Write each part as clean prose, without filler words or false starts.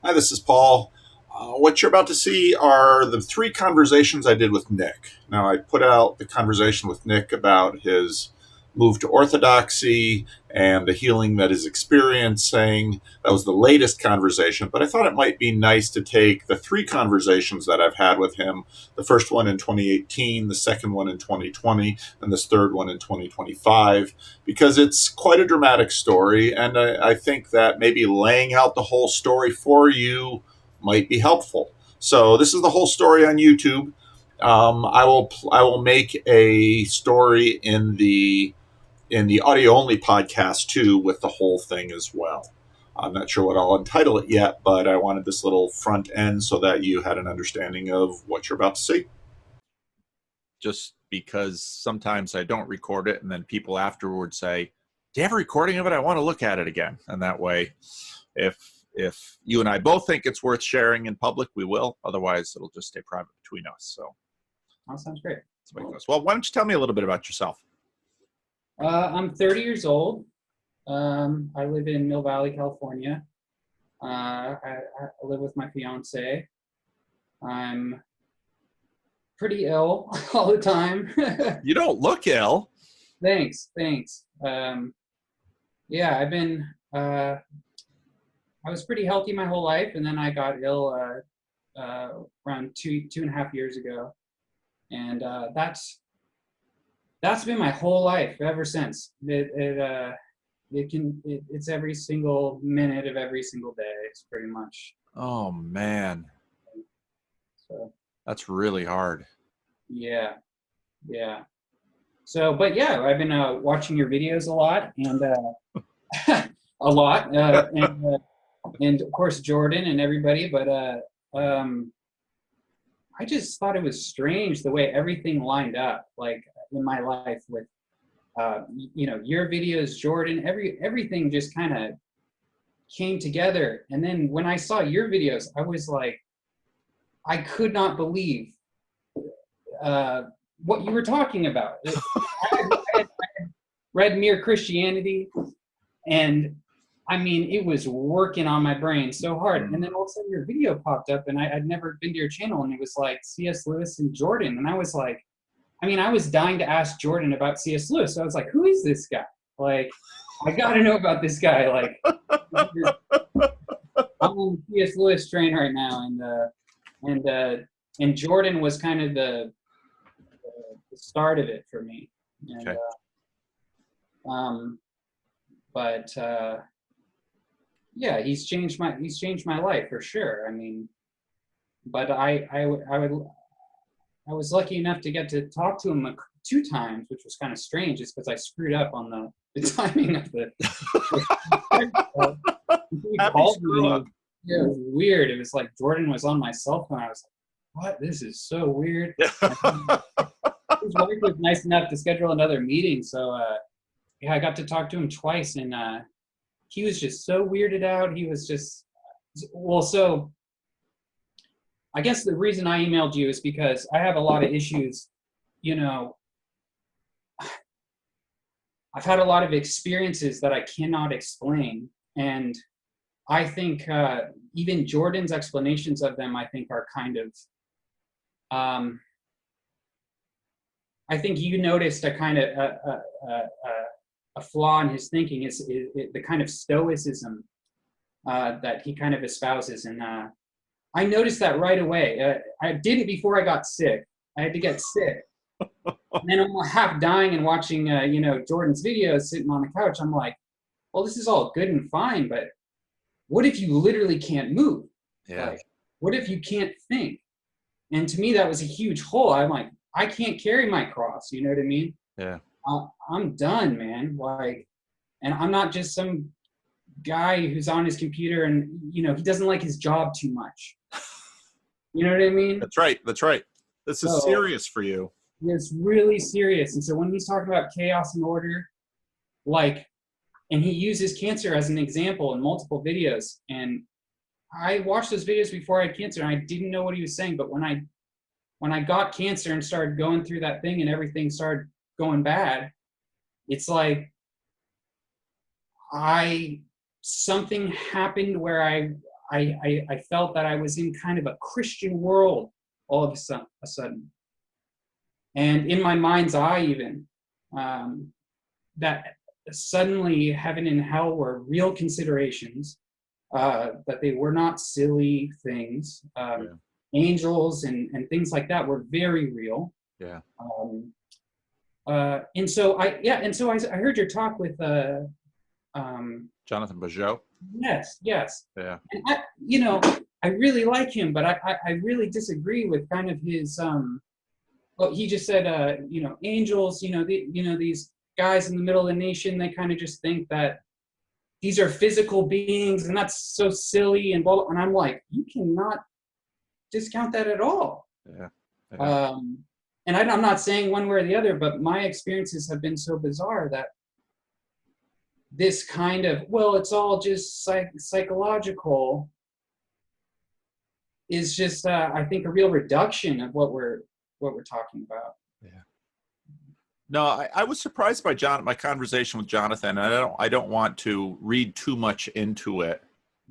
Hi, this is Paul. What you're about to see are the three conversations I did with Nick. Now, I put out the conversation with Nick about his move to Orthodoxy and the healing that he's experiencing. That was the latest conversation, but I thought it might be nice to take the three conversations that I've had with him, the first one in 2018, the second one in 2020, and this third one in 2025, because it's quite a dramatic story. And I think that maybe laying out the whole story for you might be helpful. So this is the whole story on YouTube. I will make a story in the audio only podcast too with the whole thing as well. I'm not sure what I'll entitle it yet, but I wanted this little front end so that you had an understanding of what you're about to see. Just because sometimes I don't record it and then people afterwards say, "Do you have a recording of it? I want to look at it again." And that way, if you and I both think it's worth sharing in public, we will. Otherwise, it'll just stay private between us. So That sounds great. that's the way it goes. Well, why don't you tell me a little bit about yourself? I'm 30 years old. I live in Mill Valley, California. I live with my fiance. I'm pretty ill all the time. You don't look ill. Thanks. Yeah, I was pretty healthy my whole life, and then I got ill around 2.5 years ago, and that's been my whole life ever since. It's every single minute of every single day. It's pretty much. Oh man, So that's really hard. yeah. So, but yeah, I've been watching your videos a lot, and a lot, and of course Jordan and everybody. But I just thought it was strange the way everything lined up, like in my life with your videos, Jordan, everything just kind of came together. And then when I saw your videos, I was like, I could not believe what you were talking about. I had read Mere Christianity, and I mean, it was working on my brain so hard. And then all of a sudden your video popped up, and I'd never been to your channel, and it was like C.S. Lewis and Jordan. And I was like, I was dying to ask Jordan about C.S. Lewis. So I was like, who is this guy? Like, I got to know about this guy. Like, I'm on the C.S. Lewis train right now. And Jordan was kind of the start of it for me. And, Okay. But yeah, he's changed my life for sure. I mean, but I was lucky enough to get to talk to him 2 times, which was kind of strange, just because I screwed up on the timing of the. He called me. Yeah, it was weird. It was like Jordan was on my cell phone. I was like, "What? This is so weird." His wife was nice enough to schedule another meeting, so yeah, I got to talk to him twice, and he was just so weirded out. He was just so. I guess the reason I emailed you is because I have a lot of issues. I've had a lot of experiences that I cannot explain, and I think even Jordan's explanations of them, I think, are kind of. I think you noticed a kind of a flaw in his thinking is the kind of stoicism that he kind of espouses, and I noticed that right away. I did it before I got sick. I had to get sick, and then I'm half dying and watching Jordan's videos, sitting on the couch. I'm like, well, this is all good and fine, but what if you literally can't move? Yeah. Like, what if you can't think? And to me, that was a huge hole. I'm like, I can't carry my cross. You know what I mean? Yeah. I'm done, man. Like, and I'm not just some guy who's on his computer and he doesn't like his job too much. You know what I mean? That's right. This is serious for you. It's really serious. And so when he's talking about chaos and order, like, and he uses cancer as an example in multiple videos. And I watched those videos before I had cancer, and I didn't know what he was saying. But when I got cancer and started going through that thing and everything started going bad, it's like something happened where I felt that I was in kind of a Christian world all of a sudden. And in my mind's eye, even, that suddenly heaven and hell were real considerations, that they were not silly things. Angels and things like that were very real. Yeah. And so I heard your talk with Jonathan Bajeau. Yes. Yeah. And I really like him, but I really disagree with kind of his well, he just said angels, these guys in the middle of the nation, they kind of just think that these are physical beings, and that's so silly and blah, and I'm like, you cannot discount that at all. Yeah. And I'm not saying one way or the other, but my experiences have been so bizarre that this kind of, well, it's all just psychological, is just I think a real reduction of what we're talking about. Yeah. No, I was surprised by my conversation with Jonathan. And I don't want to read too much into it,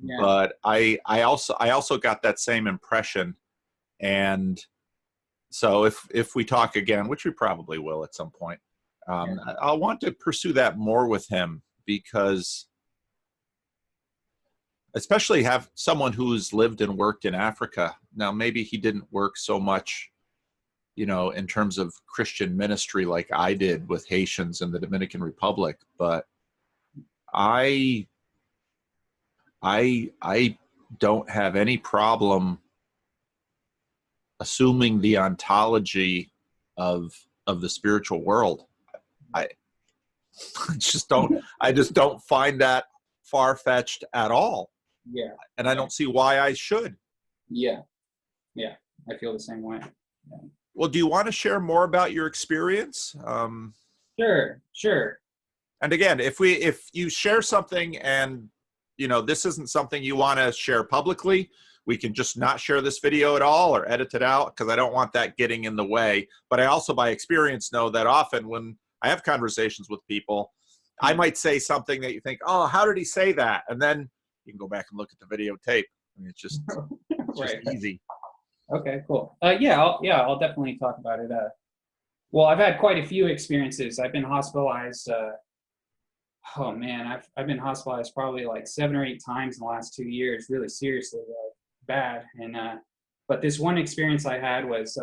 Yeah. but I also got that same impression. And so if we talk again, which we probably will at some point, I'll want to pursue that more with him, because especially have someone who's lived and worked in Africa. Now, maybe he didn't work so much, in terms of Christian ministry like I did with Haitians in the Dominican Republic, but I don't have any problem assuming the ontology of the spiritual world. I just don't find that far-fetched at all. Yeah. And I don't see why I should. Yeah. I feel the same way. Yeah. Well, do you want to share more about your experience? Sure. And again, if you share something and this isn't something you want to share publicly, we can just not share this video at all or edit it out, because I don't want that getting in the way. But I also, by experience, know that often when I have conversations with people, I might say something that you think, oh, how did he say that? And then you can go back and look at the videotape. I mean, it's just Right. easy. Okay, cool. I'll definitely talk about it. Well, I've had quite a few experiences. I've been hospitalized. Oh man, I've been hospitalized probably like 7 or 8 times in the last 2 years, really seriously, like bad. And but this one experience I had was,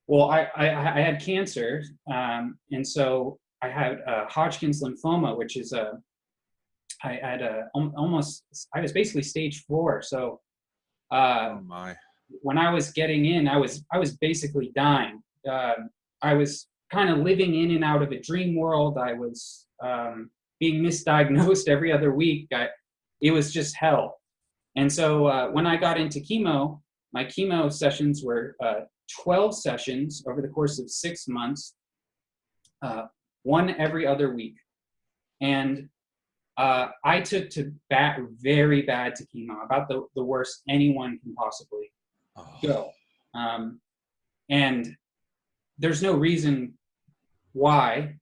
well, I had cancer, and so I had Hodgkin's lymphoma, which is I had I was basically stage 4. So Oh my. when I was getting in, I was basically dying. I was kind of living in and out of a dream world. I was being misdiagnosed every other week. It was just hell. And so when I got into chemo, my chemo sessions were 12 sessions over the course of 6 months, one every other week. And I took to very bad to chemo, about the worst anyone can possibly go. And there's no reason why.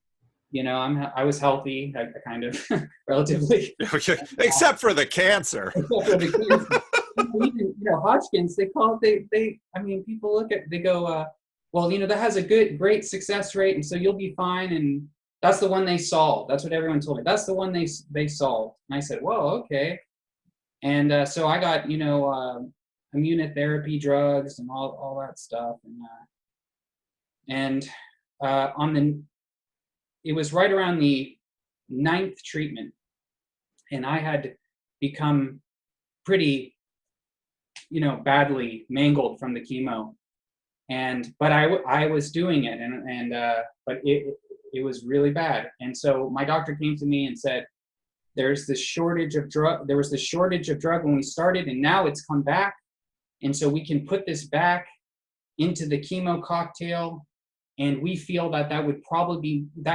I was healthy, I kind of relatively. Okay. Except for the cancer. Even, Hodgkin's, they call it, people look at, they go, well, that has a great success rate, and so you'll be fine. And that's the one they solved. That's what everyone told me. That's the one they solved. And I said, whoa, okay. And so I got, immunotherapy drugs and all that stuff. And it was right around the 9th treatment, and I had become pretty, badly mangled from the chemo. But I was doing it, but it was really bad. And so my doctor came to me and said, there's this shortage of drug. There was this shortage of drug when we started, and now it's come back. And so we can put this back into the chemo cocktail. And we feel that that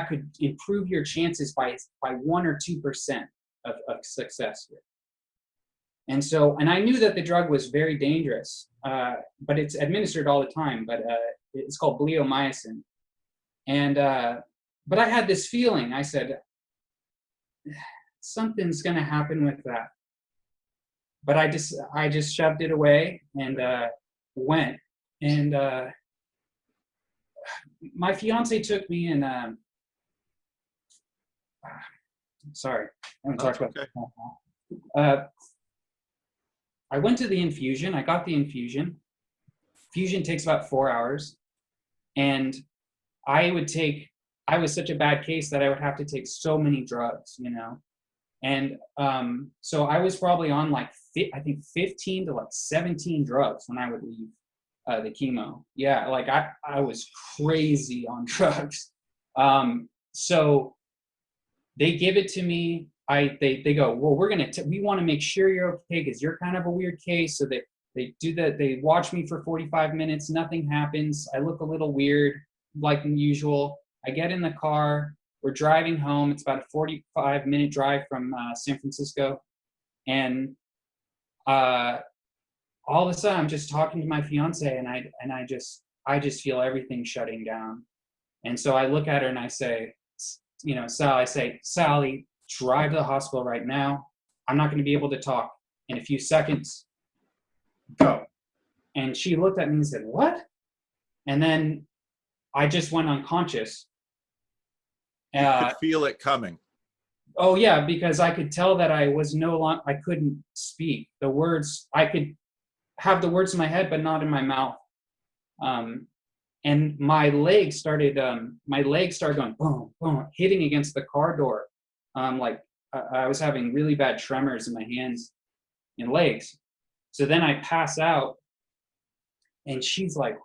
could improve your chances by 1 or 2% of success here. And so, and I knew that the drug was very dangerous, but it's administered all the time, but it's called bleomycin. And, but I had this feeling, I said, something's going to happen with that. but I just shoved it away and went. And my fiance took me and sorry, I haven't talked about Okay. uh, I went to the infusion. I got the infusion. Infusion takes about 4 hours, and I was such a bad case that I would have to take so many drugs, you know. And so I was probably on like I think 15 to like 17 drugs when I would leave the chemo. Yeah, like I was crazy on drugs. So they give it to me. They go, well, we want to make sure you're okay because you're kind of a weird case. So they do that. They watch me for 45 minutes. Nothing happens. I look a little weird, like usual. I get in the car. We're driving home. It's about a 45-minute drive from San Francisco, and all of a sudden, I'm just talking to my fiance, and I just feel everything shutting down. And so I look at her and I say, you know, Sally, drive to the hospital right now. I'm not going to be able to talk in a few seconds. Go. And she looked at me and said, what? And then I just went unconscious. You could feel it coming. Oh yeah, because I could tell that I was I couldn't speak. The words, I could have the words in my head, but not in my mouth. And my legs started going boom, boom, hitting against the car door. Like I was having really bad tremors in my hands and legs. So then I pass out, and she's like,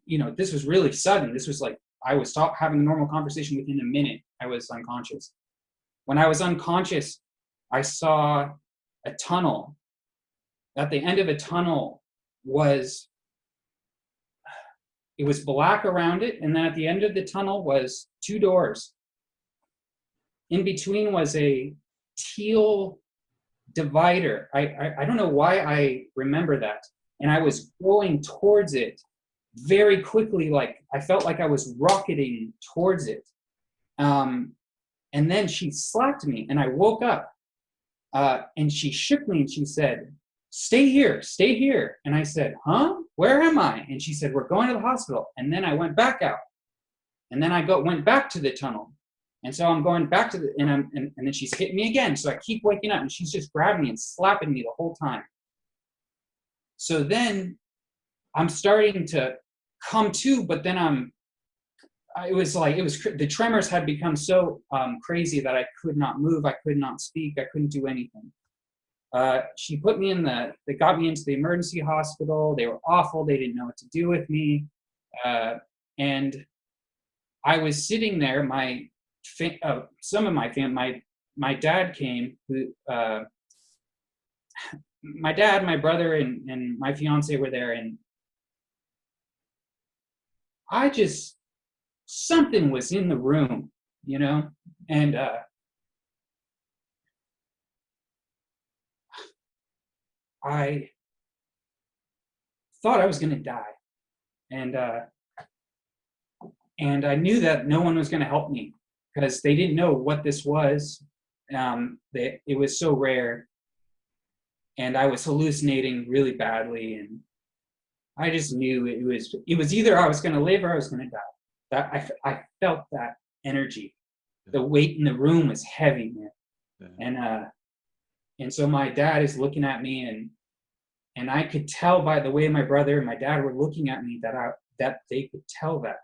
you know, this was really sudden. This was like, I was having a normal conversation within a minute. I was unconscious. When I was unconscious, I saw a tunnel. At the end of a tunnel it was black around it, and then at the end of the tunnel was 2 doors. In between was a teal divider. I don't know why I remember that. And I was going towards it very quickly, like I felt like I was rocketing towards it. And then she slapped me, and I woke up. And she shook me, and she said, stay here, stay here. And I said, huh? Where am I? And she said, we're going to the hospital. And then I went back out. And then I went back to the tunnel. And so I'm going back to and then she's hitting me again. So I keep waking up, and she's just grabbing me and slapping me the whole time. So then I'm starting to come to, but then the tremors had become so crazy that I could not move. I could not speak. I couldn't do anything. She put me they got me into the emergency hospital. They were awful. They didn't know what to do with me. And I was sitting there. Some of my family, my dad came, my dad, my brother, and my fiance were there. And something was in the room, you know? And I thought I was going to die. And I knew that no one was going to help me because they didn't know what this was. It was so rare. And I was hallucinating really badly. And I just knew it was either I was going to live or I was going to die. That I felt that energy. The weight in the room was heavy, man. Yeah. And so my dad is looking at me, and I could tell by the way my brother and my dad were looking at me that they could tell that.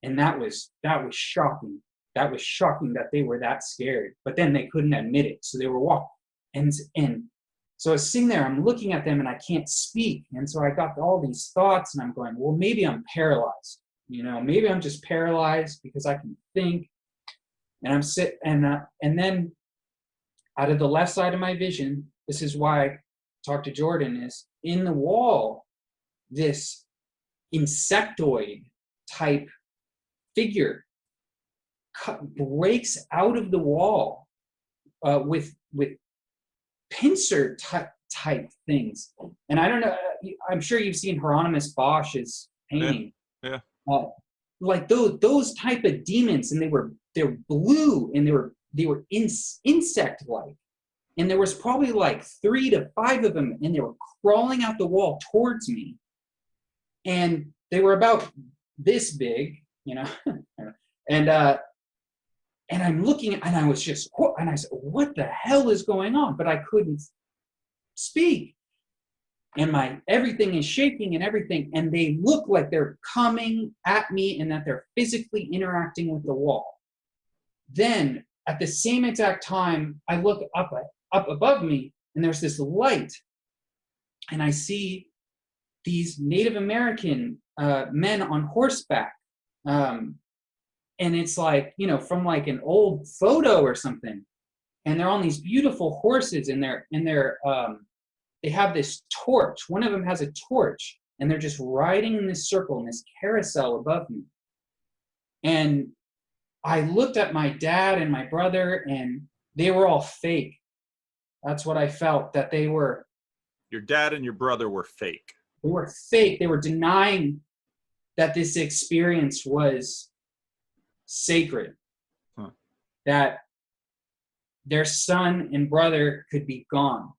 And that was shocking. That was shocking that they were that scared. But then they couldn't admit it, so they were walking. And so I was sitting there, I'm looking at them, and I can't speak. And so I got all these thoughts, and I'm going, well, maybe I'm paralyzed. You know, maybe I'm just paralyzed because I can think. And I'm and then out of the left side of my vision, this is why I talked to Jordan, is in the wall, this insectoid type figure breaks out of the wall with pincer type things. And I don't know, I'm sure you've seen Hieronymus Bosch's painting. Yeah. Like those type of demons, and they're blue, and they were insect-like, And there was probably like 3 to 5 of them, and they were crawling out the wall towards me. And they were about this big, you know, and I'm looking, and I was just, and I said, what the hell is going on? But I couldn't speak. And everything is shaking and everything. And they look like they're coming at me and that they're physically interacting with the wall. Then at the same exact time, I look up above me, and there's this light, and I see these Native American men on horseback. And it's like, you know, from like an old photo or something. And they're on these beautiful horses, and they have this torch. One of them has a torch, and they're just riding in this circle, in this carousel above me. And I looked at my dad and my brother, and they were all fake. That's what I felt, that they were. Your dad and your brother were fake. They were fake. They were denying that this experience was sacred, that their son and brother could be gone,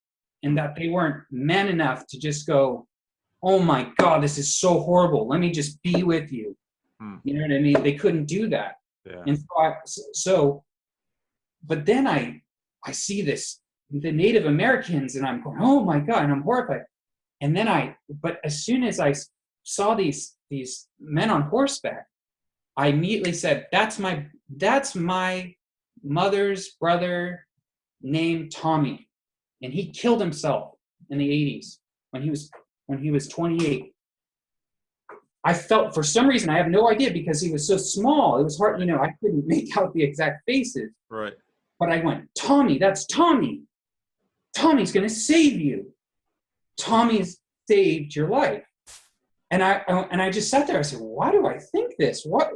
and that they weren't men enough to just go, oh my God, this is so horrible. Let me just be with you. You know what I mean? They couldn't do that. Yeah. And but then I see the Native Americans, and I'm going, oh my God, and I'm horrified. And then but as soon as I saw these men on horseback, I immediately said, that's my mother's brother named Tommy. And he killed himself in the 80s when he was 28. I felt, for some reason, I have no idea, because he was so small, it was hard, you know, I couldn't make out the exact faces. Right. But I went, Tommy, that's Tommy. Tommy's going to save you. Tommy's saved your life. And I just sat there. I said, why do I think this? What?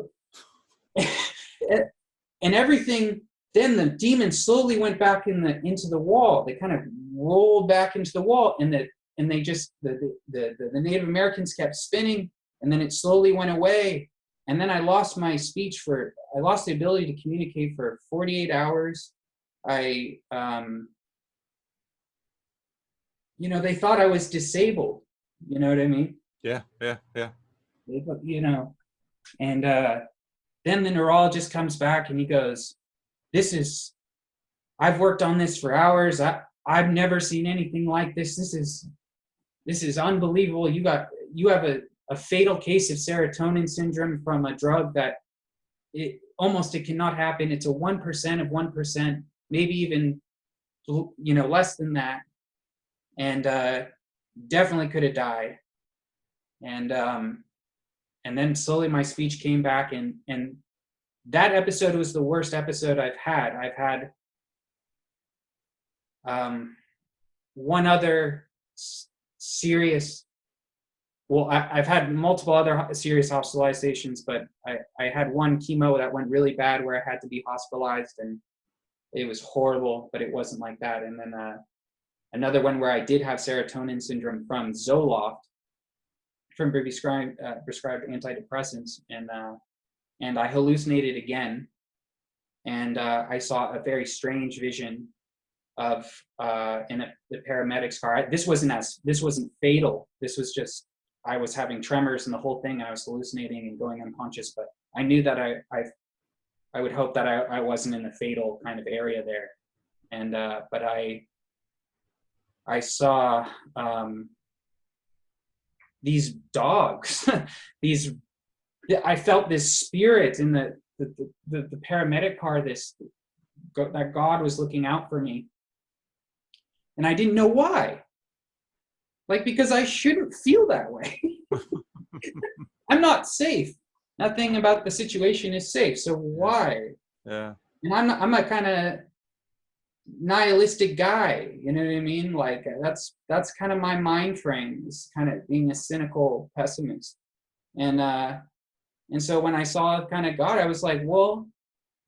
And everything, then the demons slowly went back into the wall. They kind of rolled back into the wall, and they just, the Native Americans kept spinning, and then it slowly went away. And then I lost my speech I lost the ability to communicate for 48 hours. You know, they thought I was disabled. You know what I mean? Yeah. You know, and then the neurologist comes back, and he goes, I've worked on this for hours. I've never seen anything like this. This is unbelievable. You have a fatal case of serotonin syndrome from a drug that it cannot happen. It's a 1% of 1%, maybe even, you know, less than that. And definitely could have died. And then slowly my speech came back, and that episode was the worst episode I've had. I've had one other serious, well, I've had multiple other serious hospitalizations, but I had one chemo that went really bad where I had to be hospitalized, and it was horrible, but it wasn't like that. And then another one where I did have serotonin syndrome from Zoloft, from prescribed antidepressants, and I hallucinated again, and I saw a very strange vision of in the paramedics car. This wasn't fatal. This was just, I was having tremors and the whole thing, and I was hallucinating and going unconscious. But I knew that I would hope that I wasn't in the fatal kind of area there. And but I saw these dogs. I felt this spirit in the paramedic car. That God was looking out for me, and I didn't know why. Like, because I shouldn't feel that way. I'm not safe. Nothing about the situation is safe. So why? Yeah. And I'm a kind of nihilistic guy. You know what I mean? Like that's kind of my mind frame, is kind of being a cynical pessimist. And so when I saw kind of God, I was like, well,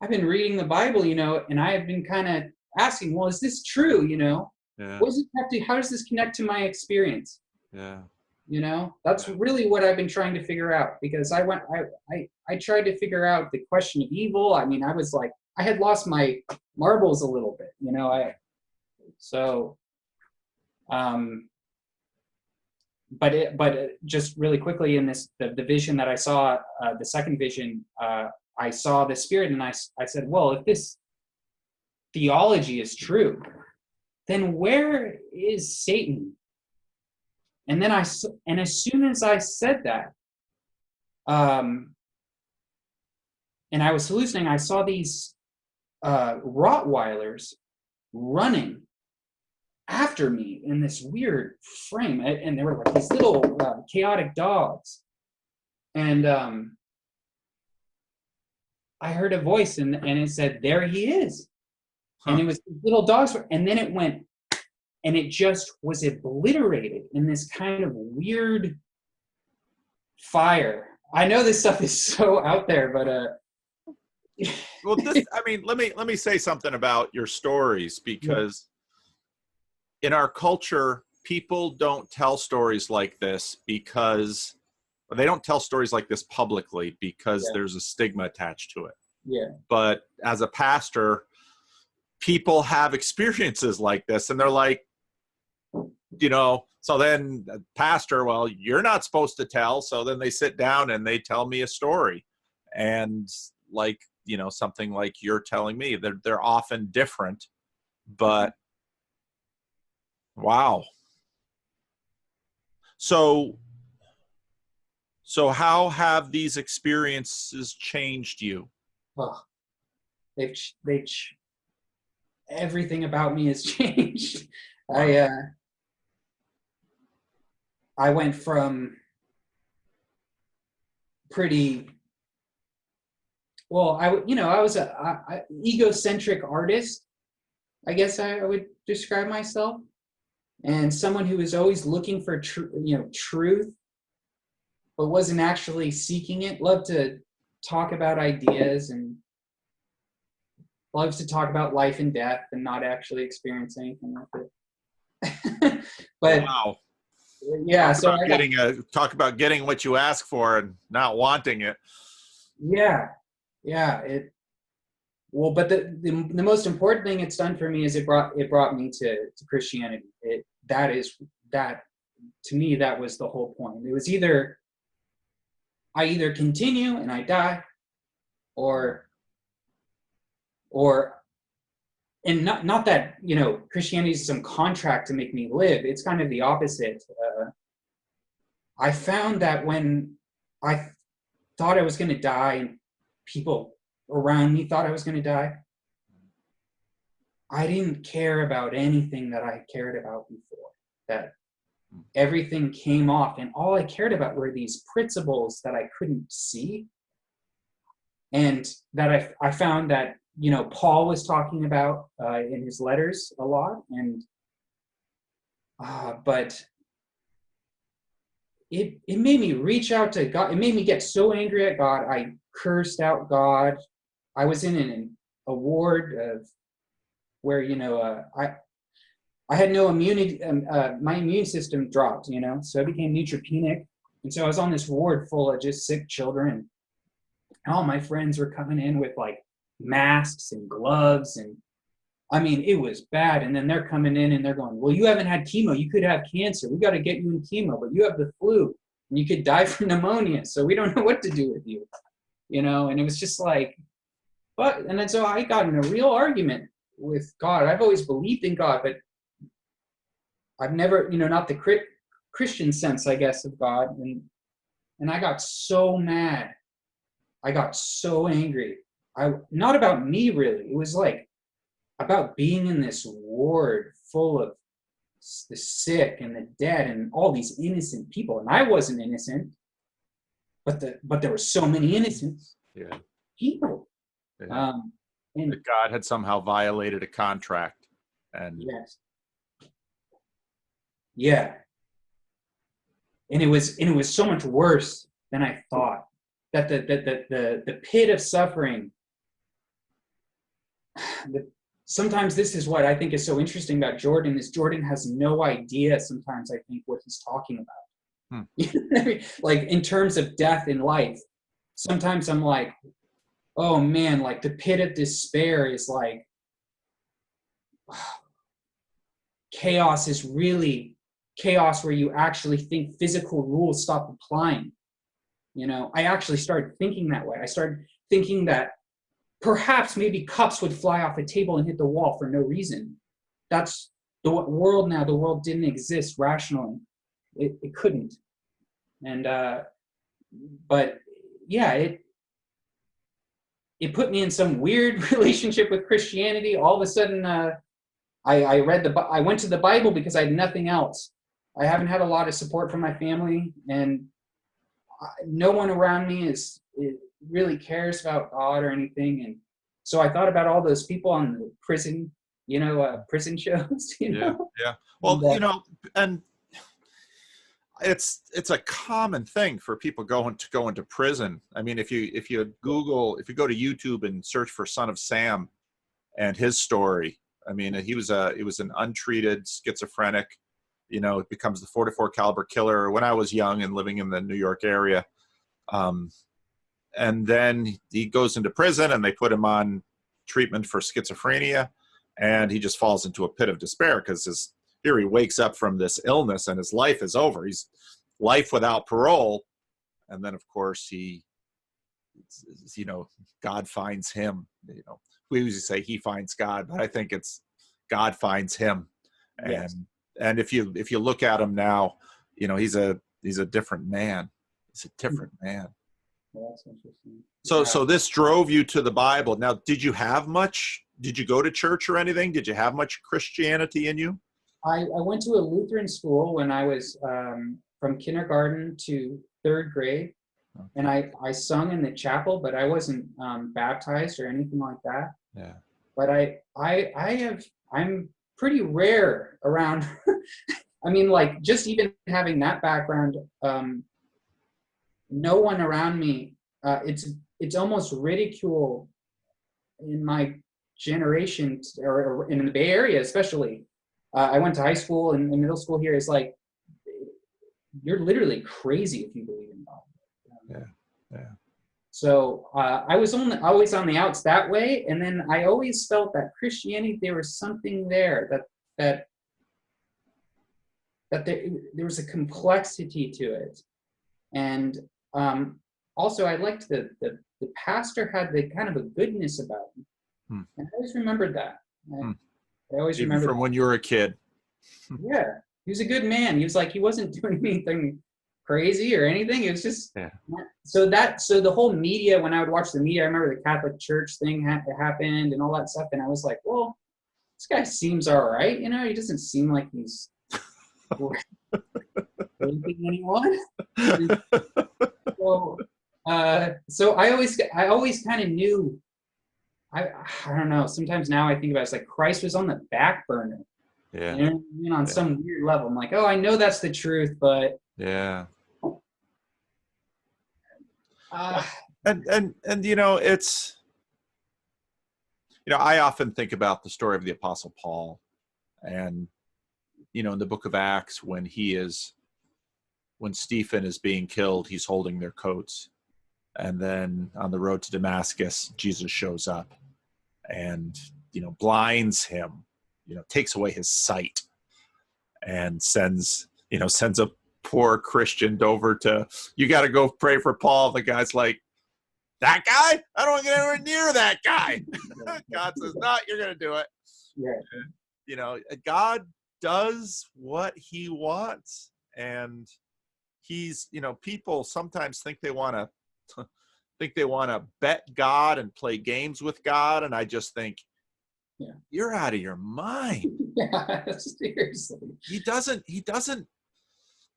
I've been reading the Bible, you know, and I have been kind of asking, well, is this true? You know, Yeah. How does this connect to my experience? Yeah. You know, that's really what I've been trying to figure out, because I tried to figure out the question of evil. I mean, I was like, I had lost my marbles a little bit, you know, So, but just really quickly in this, the vision that I saw, the second vision, I saw the Spirit, and I said, well, if this theology is true, then where is Satan? And then and as soon as I said that, and I was hallucinating, I saw these Rottweilers running after me in this weird frame, and they were like these little chaotic dogs. And I heard a voice, and it said, "There he is." Huh. And it was little dogs, and then it went, and it just was obliterated in this kind of weird fire. I know this stuff is so out there, but well, let me say something about your stories, because in our culture, people don't tell stories like this because they don't tell stories like this publicly because there's a stigma attached to it. Yeah. But as a pastor, people have experiences like this, and they're like, so then pastor, well, you're not supposed to tell. So then they sit down and they tell me a story, and like, something like you're telling me, they're often different, but wow. So how have these experiences changed you? Oh, everything about me has changed. Wow. I went from pretty, well, I was a egocentric artist, I guess I would describe myself, and someone who was always looking for truth, but wasn't actually seeking it. Loved to talk about ideas and loves to talk about life and death and not actually experience anything like it. But wow. Yeah, talk about getting what you ask for and not wanting it. Yeah. But the most important thing it's done for me is it brought me to Christianity. To me, that was the whole point. It was I either continue and I die, or and not that Christianity is some contract to make me live. It's kind of the opposite. I found that when I thought I was going to die, and people around me thought I was going to die, I didn't care about anything that I cared about before. That everything came off, and all I cared about were these principles that I couldn't see, and that I found that Paul was talking about in his letters a lot, and but it made me reach out to God. It made me get so angry at God. I cursed out God. I was in a ward of where I had no immunity. My immune system dropped. So I became neutropenic, and so I was on this ward full of just sick children. And all my friends were coming in with like masks and gloves, and I mean, it was bad. And then they're coming in and they're going, well, you haven't had chemo. You could have cancer. We got to get you in chemo, but you have the flu and you could die from pneumonia. So we don't know what to do with you, and it was just like, and then so I got in a real argument with God. I've always believed in God, but I've never, not the Christian sense, I guess, of God. And I got so mad. I got so angry. Not about me, really. It was like about being in this ward full of the sick and the dead and all these innocent people. And I wasn't innocent, but there were so many innocent people. Yeah. And that God had somehow violated a contract. And yes. Yeah. And it was so much worse than I thought. That the pit of suffering, sometimes this is what I think is so interesting about Jordan, is Jordan has no idea sometimes, I think, what he's talking about. Like in terms of death in life, sometimes I'm like, oh man, like the pit of despair is like, chaos is really chaos where you actually think physical rules stop applying. I actually started thinking that way. I started thinking that perhaps maybe cups would fly off a table and hit the wall for no reason. That's the world now. The world didn't exist rationally. It couldn't. And but yeah, it put me in some weird relationship with Christianity. All of a sudden, I went to the Bible because I had nothing else. I haven't had a lot of support from my family, and no one around me really cares about God or anything. And so I thought about all those people on the prison, prison shows. Yeah. Well, and it's a common thing for people go into prison. I mean, if you go to YouTube and search for Son of Sam and his story, I mean, he was an untreated schizophrenic, becomes the 44 caliber killer when I was young and living in the New York area. And then he goes into prison and they put him on treatment for schizophrenia, and he just falls into a pit of despair because here he wakes up from this illness and his life is over. He's life without parole. And then of course God finds him. We usually say he finds God, but I think it's God finds him. Yes. And if you look at him now, he's a different man. He's a different man. Well, that's interesting. So this drove you to the Bible. Now, did you go to church or anything? Did you have much Christianity in you? I went to a Lutheran school when I was from kindergarten to third grade. Okay. And I sung in the chapel, but I wasn't baptized or anything like that. Yeah. But I'm pretty rare around. I mean, like, just even having that background, no one around me. It's almost ridicule in my generation, or in the Bay Area especially. I went to high school and middle school here. It's like, you're literally crazy if you believe in God. Yeah. So I was always on the outs that way, and then I always felt that Christianity, there was something there that there was a complexity to it, and also I liked the pastor had the kind of a goodness about him, and I always remembered that. I always Even remember from when you were a kid. Yeah, he was a good man. He wasn't doing anything crazy or anything. It was just so the whole media. When I would watch the media, I remember the Catholic Church thing happened and all that stuff, and I was like, well, this guy seems all right. He doesn't seem like he's raping anyone. So I always kind of knew. I don't know. Sometimes now I think about it, it's like Christ was on the back burner. Yeah. On some weird level. I'm like, oh, I know that's the truth, but yeah. And it's I often think about the story of the Apostle Paul, and in the book of Acts when Stephen is being killed, he's holding their coats, and then on the road to Damascus, Jesus shows up and blinds him, takes away his sight, and sends a poor Christian over to, you got to go pray for Paul. The guy's like, that guy? I don't want to get anywhere near that guy. God says, no, you're going to do it. Yeah. God does what he wants. And he's, people sometimes think they want to bet God and play games with God. And I just think, you're out of your mind. Yeah, seriously. He doesn't,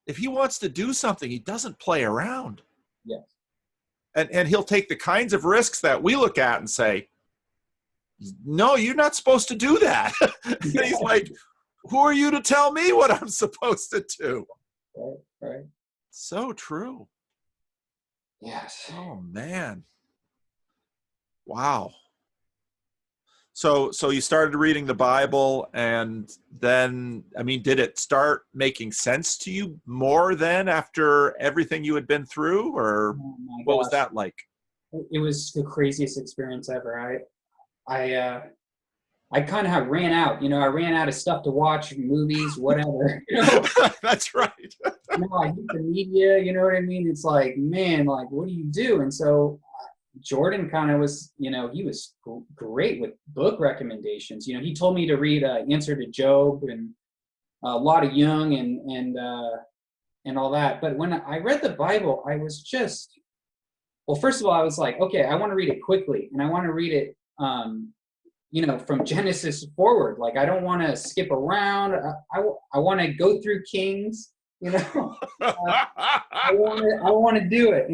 if he wants to do something, he doesn't play around. Yes. And he'll take the kinds of risks that we look at and say, no, you're not supposed to do that. And he's like, who are you to tell me what I'm supposed to do? Right. So true. Yes. Oh, man. Wow. So you started reading the Bible, and then, did it start making sense to you more then after everything you had been through, or what was that like? It was the craziest experience ever. I kind of ran out. I ran out of stuff to watch, movies, whatever. That's right. I hate the media. You know what I mean? It's like, man, like, what do you do? And so Jordan kind of was, he was great with book recommendations. He told me to read Answer to Job and a lot of Jung and all that. But when I read the Bible, I was just, well, first of all, I was like, okay, I want to read it quickly, and I want to read it, from Genesis forward. Like, I don't want to skip around. I want to go through Kings. I want to do it.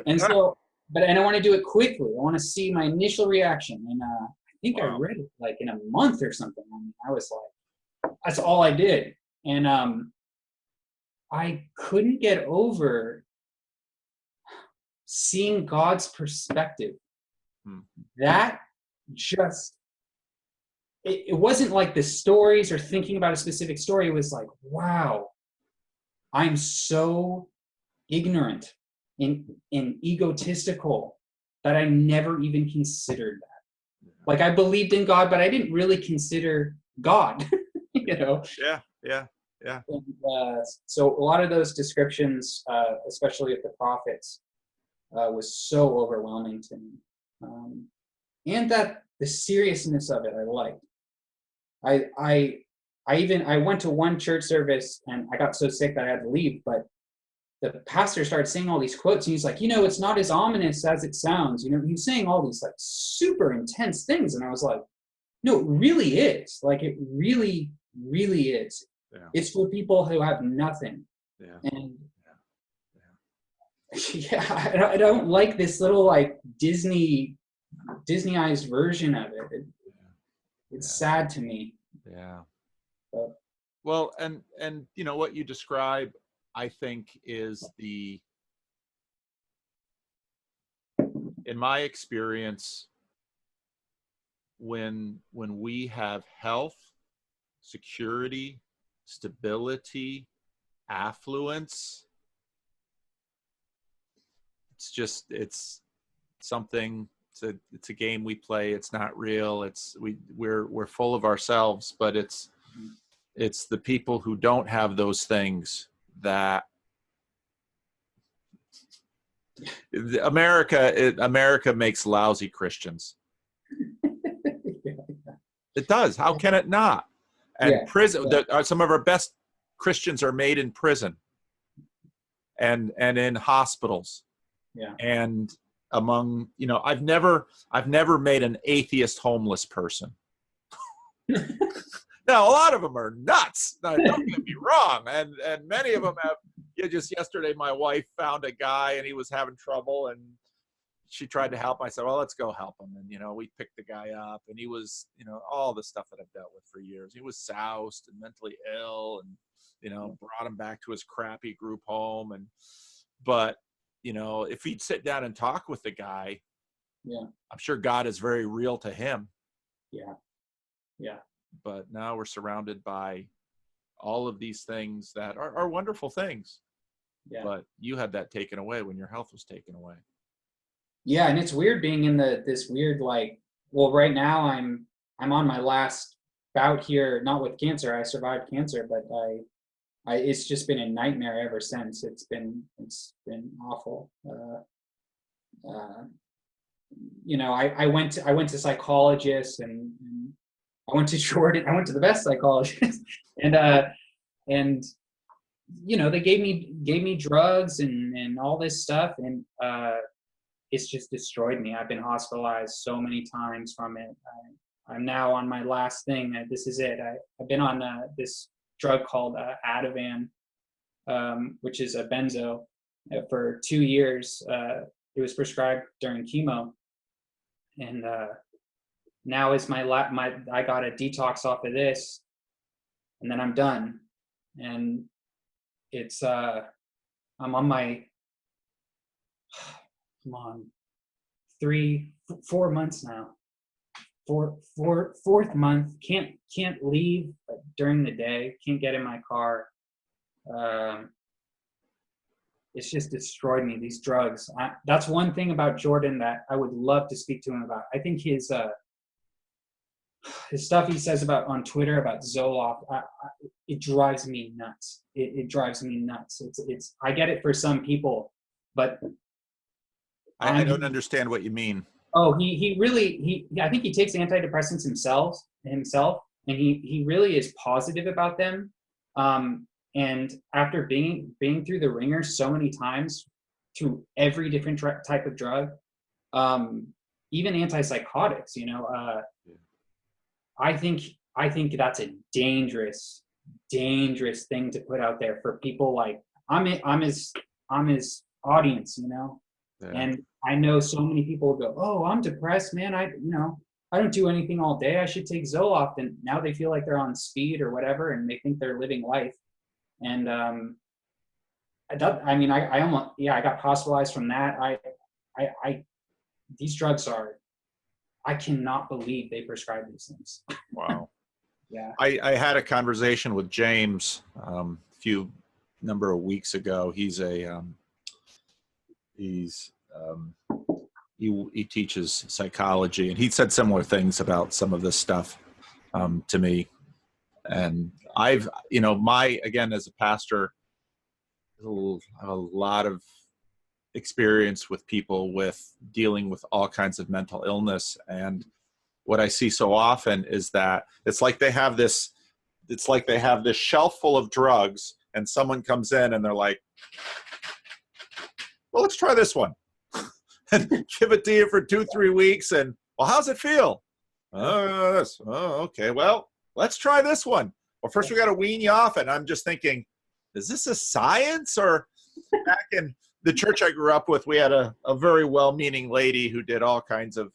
And so, and I want to do it quickly. I want to see my initial reaction. And I think I read it like in a month or something. I mean, I was like, that's all I did. And I couldn't get over seeing God's perspective. That just, it wasn't like the stories or thinking about a specific story. It was like, wow, I'm so ignorant and egotistical that I never even considered that. Like, I believed in God, but I didn't really consider God. Yeah. And, so a lot of those descriptions, especially of the prophets, was so overwhelming to me, and that the seriousness of it I liked. I went to one church service and I got so sick that I had to leave, but the pastor started saying all these quotes, and he's like, it's not as ominous as it sounds. He's saying all these like super intense things, and I was like, no, it really is. Like, it really, really is. Yeah. It's for people who have nothing. Yeah. And yeah, I don't like this little like Disneyized version of it. It's sad to me. Yeah. But, well, and what you describe, I think, is in my experience, when we have health, security, stability, affluence, it's something. It's a game we play. It's not real. We're full of ourselves, but it's the people who don't have those things that America makes lousy Christians. It does. How can it not? And prison. Some of our best Christians are made in prison, and in hospitals. Yeah. And among, I've never made an atheist homeless person. Now, a lot of them are nuts. Now, don't get me wrong, and many of them have. Just yesterday, my wife found a guy and he was having trouble, and she tried to help. I said, "Well, let's go help him." And we picked the guy up, and he was, all the stuff that I've dealt with for years. He was soused and mentally ill, and brought him back to his crappy group home. But if he'd sit down and talk with the guy, I'm sure God is very real to him. Yeah. But now we're surrounded by all of these things that are wonderful things. Yeah. But you had that taken away when your health was taken away. Yeah, and it's weird being in this weird, like, well, right now I'm on my last bout here, not with cancer. I survived cancer, but it's just been a nightmare ever since. It's been awful. I went to psychologists, and I went to Jordan. I went to the best psychologist, and they gave me drugs and all this stuff, and it's just destroyed me. I've been hospitalized so many times from it. I'm now on my last thing. This is it. I've been on this drug called Ativan, which is a benzo, for 2 years. It was prescribed during chemo, and now is I got a detox off of this, and then I'm done. And it's I'm on my 4 months now. Fourth month. Can't leave during the day. Can't get in my car. It's just destroyed me, these drugs. That's one thing about Jordan that I would love to speak to him about. I think his stuff he says about on Twitter about Zoloft, it drives me nuts. It drives me nuts. It's I get it for some people, but I don't understand what you mean. oh, he really I think he takes antidepressants himself, and he really is positive about them. And after being through the ringer so many times, through every different type of drug, even antipsychotics, I think that's a dangerous thing to put out there for people like I'm his audience, Yeah. and I know so many people go, oh, I'm depressed, man. I don't do anything all day. I should take Zoloft, and now they feel like they're on speed or whatever, and they think they're living life. And I almost, I got hospitalized from that. These drugs are, I cannot believe they prescribe these things. Wow. Yeah. I had a conversation with James a few number of weeks ago. He teaches psychology, and he said similar things about some of this stuff to me. And I've, again, as a pastor, a lot of experience with people with dealing with all kinds of mental illness. And what I see so often is that it's like they have this shelf full of drugs, and someone comes in and they're like, well, let's try this one. And give it to you for 2-3 weeks. And, well, how's it feel? Oh, okay. Well, let's try this one. Well, first we got to wean you off. And I'm just thinking, is this a science? Or back in the church I grew up with, we had a very well-meaning lady who did all kinds of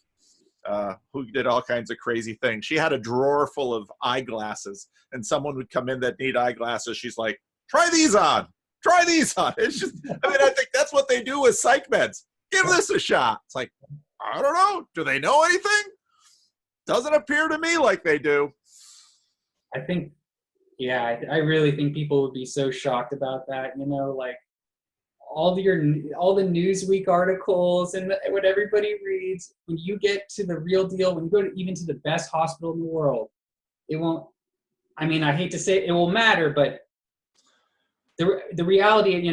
crazy things. She had a drawer full of eyeglasses, and someone would come in that need eyeglasses. She's like, try these on. It's just, I think that's what they do with psych meds. Give this a shot. It's like, I don't know. Do they know anything? Doesn't appear to me like they do. I think, I really think people would be so shocked about that, like all the Newsweek articles and what everybody reads. When you get to the real deal, when you go even to the best hospital in the world, it won't, I hate to say it will matter, but the reality,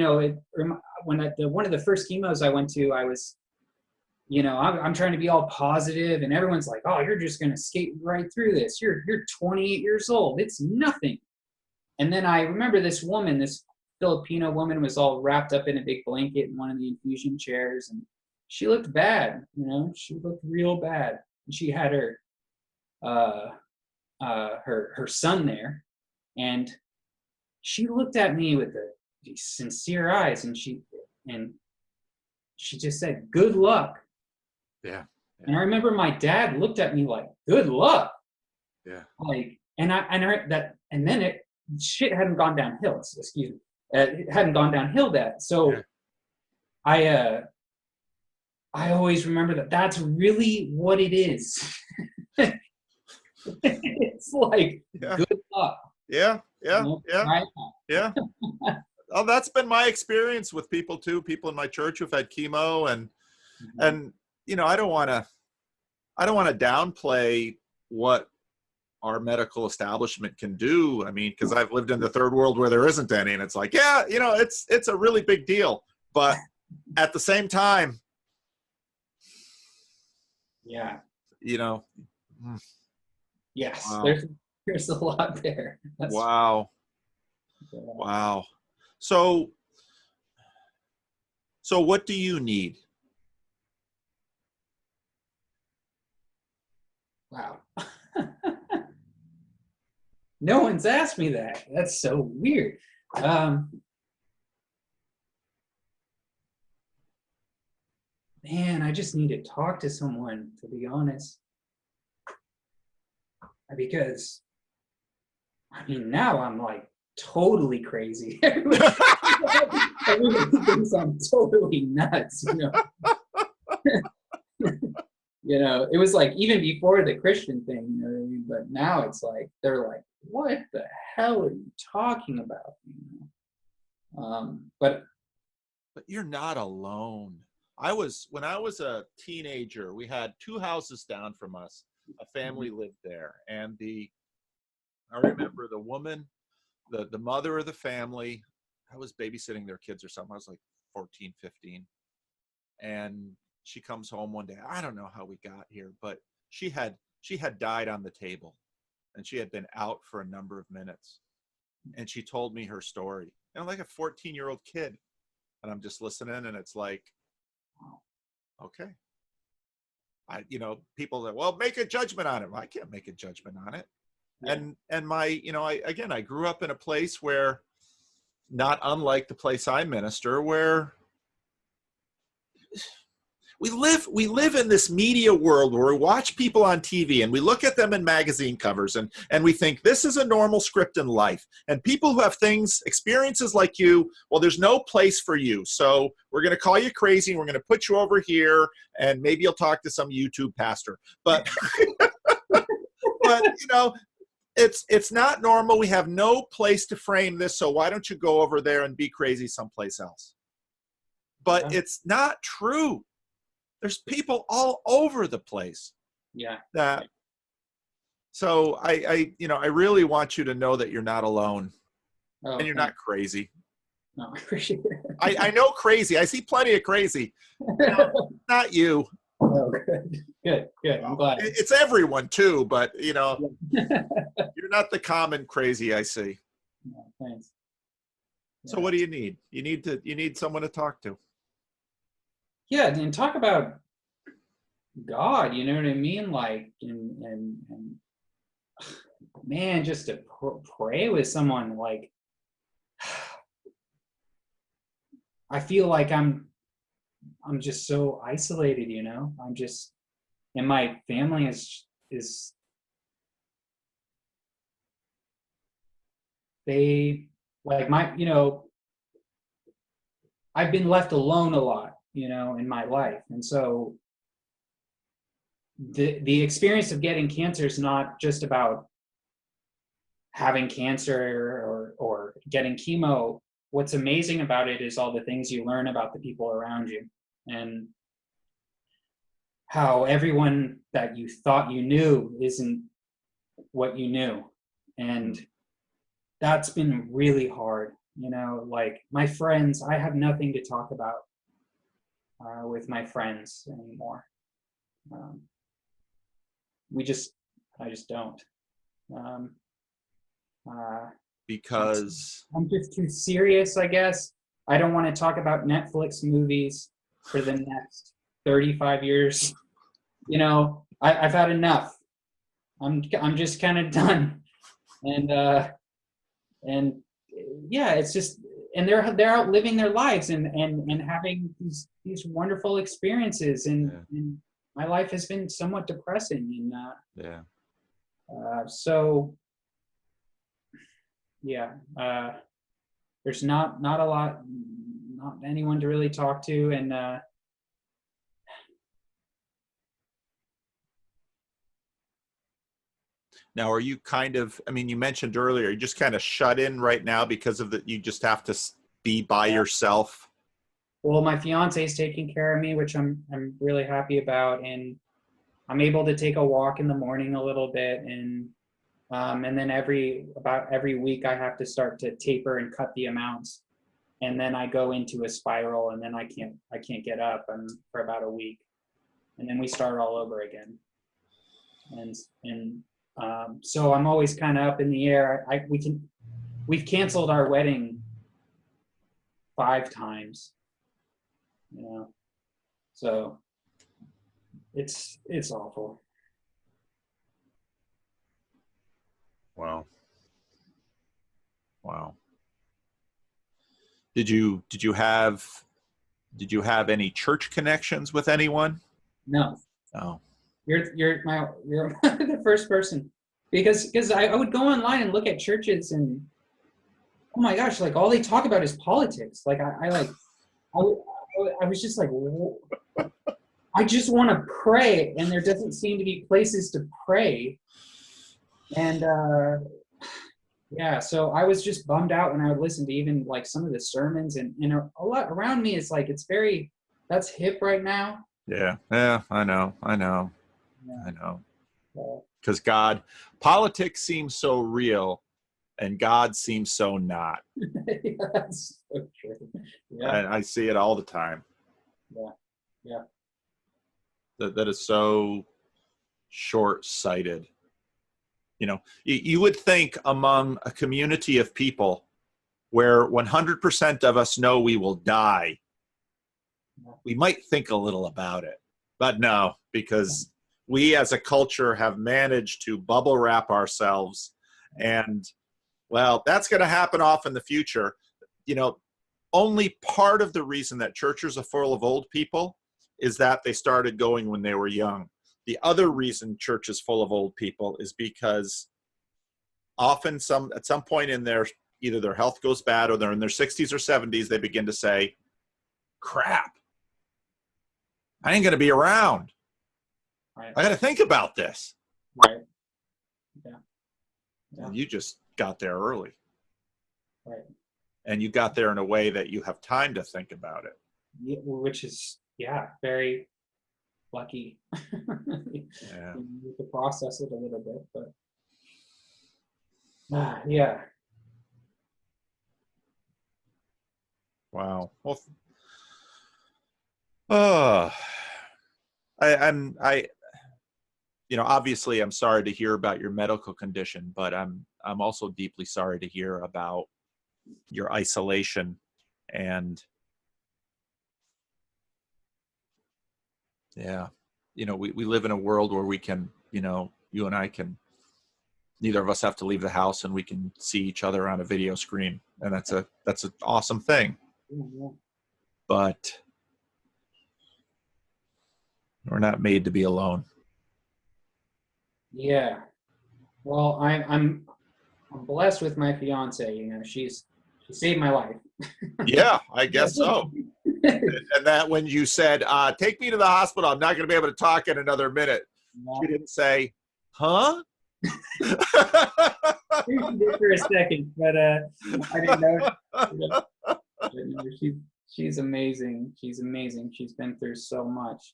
one of the first chemos I went to, I was, I'm trying to be all positive, and everyone's like, oh, you're just going to skate right through this. You're 28 years old. It's nothing. And then I remember this Filipino woman was all wrapped up in a big blanket in one of the infusion chairs, and she looked bad, she looked real bad. And she had her son there, and she looked at me with these sincere eyes, and she just said, good luck. Yeah. And I remember my dad looked at me like, good luck. Yeah. Like, and then shit hadn't gone downhill. Excuse me. It hadn't gone downhill that. So yeah. I always remember that that's really what it is. It's like, good luck. Yeah. Right? Yeah. Well, that's been my experience with people too. People in my church who've had chemo, and I don't want to downplay what our medical establishment can do. Because I've lived in the third world where there isn't any, and it's like, it's a really big deal. But at the same time, yes, wow. there's a lot there. Wow. So what do you need? Wow. No one's asked me that. That's so weird. Man, I just need to talk to someone, to be honest. Because, now I'm like totally crazy. Everybody thinks I'm totally nuts, it was like even before the Christian thing, but now it's like, they're like, what the hell are you talking about? But you're not alone. When I was a teenager, we had 2 houses down from us. a family lived there, and I remember the woman, the mother of the family. I was babysitting their kids or something. I was like 14, 15. And she comes home one day. I don't know how we got here, but she had died on the table, and she had been out for a number of minutes. And she told me her story. And I'm like a 14-year-old kid. And I'm just listening, and it's like, okay. People that, well, make a judgment on it. Well, I can't make a judgment on it. Yeah. And I grew up in a place where, not unlike the place I minister, where we live in this media world where we watch people on TV and we look at them in magazine covers and we think this is a normal script in life. And people who have experiences like you, well, there's no place for you. So we're going to call you crazy. And we're going to put you over here, and maybe you'll talk to some YouTube pastor. But, it's not normal. We have no place to frame this. So why don't you go over there and be crazy someplace else? But it's not true. There's people all over the place. Yeah. So I really want you to know that you're not alone, and you're not crazy. No, I appreciate it. I know crazy. I see plenty of crazy. Not you. Oh, good. I'm glad. It's everyone too, but you're not the common crazy I see. No, thanks. So what do you need? You need someone to talk to. Yeah, and talk about God, you know what I mean? Like, and man, just to pray with someone, like, I feel like I'm just so isolated, I'm just, and my family is they, like, I've been left alone a lot, in my life. And so the experience of getting cancer is not just about having cancer or getting chemo. What's amazing about it is all the things you learn about the people around you, and how everyone that you thought you knew isn't what you knew. And that's been really hard, like my friends, I have nothing to talk about with my friends anymore. I just don't. Because I'm just too serious, I guess. I don't want to talk about Netflix movies for the next 35 years. I've had enough. I'm just kind of done. And yeah, it's just, and they're out living their lives and having these wonderful experiences, and my life has been somewhat depressing, and so yeah, there's not a lot, not anyone to really talk to, and now, are you you mentioned earlier, you just kind of shut in right now because of you just have to be by yourself? Well, my fiance is taking care of me, which I'm really happy about, and I'm able to take a walk in the morning a little bit, and then every week I have to start to taper and cut the amounts, and then I go into a spiral, and then I can't get up for about a week, and then we start all over again, and so I'm always kind of up in the air. We've canceled our wedding 5 times, so it's awful. Wow. Did you have any church connections with anyone? No. Oh. You're the first person, because I would go online and look at churches, and oh my gosh, like all they talk about is politics. Like I was just like, I just want to pray, and there doesn't seem to be places to pray. And yeah, so I was just bummed out when I would listen to even like some of the sermons, and a lot around me is like, that's hip right now. Yeah, I know. Yeah. I know. Because politics seems so real and God seems so not. Yeah, that's so true. Yeah, And I see it all the time. yeah, yeah. That is so short-sighted. You would think among a community of people where 100% of us know we will die, we might think a little about it. But no, because we as a culture have managed to bubble wrap ourselves, and well, that's going to happen off in the future. Only part of the reason that churches are full of old people is that they started going when they were young. The other reason church is full of old people is because often at some point in either their health goes bad or they're in their 60s or 70s, they begin to say, crap, I ain't going to be around. Right. I got to think about this. Right. Yeah. And you just got there early. Right. And you got there in a way that you have time to think about it. Yeah, which is, very lucky. Yeah. You have to process it a little bit, but yeah. Wow. Well, obviously I'm sorry to hear about your medical condition, but I'm also deeply sorry to hear about your isolation. And yeah, we live in a world where we can, you and I can, neither of us have to leave the house and we can see each other on a video screen. And that's an awesome thing. Yeah. But we're not made to be alone. Yeah. Well, I'm blessed with my fiance. She saved my life. Yeah, I guess so. And that when you said, take me to the hospital, I'm not going to be able to talk in another minute. Yeah. She didn't say, huh? She did for a second, but I didn't know. She's amazing. She's amazing. She's been through so much.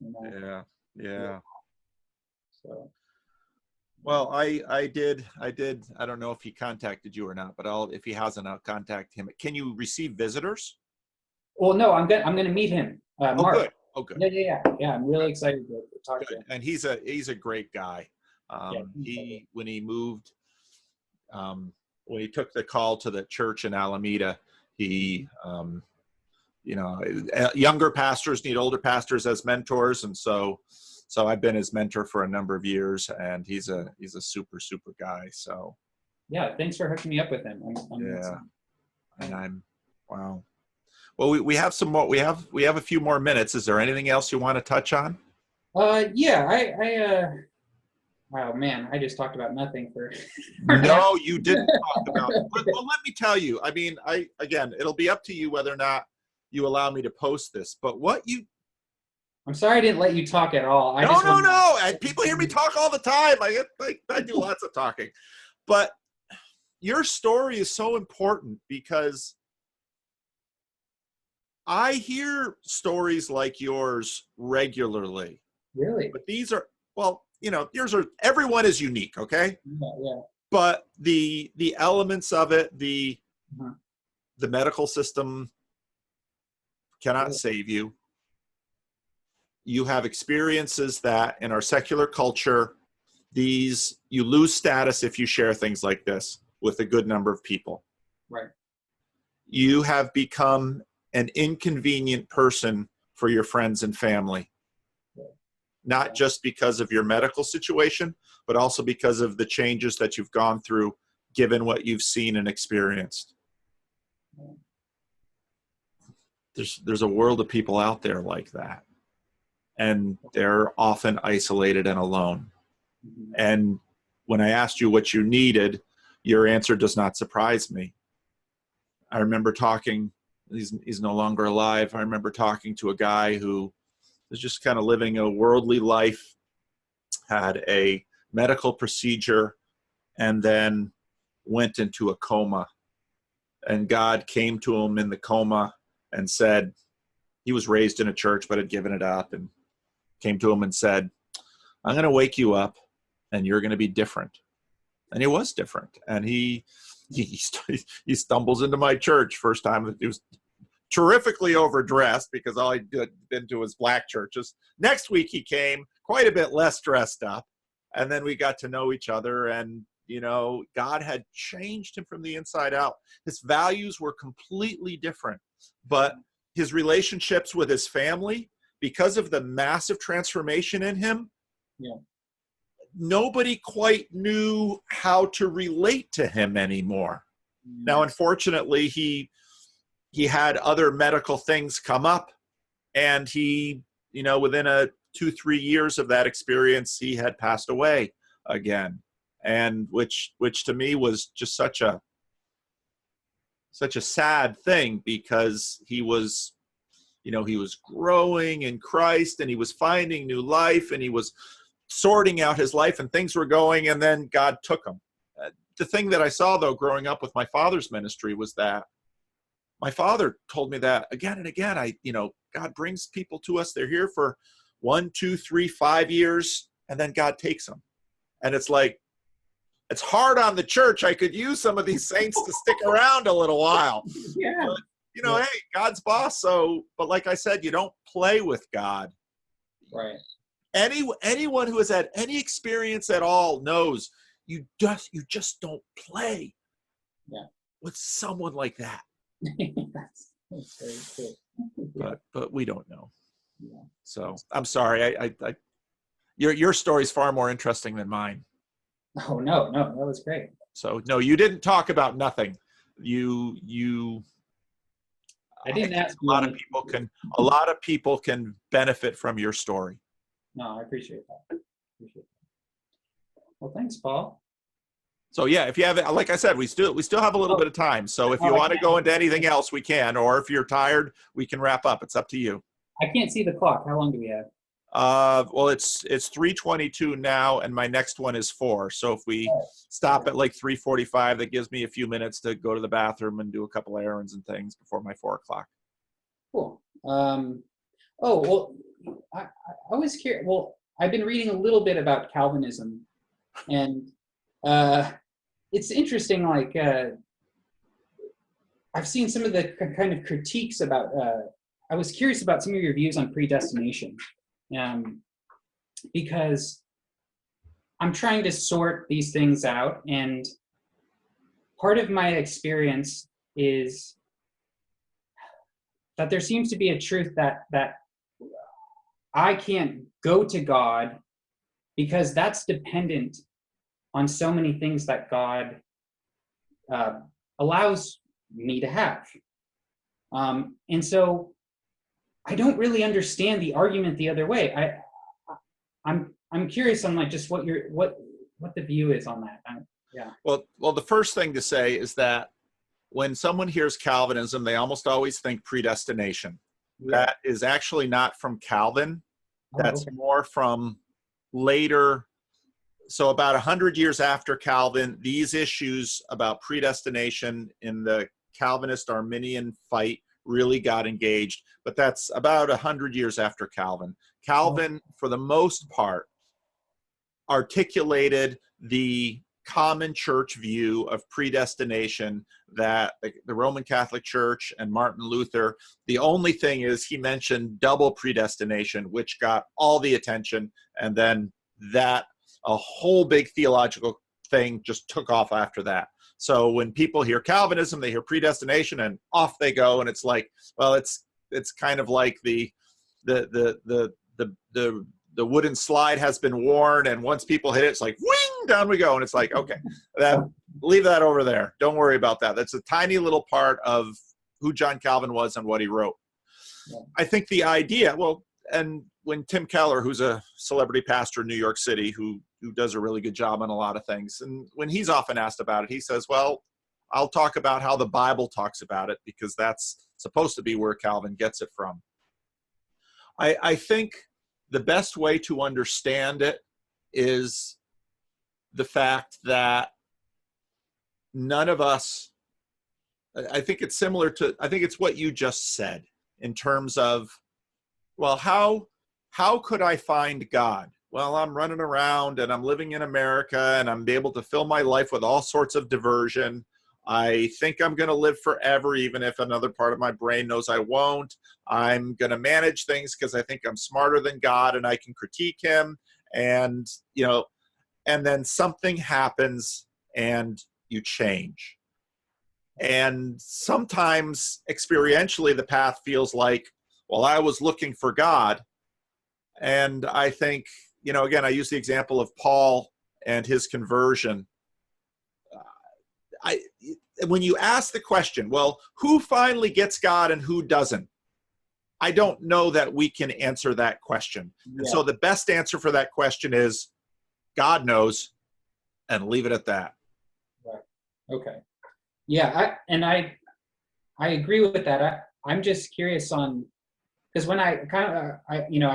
Yeah. So. Well, I did. I don't know if he contacted you or not, but if he hasn't, I'll contact him. Can you receive visitors? Well, no, I'm gonna meet him. Mark. Oh, good. Yeah. I'm really excited to talk to him. And he's a great guy. When he moved, when he took the call to the church in Alameda, he, younger pastors need older pastors as mentors, and so I've been his mentor for a number of years, and he's a super guy. So yeah, thanks for hooking me up with him. And wow. Well, we have some more. We have a few more minutes. Is there anything else you want to touch on? Yeah, wow, man, I just talked about nothing for. No, you didn't talk about it. Well, let me tell you. I mean, it'll be up to you whether or not you allow me to post this. But I'm sorry I didn't let you talk at all. No. People hear me talk all the time. I do lots of talking. But your story is so important because I hear stories like yours regularly. Really? But these are, yours are, everyone is unique, okay? Yeah. But the elements of it, the medical system cannot save you. You have experiences that in our secular culture, you lose status if you share things like this with a good number of people. Right. You have become an inconvenient person for your friends and family. Not just because of your medical situation, but also because of the changes that you've gone through, given what you've seen and experienced. There's a world of people out there like that. And they're often isolated and alone. Mm-hmm. And when I asked you what you needed, your answer does not surprise me. I remember talking, he's no longer alive. I remember talking to a guy who was just kind of living a worldly life, had a medical procedure, and then went into a coma. And God came to him in the coma and said, he was raised in a church but had given it up, and came to him and said, I'm going to wake you up and you're going to be different. And he was different. And he stumbles into my church first time. He was terrifically overdressed because all I'd been to was black churches. Next week he came quite a bit less dressed up. And then we got to know each other, and, you know, God had changed him from the inside out. His values were completely different, but his relationships with his family, because of the massive transformation in him, Yeah. nobody quite knew how to relate to him anymore. Now, unfortunately, he had other medical things come up, and he, you know, within 2-3 years of that experience, he had passed away again. And which to me was just such a sad thing, because he was, you know, he was growing in Christ, and he was finding new life, and he was sorting out his life, and things were going, and then God took him. The thing that I saw, though, growing up with my father's ministry was that my father told me that again and again. God brings people to us. They're here for 1, 2, 3, 5 years, and then God takes them. And it's like, it's hard on the church. I could use some of these saints to stick around a little while. Yeah. But, you know, hey, God's boss. So, but like I said, you don't play with God. Right. Anyone who has had any experience at all knows you just don't play with someone like that. That's very cool. But we don't know. Yeah. So I'm sorry. Your story is far more interesting than mine. Oh no, that was great. So no, you didn't talk about nothing. You. I didn't ask. A lot of people can benefit from your story. No, I appreciate that. Well, thanks, Paul. So yeah, if you have, like I said, we still have a little bit of time. So if you want to go into anything else, we can. Or if you're tired, we can wrap up. It's up to you. I can't see the clock. How long do we have? Well, it's 3:22 now, and my next one is 4. So if we stop at like 3:45, that gives me a few minutes to go to the bathroom and do a couple errands and things before my 4 o'clock. Cool. Oh well, I was curious. Well, I've been reading a little bit about Calvinism, and it's interesting. Like I've seen some of the kind of critiques about. I was curious about some of your views on predestination. Because I'm trying to sort these things out, and part of my experience is that there seems to be a truth that I can't go to God because that's dependent on so many things that God allows me to have. And so I don't really understand the argument the other way. I'm curious on like just what the view is on that. Yeah. Well, the first thing to say is that when someone hears Calvinism, they almost always think predestination. Yeah. That is actually not from Calvin. That's more from later. So about 100 years after Calvin, these issues about predestination in the Calvinist Arminian fight really got engaged, but that's about 100 years after Calvin. Calvin, for the most part, articulated the common church view of predestination that the Roman Catholic Church and Martin Luther, the only thing is he mentioned double predestination, which got all the attention, and then that a whole big theological thing just took off after that. So when people hear Calvinism, they hear predestination and off they go. And it's like, well, it's kind of like the wooden slide has been worn, and once people hit it, it's like, wing, down we go. And it's like, okay, leave that over there. Don't worry about that. That's a tiny little part of who John Calvin was and what he wrote. Yeah. I think the idea, and when Tim Keller, who's a celebrity pastor in New York City, who does a really good job on a lot of things, and when he's often asked about it, he says, well, I'll talk about how the Bible talks about it, because that's supposed to be where Calvin gets it from. I think the best way to understand it is the fact that none of us, I think it's similar to, I think it's what you just said in terms of, well, how could I find God? well, I'm running around and I'm living in America and I'm able to fill my life with all sorts of diversion. I think I'm going to live forever, even if another part of my brain knows I won't. I'm going to manage things because I think I'm smarter than God and I can critique him. And, and then something happens and you change. And sometimes experientially, the path feels like, well, I was looking for God. And I think, again, I use the example of Paul and his conversion. When you ask the question, well, who finally gets God and who doesn't? I don't know that we can answer that question. Yeah. And so the best answer for that question is God knows, and leave it at that. Right. Okay. Yeah, I agree with that. I'm just curious on, because when I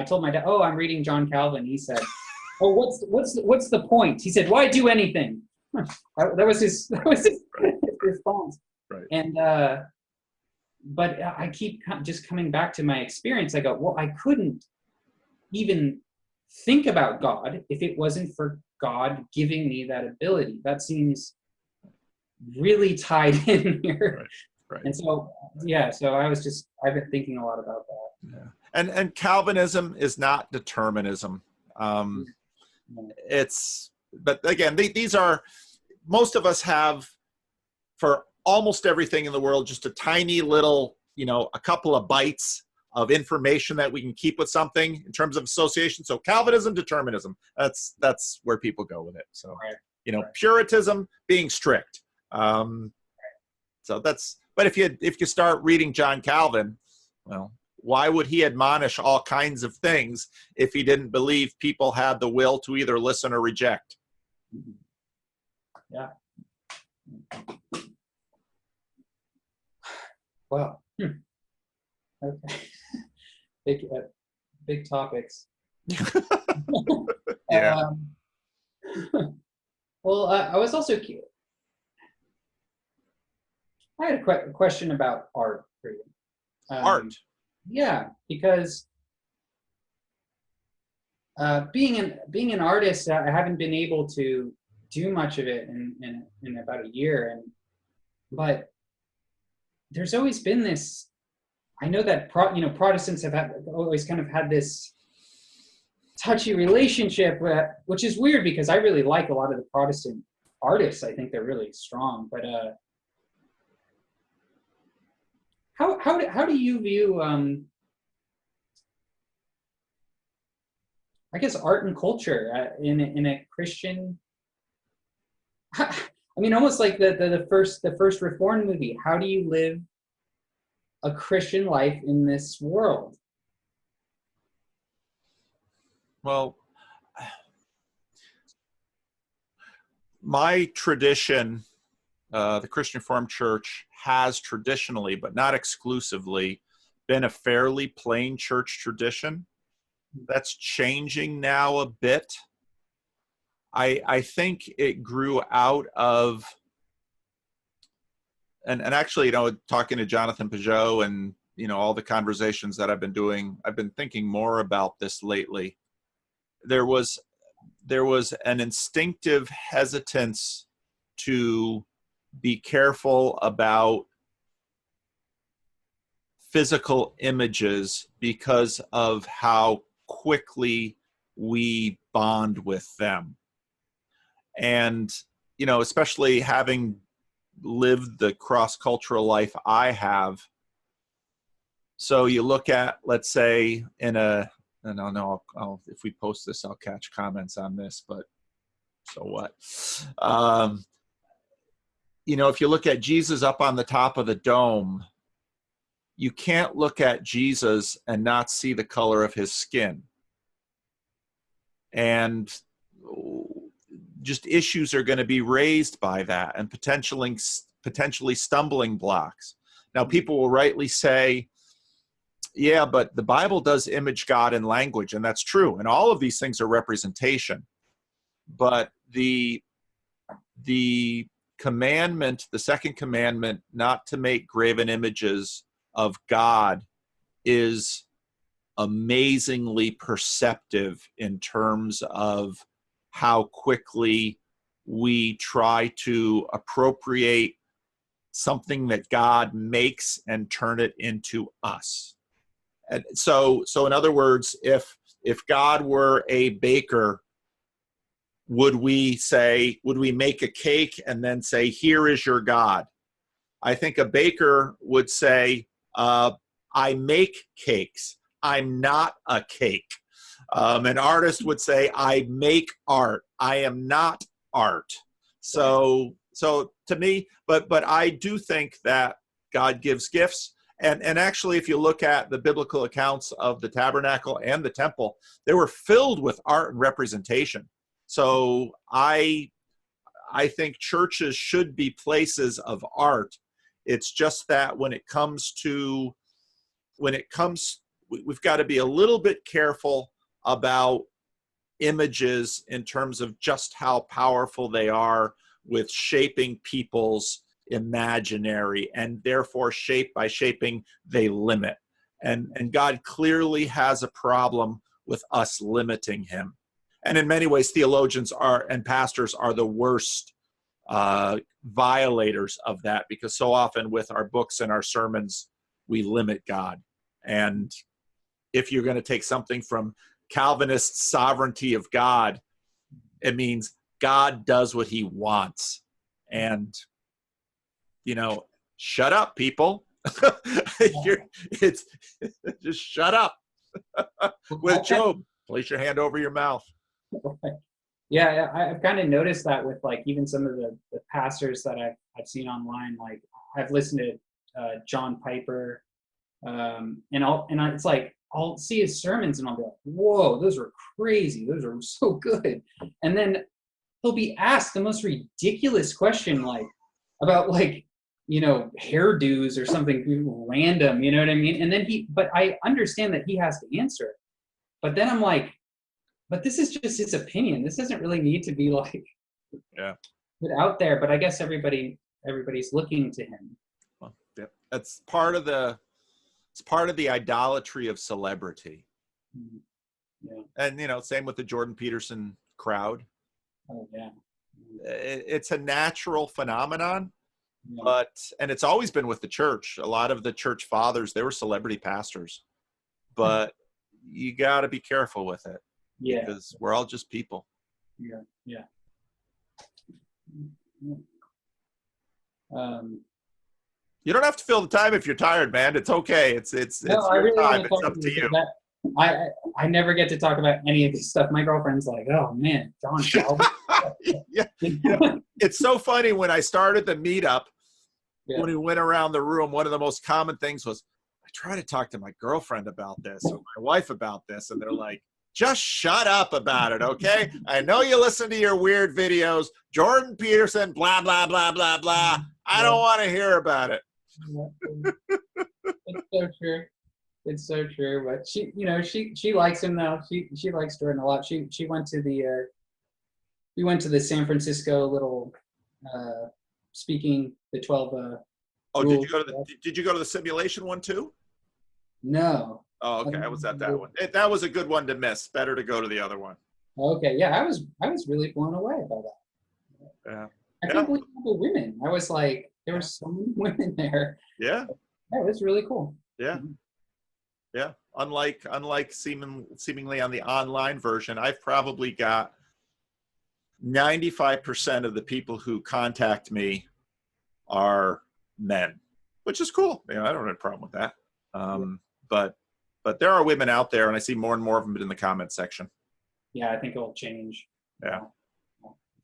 told my dad, oh, I'm reading John Calvin. He said, oh, what's the point? He said, why do anything? That was his response. Right. And but I keep just coming back to my experience. I go, well, I couldn't even think about God if it wasn't for God giving me that ability. That seems really tied in here. Right. And so, so I've been thinking a lot about that. Yeah. And Calvinism is not determinism. But again, these are, most of us have, for almost everything in the world, just a tiny little, a couple of bytes of information that we can keep with something in terms of association. So Calvinism, determinism, that's where people go with it. So, Puritanism, being strict. So but if you start reading John Calvin, well, why would he admonish all kinds of things if he didn't believe people had the will to either listen or reject? Yeah. Well, okay. Big topics. Yeah. Well, I was also curious. I had a question about art for you. Art. Yeah, because being an artist, I haven't been able to do much of it in about a year, but there's always been this. I know that Protestants have always kind of had this touchy relationship, which is weird because I really like a lot of the Protestant artists. I think they're really strong, but how do you view I guess art and culture in a Christian? I mean, almost like the first Reformed movie. How do you live a Christian life in this world? Well, my tradition, the Christian Reformed Church, has traditionally, but not exclusively, been a fairly plain church tradition. That's changing now a bit. I think it grew out of, and actually, talking to Jonathan Peugeot and, all the conversations that I've been doing, I've been thinking more about this lately. There was an instinctive hesitance to be careful about physical images because of how quickly we bond with them. And, especially having lived the cross-cultural life I have. So you look at, let's say, and I don't know, if we post this, I'll catch comments on this, but so what? If you look at Jesus up on the top of the dome, you can't look at Jesus and not see the color of his skin. And just issues are going to be raised by that, and potentially stumbling blocks. Now, people will rightly say, yeah, but the Bible does image God in language, and that's true. And all of these things are representation. But the commandment, the second commandment, not to make graven images of God, is amazingly perceptive in terms of how quickly we try to appropriate something that God makes and turn it into us. And so in other words, if God were a baker, would we make a cake and then say, here is your God? I think a baker would say, I make cakes. I'm not a cake. An artist would say, I make art. I am not art. So to me, but I do think that God gives gifts. And actually, if you look at the biblical accounts of the tabernacle and the temple, they were filled with art and representation. So I think churches should be places of art. It's just that when it comes, we've got to be a little bit careful about images in terms of just how powerful they are with shaping people's imaginary, and therefore by shaping, they limit. And God clearly has a problem with us limiting him. And in many ways, theologians and pastors are the worst violators of that, because so often with our books and our sermons, we limit God. And if you're going to take something from Calvinist sovereignty of God, it means God does what he wants. And, shut up, people. It's just shut up. With Job, place your hand over your mouth. Yeah, I've kind of noticed that with like even some of the pastors that I've seen online. Like I've listened to John Piper, it's like I'll see his sermons and I'll be like, whoa, those were crazy. Those are so good. And then he'll be asked the most ridiculous question, like about like, hairdos or something random, you know what I mean? And then but I understand that he has to answer it. But then I'm like, but this is just his opinion. This doesn't really need to be like put out there. But I guess everybody's looking to him. Well, yeah. That's part of the idolatry of celebrity. Yeah. And same with the Jordan Peterson crowd. Oh yeah. It's a natural phenomenon. Yeah. And it's always been with the church. A lot of the church fathers, they were celebrity pastors, but you got to be careful with it. Yeah. Because we're all just people. Yeah. Yeah. You don't have to fill the time if you're tired, man. It's okay. It's no, your really time. It's up to you. I never get to talk about any of this stuff. My girlfriend's like, oh man, John Calvin. Yeah. It's so funny when I started the meetup, when we went around the room, one of the most common things was, I try to talk to my girlfriend about this or my wife about this. And they're like, just shut up about it, okay? I know you listen to your weird videos. Jordan Peterson, blah, blah, blah, blah, blah. I don't want to hear about it. It's so true. It's so true. But she likes him though. She likes Jordan a lot. She went to we went to the San Francisco little speaking the 12 Oh, did you go to the simulation one too? No. Oh, okay. I was at that one. That was a good one to miss. Better to go to the other one. Okay. Yeah, I was really blown away by that. Yeah. I couldn't believe all the women. I was like, there were so many women there. Yeah. Yeah, it was really cool. Yeah. Yeah. Unlike seemingly on the online version, I've probably got 95% of the people who contact me are men, which is cool. I don't have a problem with that. But there are women out there, and I see more and more of them in the comment section. Yeah, I think it'll change. Yeah.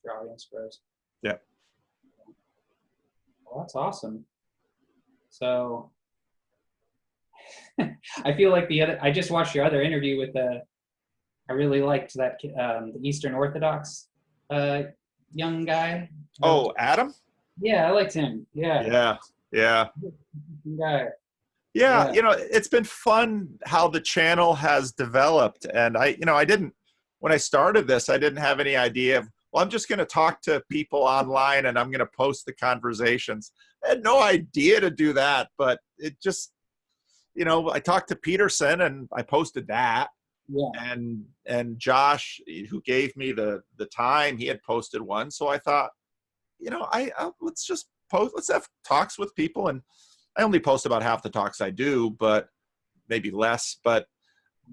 Your audience grows. Yeah. Well, that's awesome. So I feel like I just watched your other interview with I really liked that the Eastern Orthodox young guy. Oh, Adam? Yeah, I liked him. Yeah. Yeah. Guy. Yeah, it's been fun how the channel has developed. And when I started this, I didn't have any idea of, I'm just going to talk to people online and I'm going to post the conversations. I had no idea to do that, but it just, I talked to Peterson and I posted that. Yeah. And Josh, who gave me the time, he had posted one. So I thought, let's just post, let's have talks with people. And I only post about half the talks I do, but maybe less. But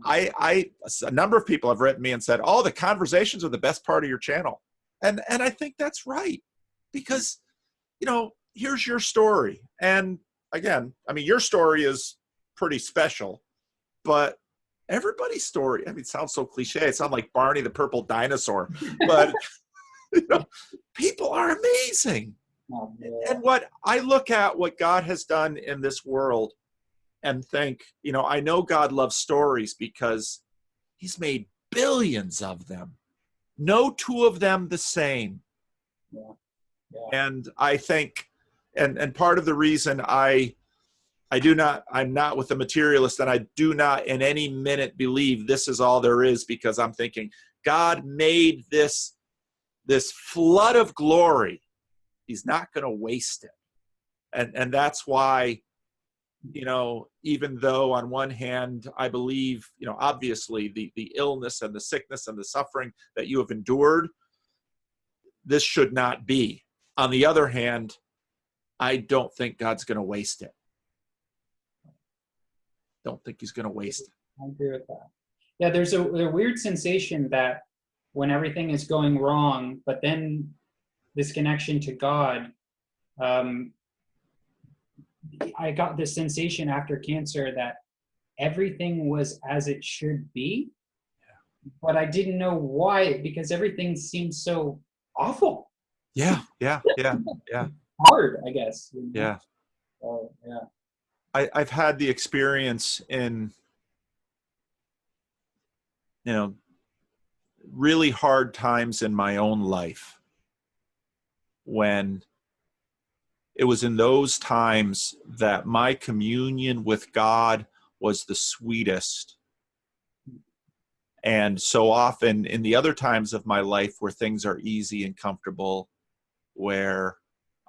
a number of people have written me and said, oh, the conversations are the best part of your channel. And I think that's right, because, here's your story. And again, I mean, your story is pretty special, but everybody's story, I mean, it sounds so cliche. It sounds like Barney the Purple Dinosaur, but people are amazing. Oh, yeah. And what I look at what God has done in this world and think, I know God loves stories because he's made billions of them. No two of them the same. Yeah. Yeah. And I think, and part of the reason I'm not with the materialist, and I do not in any minute believe this is all there is, because I'm thinking God made this flood of glory. He's not going to waste it. And that's why, even though on one hand, I believe, obviously the illness and the sickness and the suffering that you have endured, this should not be. On the other hand, I don't think God's going to waste it. Don't think he's going to waste it. I agree with that. Yeah, there's a weird sensation that when everything is going wrong, but then this connection to God, I got this sensation after cancer that everything was as it should be, but I didn't know why, because everything seemed so awful. Yeah. Hard, I guess. Yeah. Oh, yeah. I've had the experience in, really hard times in my own life, when it was in those times that my communion with God was the sweetest. And so often in the other times of my life where things are easy and comfortable, where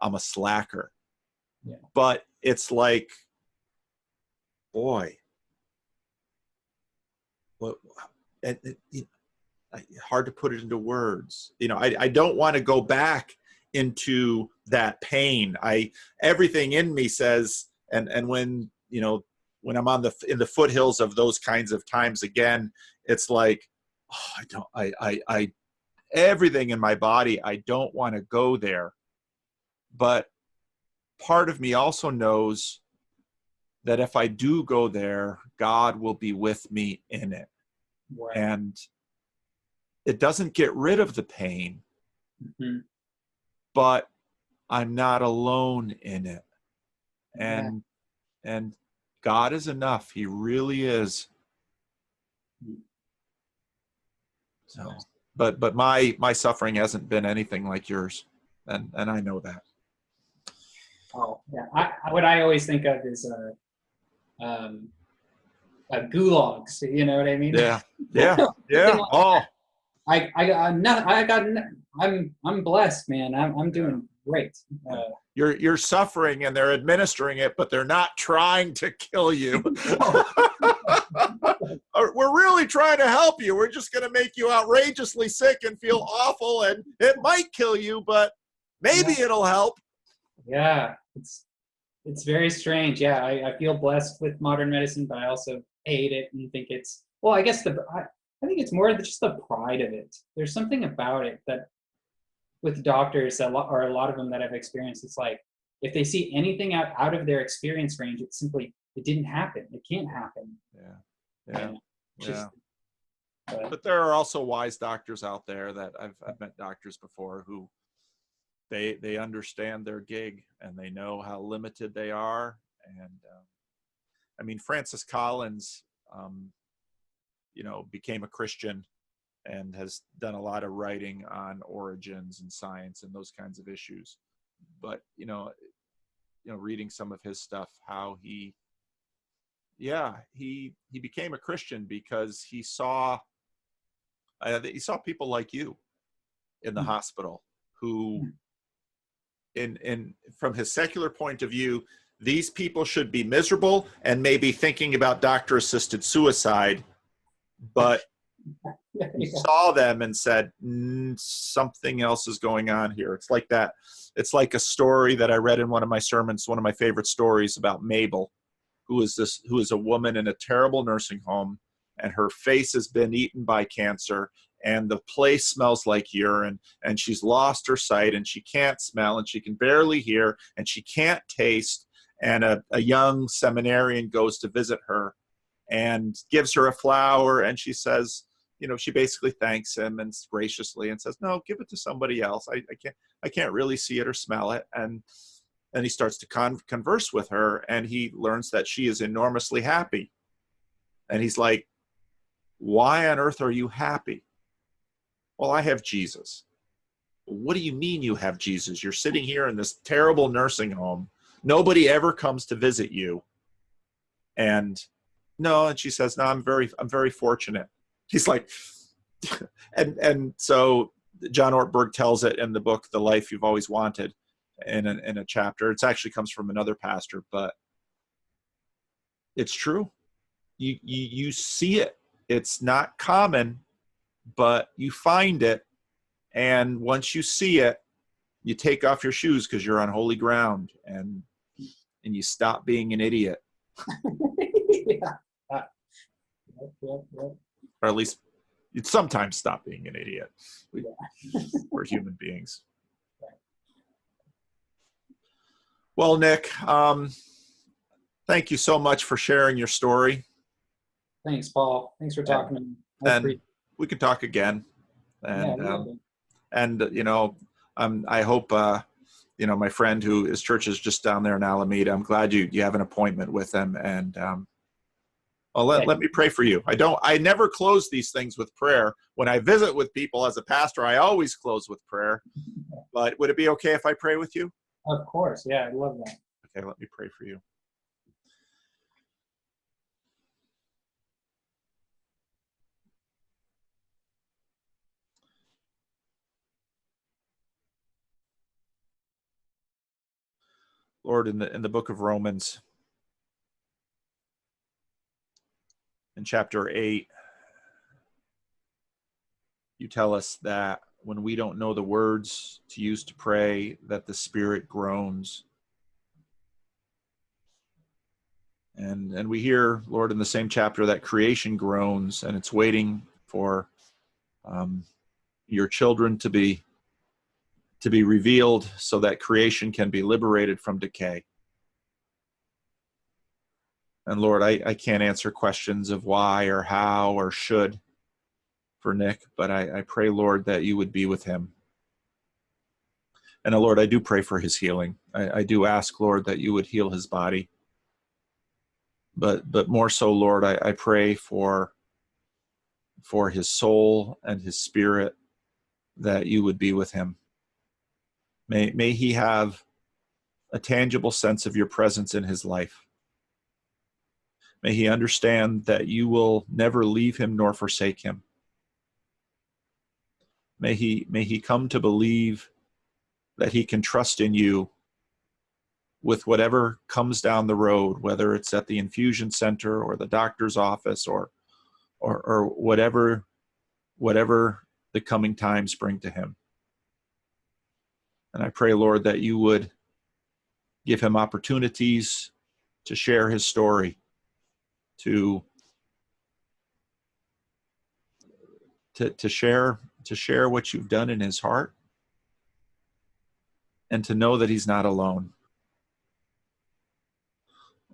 I'm a slacker. Yeah. But it's like, boy, hard to put it into words. I don't want to go back into that pain. Everything in me says, and when when I'm in the foothills of those kinds of times again, it's like, I everything in my body, I don't want to go there. But part of me also knows that if I do go there, God will be with me in it. Right. And it doesn't get rid of the pain, Mm-hmm. but I'm not alone in it. And God is enough. He really is. So, but my suffering hasn't been anything like yours, and I know that. Oh, yeah. What I always think of is gulags. You know what I mean? Yeah. Oh, I'm blessed, man. I'm doing great. You're suffering, and they're administering it, but they're not trying to kill you. We're really trying to help you. We're just going to make you outrageously sick and feel awful, and it might kill you, but maybe it'll help. Yeah, it's very strange. Yeah, I feel blessed with modern medicine, but I also hate it and think it's, well, I guess I think it's more just the pride of it. There's something about it that with doctors, a lot of them that I've experienced, it's like if they see anything out of their experience range, it's simply, it didn't happen. It can't happen. Yeah. But there are also wise doctors out there that I've met doctors before who they understand their gig and they know how limited they are. And I mean, Francis Collins, became a Christian and has done a lot of writing on origins and science and those kinds of issues. But, reading some of his stuff, how he became a Christian because he saw people like you in the hospital who, from his secular point of view, these people should be miserable and maybe thinking about doctor-assisted suicide, but he saw them and said, something else is going on here. It's like that. It's like a story that I read in one of my sermons, one of my favorite stories about Mabel, who is a woman in a terrible nursing home, and her face has been eaten by cancer, and the place smells like urine, and she's lost her sight, and she can't smell, and she can barely hear, and she can't taste. And a young seminarian goes to visit her and gives her a flower, and she says, she basically thanks him and graciously and says, no, give it to somebody else. I can't really see it or smell it. And he starts to converse with her, and he learns that she is enormously happy. And he's like, why on earth are you happy? Well, I have Jesus. What do you mean you have Jesus? You're sitting here in this terrible nursing home. Nobody ever comes to visit you. And she says, no, I'm very fortunate. He's like, and so John Ortberg tells it in the book, The Life You've Always Wanted, in a chapter. It actually comes from another pastor, but it's true. You see it. It's not common, but you find it. And once you see it, you take off your shoes because you're on holy ground, and you stop being an idiot. Yeah. Yep. Or at least you'd sometimes stop being an idiot. We're human beings. Well, Nick, thank you so much for sharing your story. Thanks, Paul. Thanks for talking to me. And we can talk again. And I hope my friend his church is just down there in Alameda. I'm glad you have an appointment with them, and let me pray for you. I never close these things with prayer. When I visit with people as a pastor, I always close with prayer. But would it be okay if I pray with you? Of course. Yeah, I love that. Okay, let me pray for you. Lord, in the book of Romans, in chapter 8, you tell us that when we don't know the words to use to pray, that the Spirit groans. And we hear, Lord, in the same chapter, that creation groans, and it's waiting for your children to be revealed so that creation can be liberated from decay. And Lord, I can't answer questions of why or how or should for Nick, but I pray, Lord, that you would be with him. And Lord, I do pray for his healing. I do ask, Lord, that you would heal his body. But more so, Lord, I pray for his soul and his spirit, that you would be with him. May he have a tangible sense of your presence in his life. May he understand that you will never leave him nor forsake him. May he come to believe that he can trust in you with whatever comes down the road, whether it's at the infusion center or the doctor's office or whatever the coming times bring to him. And I pray, Lord, that you would give him opportunities to share his story, to share what you've done in his heart, and to know that he's not alone.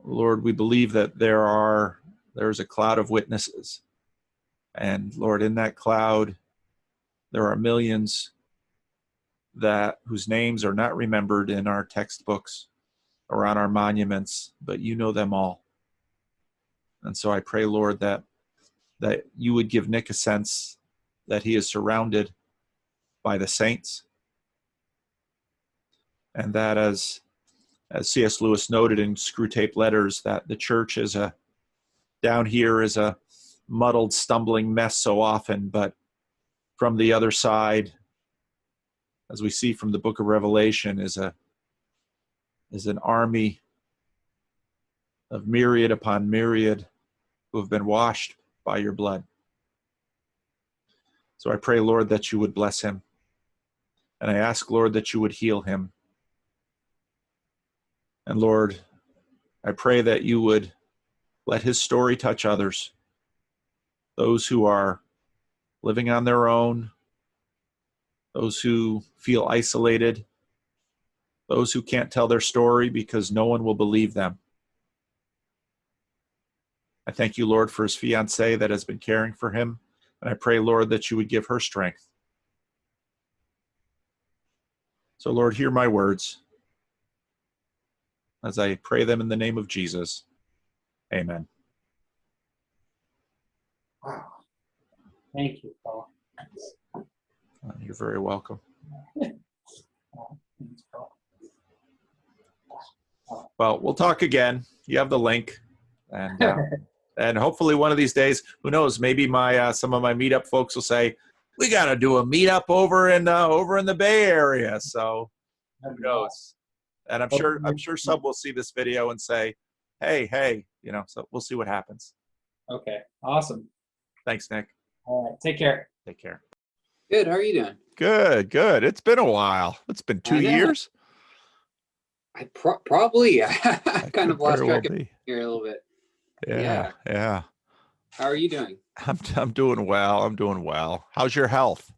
Lord, we believe that there's a cloud of witnesses. And Lord, in that cloud, there are millions whose names are not remembered in our textbooks or on our monuments, but you know them all. And so I pray, Lord, that you would give Nick a sense that he is surrounded by the saints, and that as C.S. Lewis noted in Screwtape Letters, that the church down here is a muddled, stumbling mess so often, but from the other side, as we see from the book of Revelation, is an army of myriad upon myriad who have been washed by your blood. So I pray, Lord, that you would bless him. And I ask, Lord, that you would heal him. And Lord, I pray that you would let his story touch others, those who are living on their own, those who feel isolated, those who can't tell their story because no one will believe them. I thank you, Lord, for his fiancée that has been caring for him. And I pray, Lord, that you would give her strength. So, Lord, hear my words as I pray them in the name of Jesus. Amen. Wow. Thank you, Paul. You're very welcome. Thanks, Paul. Well, we'll talk again. You have the link. And hopefully one of these days, who knows, maybe my some of my meetup folks will say, we got to do a meetup over in the Bay Area. So who knows? And I'm sure some will see this video and say, hey, so we'll see what happens. Okay, awesome. Thanks, Nick. All right, take care. Take care. Good. How are you doing? Good. It's been a while. It's been 2 years. I probably I kind of lost very well track of be. here a little bit. Yeah. How are you doing? I'm doing well. How's your health?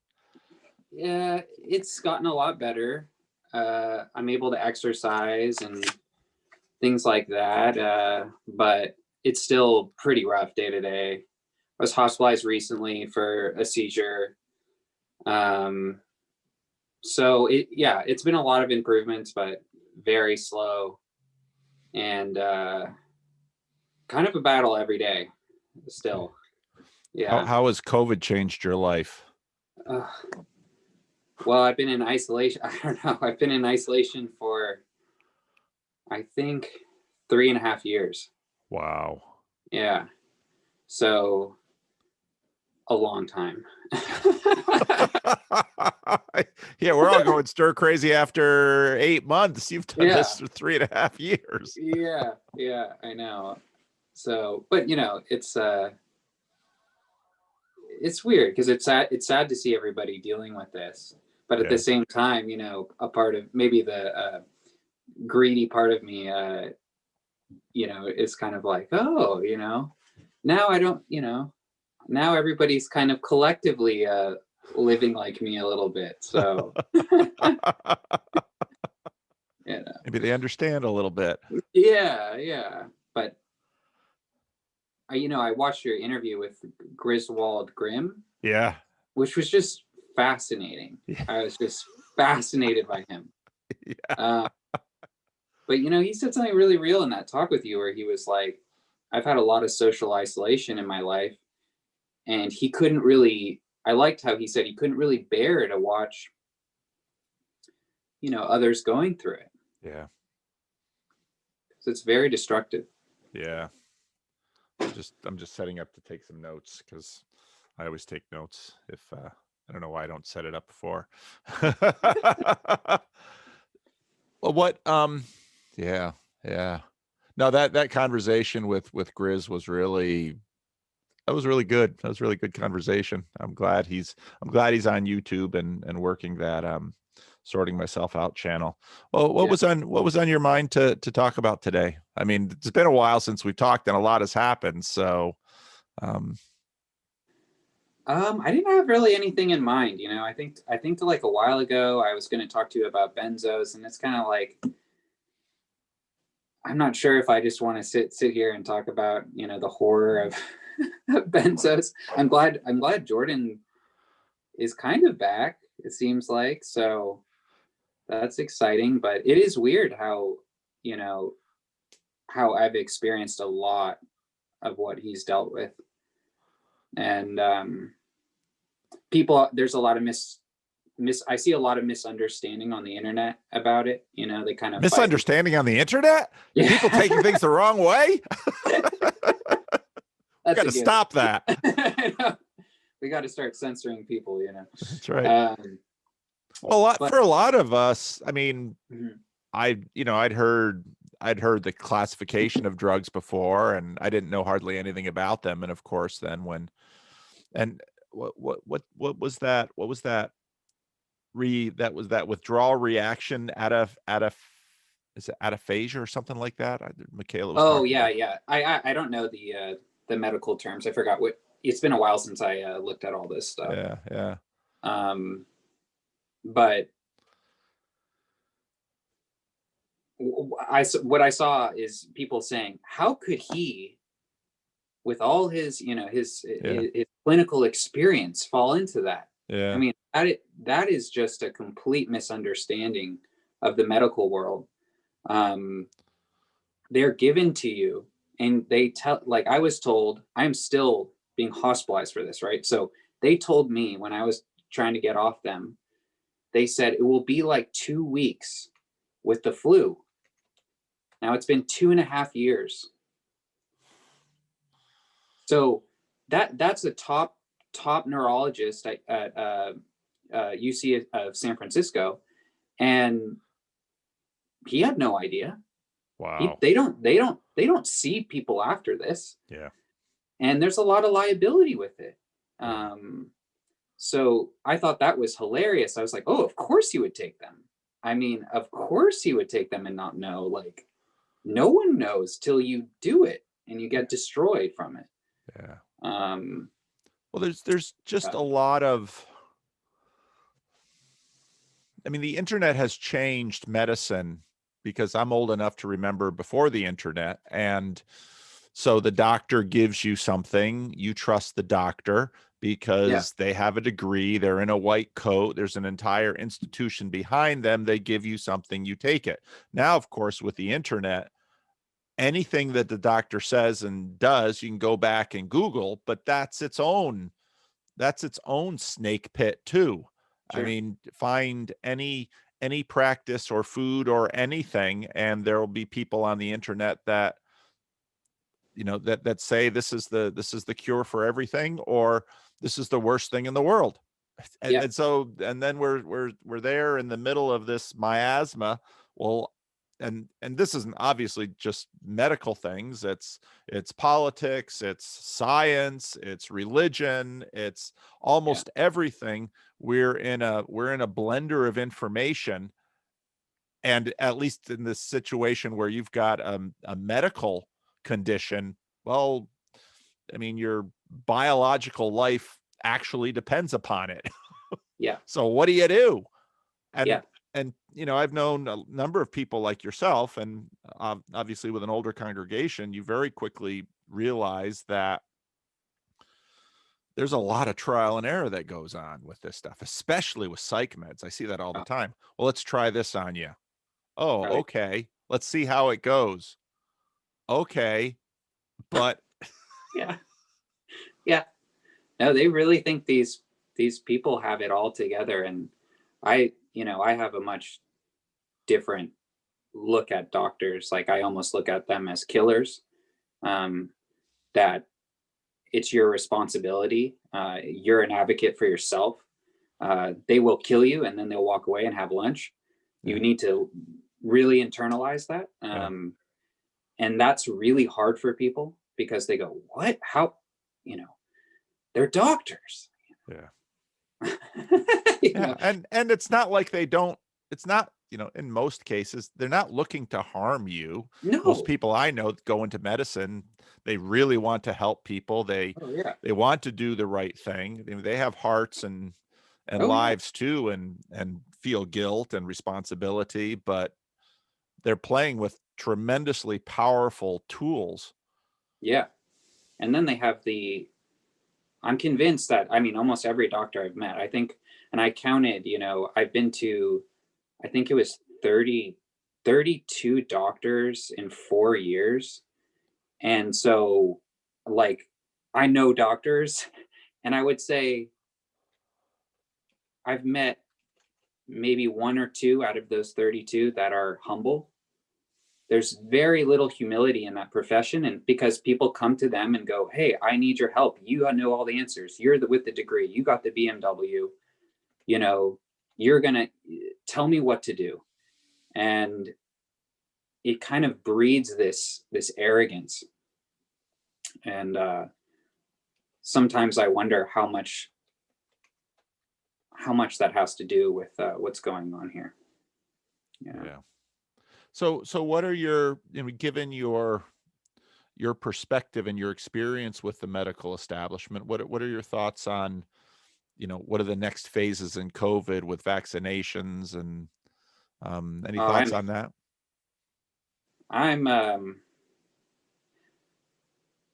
Yeah, it's gotten a lot better. I'm able to exercise and things like that, but it's still pretty rough day to day. I was hospitalized recently for a seizure. So it's been a lot of improvements, but very slow and kind of a battle every day still. Yeah. How has COVID changed your life? Well, I've been in isolation. I don't know. I've been in isolation for, I think, 3.5 years. Wow. Yeah. So a long time. Yeah, we're all going stir crazy after 8 months. You've done this for 3.5 years. Yeah, I know. So, but it's weird because it's sad to see everybody dealing with this, but at the same time, a part of maybe the greedy part of me, is kind of like, oh, now I don't, now everybody's kind of collectively living like me a little bit. So, maybe they understand a little bit. Yeah. But I watched your interview with Griswold Grimm. Yeah. Which was just fascinating. Yeah. I was just fascinated by him. Yeah. But he said something really real in that talk with you where he was like, I've had a lot of social isolation in my life. And he couldn't really, I liked how he said he couldn't really bear to watch, others going through it. Yeah. So it's very destructive. Yeah. I'm just setting up to take some notes because I always take notes if I don't know why I don't set it up before. Well, what yeah. No, that conversation with Grizz was really good. That was a really good conversation. I'm glad he's on YouTube and working that sorting myself out channel. Well, what was on your mind to talk about today? I mean, it's been a while since we've talked and a lot has happened. So I didn't have really anything in mind. I think like a while ago I was going to talk to you about benzos, and it's kind of like, I'm not sure if I just want to sit here and talk about, the horror of benzos. I'm glad Jordan is kind of back, it seems like. So that's exciting, but it is weird how I've experienced a lot of what he's dealt with. And there's a lot of I see a lot of misunderstanding on the internet about it. They kind of misunderstanding on the internet. Yeah. People taking things the wrong way. We got to stop that. We got to start censoring people. That's right. Well, for a lot of us, I mean, mm-hmm. I'd heard I'd heard the classification of drugs before, and I didn't know hardly anything about them. And of course, then and what was that? What was that? That was that withdrawal reaction out of is it ataphasia or something like that? Michaela was Oh talking yeah, about. yeah. I don't know the medical terms. I forgot what. It's been a while since I looked at all this stuff. Yeah, yeah, But what I saw is people saying, how could he, with all his yeah, his clinical experience, fall into that? I yeah, mean, that is just a complete misunderstanding of the medical world. Um, they're given to you, and they tell, like I was told, I'm still being hospitalized for this, right? So they told me when I was trying to get off them, they said it will be like 2 weeks with the flu. Now it's been 2.5 years. So that's a top neurologist at UC of San Francisco, and he had no idea. wow, They don't see people after this, yeah, and there's a lot of liability with it. yeah. So I thought that was hilarious. I was like, oh, of course he would take them. I mean, of course he would take them and not know. Like, no one knows till you do it and you get destroyed from it. Yeah. Um, Well, there's just a lot of, I mean, the internet has changed medicine because I'm old enough to remember before the internet. And so the doctor gives you something, you trust the doctor yeah, because they have a degree, they're in a white coat, there's an entire institution behind them, they give you something, you take it. Now, of course, with the internet, anything that the doctor says and does, you can go back and Google, but that's its own snake pit too. I sure. mean, find any practice or food or anything, and there will be people on the internet that that say this is the cure for everything, or this is the worst thing in the world. Yeah, And then we're there in the middle of this miasma. Well, and this isn't obviously just medical things. It's politics, it's science, it's religion, it's yeah, almost everything. We're in a blender of information. And at least in this situation where you've got a medical condition, well, I mean, your biological life actually depends upon it. yeah, So what do you do? yeah, And I've known a number of people like yourself, and obviously with an older congregation, you very quickly realize that there's a lot of trial and error that goes on with this stuff, especially with psych meds. I see that all the oh, time. Well, let's try this on you. Oh, right. okay. Let's see how it goes. Okay, but Yeah, yeah. No, they really think these people have it all together, and I have a much different look at doctors. Like I almost look at them as killers. Um, that it's your responsibility. You're an advocate for yourself. They will kill you and then they'll walk away and have lunch. You yeah, need to really internalize that. yeah, And that's really hard for people because they go, what? How? You know, they're doctors. yeah. you Yeah, know, and it's not like they don't, it's not, in most cases, they're not looking to harm you. Most no. people I know that go into medicine, they really want to help people. They Oh yeah. they want to do the right thing. I mean, they have hearts and Oh yeah. lives too, and feel guilt and responsibility, but they're playing with tremendously powerful tools. Yeah. And then they have I'm convinced that, I mean, almost every doctor I've met, I think, and I counted, I've been to, I think it was 32 doctors in 4 years. And so, like, I know doctors, and I would say I've met maybe one or two out of those 32 that are humble. There's very little humility in that profession, and because people come to them and go, hey, I need your help, you know all the answers, you're with the degree, you got the BMW, you know you're gonna tell me what to do. And it kind of breeds this arrogance. And sometimes I wonder how much that has to do with what's going on here. Yeah. So what are your, given your perspective and your experience with the medical establishment, what are your thoughts on, what are the next phases in COVID with vaccinations, and any thoughts on that? I'm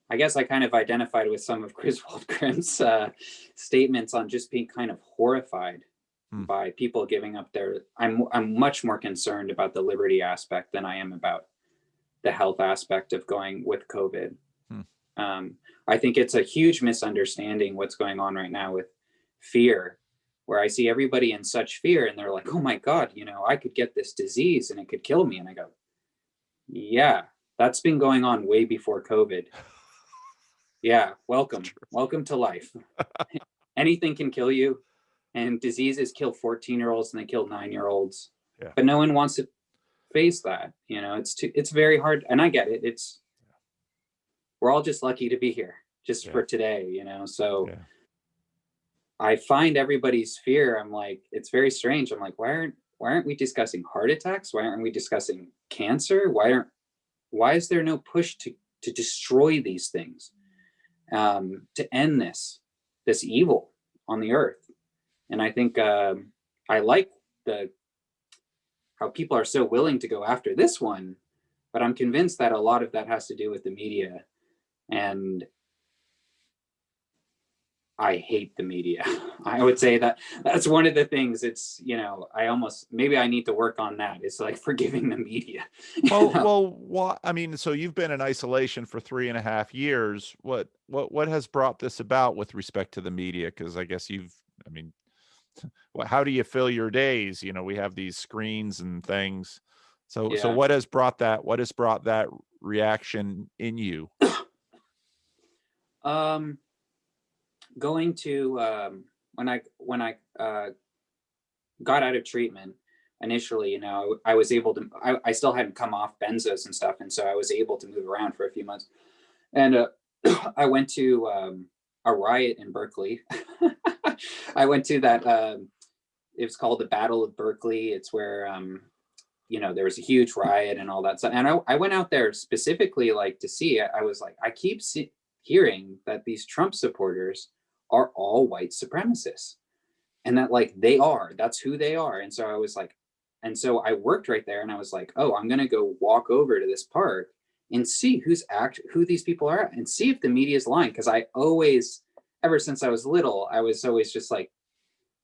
I guess I kind of identified with some of Chris Waldgren's statements on just being kind of horrified by people giving up their. I'm much more concerned about the liberty aspect than I am about the health aspect of going with COVID. I think it's a huge misunderstanding what's going on right now with fear, where I see everybody in such fear and they're like, oh my God, I could get this disease and it could kill me. And I go, yeah, that's been going on way before COVID. Yeah, welcome to life. Anything can kill you, and diseases kill 14-year-olds and they kill 9-year-olds. Yeah. But no one wants to face that. It's very hard, and I get it. We're all just lucky to be here just for today, so I find everybody's fear. I'm like, it's very strange. I'm like, why aren't we discussing heart attacks? Why aren't we discussing cancer? Why is there no push to destroy these things, to end this evil on the earth? And I think I like how people are so willing to go after this one, but I'm convinced that a lot of that has to do with the media. And I hate the media. I would say that's one of the things. It's, maybe I need to work on that. It's like forgiving the media. Well, I mean, so you've been in isolation for 3.5 years. What has brought this about with respect to the media? Because I guess how do you fill your days? We have these screens and things. So what has brought that reaction in you? Going to when I got out of treatment initially, I was able to. I still hadn't come off benzos and stuff, and so I was able to move around for a few months. And I went to a riot in Berkeley. I went to that. It was called the Battle of Berkeley. It's where there was a huge riot and all that stuff. And I went out there specifically to see it. I was like, I keep hearing that these Trump supporters are all white supremacists, and that that's who they are. And so I was like, and so I worked right there, and I was like, oh, I'm gonna go walk over to this park and see who these people are, and see if the media is lying. Because I always, ever since I was little, I was always just like,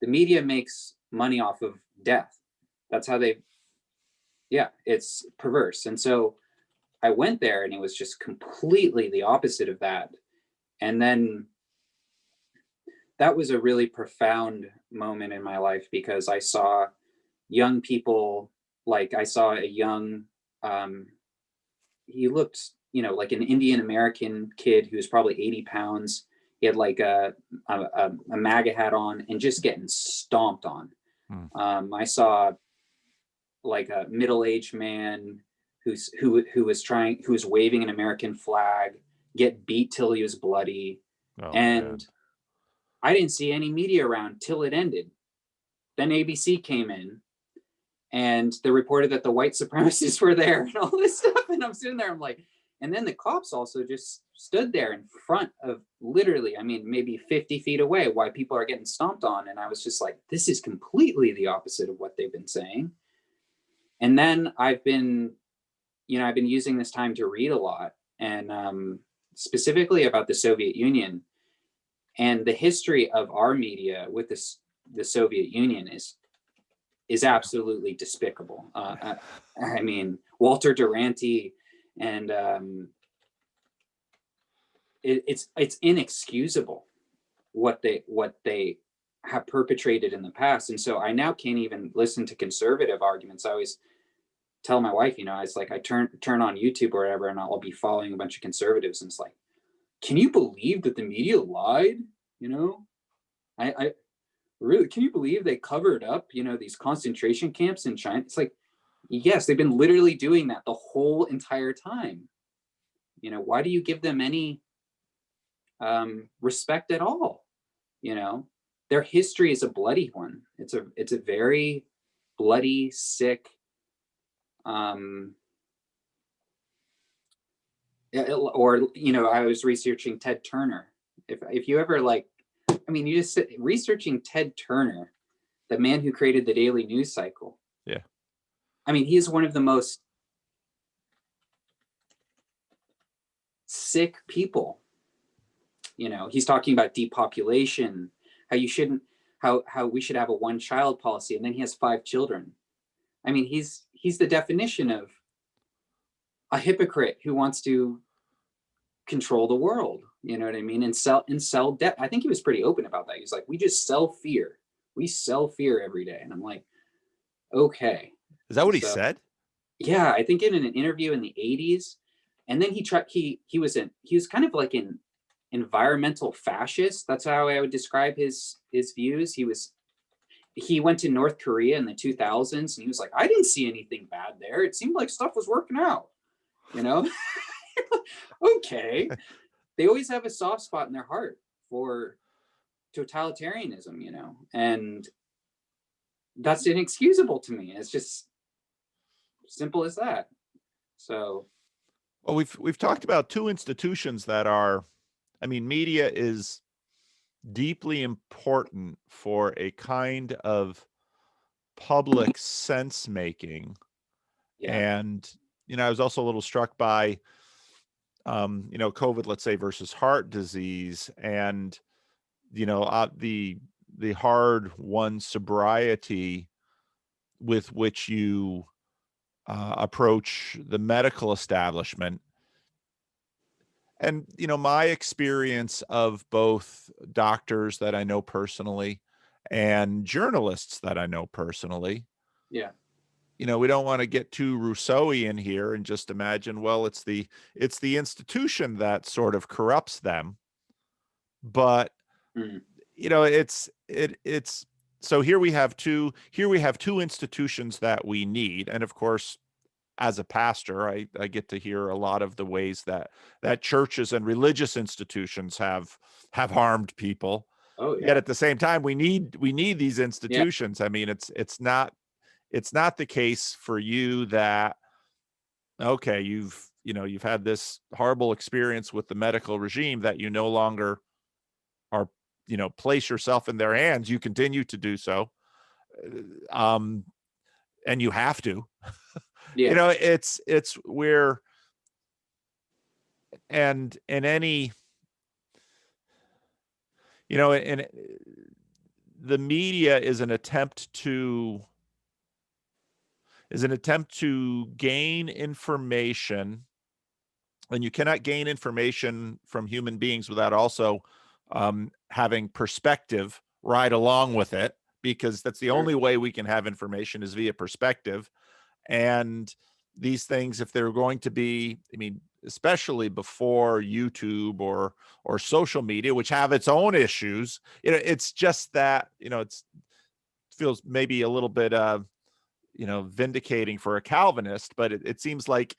the media makes money off of death. That's how it's perverse. And so I went there, and it was just completely the opposite of that. And then that was a really profound moment in my life, because I saw young people, I saw a young, he looked, like an Indian American kid who was probably 80 pounds. He had a MAGA hat on and just getting stomped on. I saw a middle-aged man who was waving an American flag get beat till he was bloody. And I didn't see any media around till it ended. Then ABC came in and they reported that the white supremacists were there and all this stuff. And I'm sitting there, I'm like, and then the cops also just stood there in front of, literally, maybe 50 feet away, while people are getting stomped on. And I was just like, this is completely the opposite of what they've been saying. And then I've been using this time to read a lot, and specifically about the Soviet Union. And the history of our media with the Soviet Union is absolutely despicable. Walter Duranty, and it's inexcusable what they have perpetrated in the past. And so I now can't even listen to conservative arguments. I always tell my wife, it's like I turn on YouTube or whatever, and I'll be following a bunch of conservatives, and it's like, can you believe that the media lied? I really, can you believe they covered up, these concentration camps in China? It's like, Yes, they've been literally doing that the whole entire time. You know, why do you give them any respect at all? You know, their history is a bloody one. It's a very bloody, sick, um, or you know, I was researching Ted Turner. If you ever like, I mean, you just researching Ted Turner, the man who created the daily news cycle. Yeah. I mean, he is one of the most sick people. You know, he's talking about depopulation, how you shouldn't, how we should have a one child policy, and then he has 5 children. I mean, he's the definition of a hypocrite who wants to control the world. You know what I mean? And sell debt. I think he was pretty open about that. He's like, we just sell fear. We sell fear every day. And I'm like, okay. Is that what he So, said? yeah, I think in an interview in the 80s. And then he was kind of like an environmental fascist. That's how I would describe his views. He went to North Korea in the 2000s, and he was like, I didn't see anything bad there. It seemed like stuff was working out, you know? Okay. They always have a soft spot in their heart for totalitarianism, you know, and that's inexcusable to me. It's just simple as that. So, Well, we've talked about 2 institutions that are, I mean, media is deeply important for a kind of public sense making. yeah. And, you know, I was also a little struck by, you know, COVID, let's say, versus heart disease, and, you know, the hard-won sobriety with which you approach the medical establishment. And, you know, my experience of both doctors that I know personally and journalists that I know personally, Yeah. you know, we don't want to get too Rousseauian here and just imagine, well, it's the institution that sort of corrupts them. But, Mm. you know, it's so here we have two institutions that we need. And of course, as a pastor, I get to hear a lot of the ways that churches and religious institutions have harmed people. Oh Yet yeah. at the same time, we need these Yeah. institutions. I mean, it's not the case for you that, okay, you've had this horrible experience with the medical regime that you no longer are, you know, place yourself in their hands. You continue to do so. And you have to. Yeah. You know, it's where, and in any, you know, and the media is an attempt to gain information, and you cannot gain information from human beings without also having perspective right along with it, because that's the Sure. only way we can have information is via perspective. And these things, if they're going to be, I mean, especially before YouTube or social media, which have its own issues, you know, it's just that, you know, it feels maybe a little bit you know, vindicating for a Calvinist, but it seems like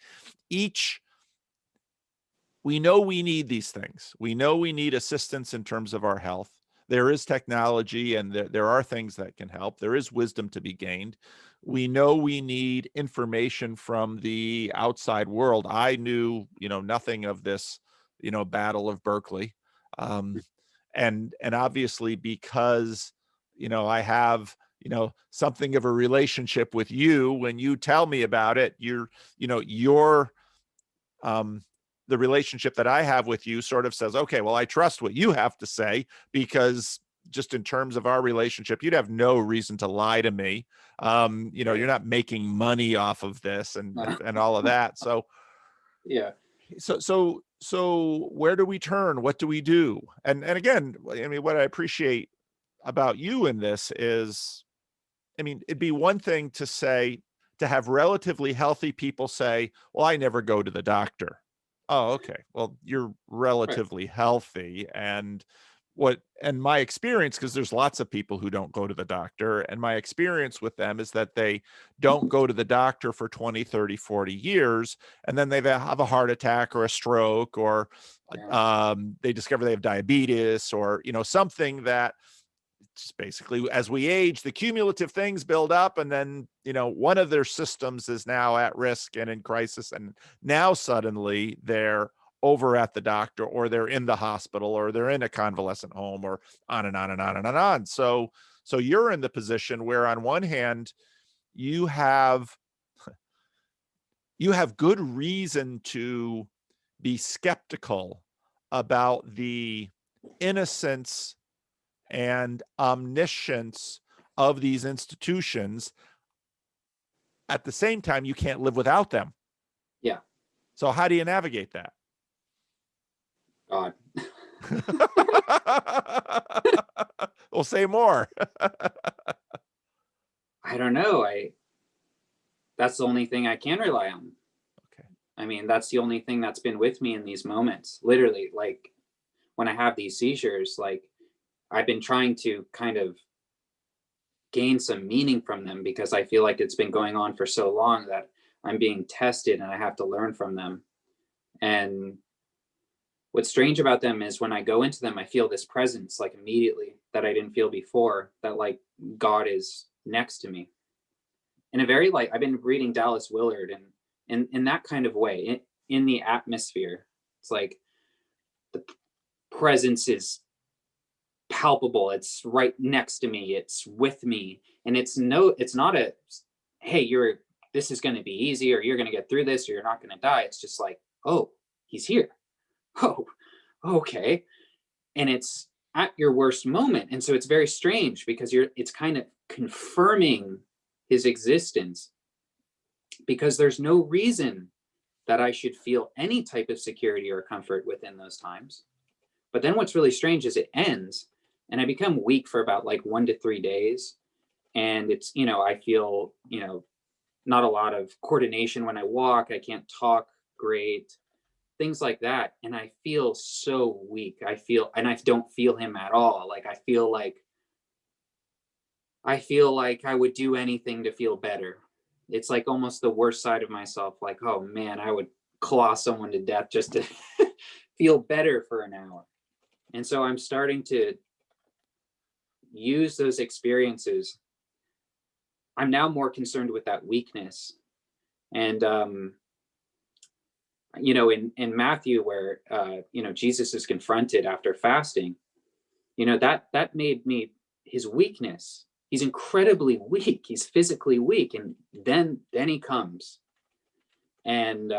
we know we need these things. We know we need assistance in terms of our health. There is technology, and there are things that can help. There is wisdom to be gained. We know we need information from the outside world. I knew, you know, nothing of this, you know, Battle of Berkeley. And obviously, because, you know, I have, you know, something of a relationship with you, when you tell me about it, you know, the relationship that I have with you sort of says, okay, well, I trust what you have to say, because just in terms of our relationship, you'd have no reason to lie to me. You know, Right. you're not making money off of this and all of that. So, Yeah. so where do we turn? What do we do? And again, I mean, what I appreciate about you in this is, I mean, it'd be one thing to say, to have relatively healthy people say, well, I never go to the doctor. Oh, okay. Well, you're Right. relatively healthy, and and my experience, because there's lots of people who don't go to the doctor, and my experience with them is that they don't go to the doctor for 20, 30, 40 years, and then they have a heart attack or a stroke, or they discover they have diabetes, or something that just basically, as we age, the cumulative things build up, and then one of their systems is now at risk and in crisis, and now suddenly they're over at the doctor, or they're in the hospital, or they're in a convalescent home, or on and on and on and on. So you're in the position where, on one hand, you have good reason to be skeptical about the innocence and omniscience of these institutions. At the same time, you can't live without them. Yeah. So how do you navigate that? God. We'll say more. I don't know. That's the only thing I can rely on. Okay. I mean, that's the only thing that's been with me in these moments. Literally, like when I have these seizures, like I've been trying to kind of gain some meaning from them, because I feel like it's been going on for so long that I'm being tested and I have to learn from them. And what's strange about them is when I go into them, I feel this presence like immediately that I didn't feel before, that like God is next to me. In a very, like, I've been reading Dallas Willard, and in that kind of way, in the atmosphere, it's like the presence is palpable. It's right next to me. It's with me. And it's not a, hey, this is going to be easy, or you're going to get through this, or you're not going to die. It's just like, oh, he's here. Oh, okay. And it's at your worst moment. And so it's very strange, because it's kind of confirming his existence, because there's no reason that I should feel any type of security or comfort within those times. But then what's really strange is it ends, and I become weak for about like 1 to 3 days. And it's, I feel, not a lot of coordination when I walk. I can't talk great, things like that. And I feel so weak. And I don't feel him at all. Like, I feel like I would do anything to feel better. It's like almost the worst side of myself. Like, oh man, I would claw someone to death just to feel better for an hour. And so I'm starting to use those experiences. I'm now more concerned with that weakness. And, in Matthew, where, Jesus is confronted after fasting, that made me, his weakness. He's incredibly weak. He's physically weak. And then he comes. And,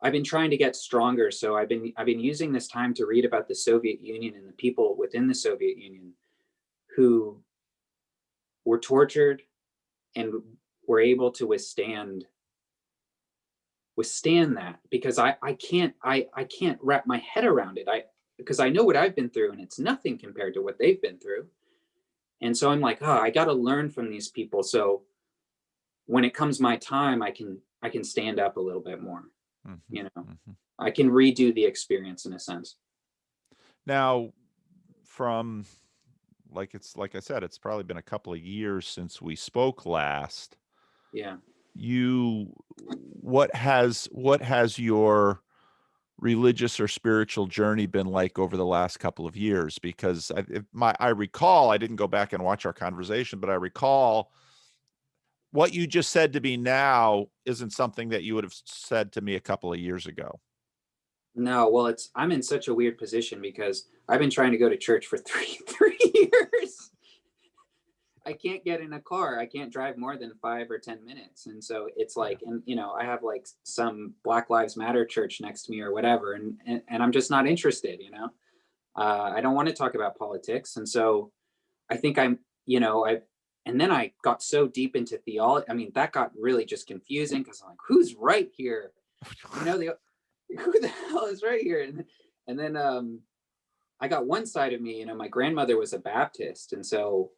I've been trying to get stronger. So I've been using this time to read about the Soviet Union and the people within the Soviet Union who were tortured and were able to withstand that, because I can't wrap my head around it. Because I know what I've been through, and it's nothing compared to what they've been through. And so I'm like, I got to learn from these people, so when it comes my time, I can stand up a little bit more. Mm-hmm. I can redo the experience in a sense. Now, from like I said, it's probably been a couple of years since we spoke last. Yeah. What has your religious or spiritual journey been like over the last couple of years? Because I recall, I didn't go back and watch our conversation, but I recall what you just said to me now isn't something that you would have said to me a couple of years ago. No, well, I'm in such a weird position, because I've been trying to go to church for three years. I can't get in a car. I can't drive more than 5 or 10 minutes. And so it's like, and I have like some Black Lives Matter church next to me or whatever. And I'm just not interested, I don't want to talk about politics. And so I think and then I got so deep into theology. I mean, that got really just confusing, because I'm like, who's right here? Who the hell is right here? And then I got one side of me, my grandmother was a Baptist. And so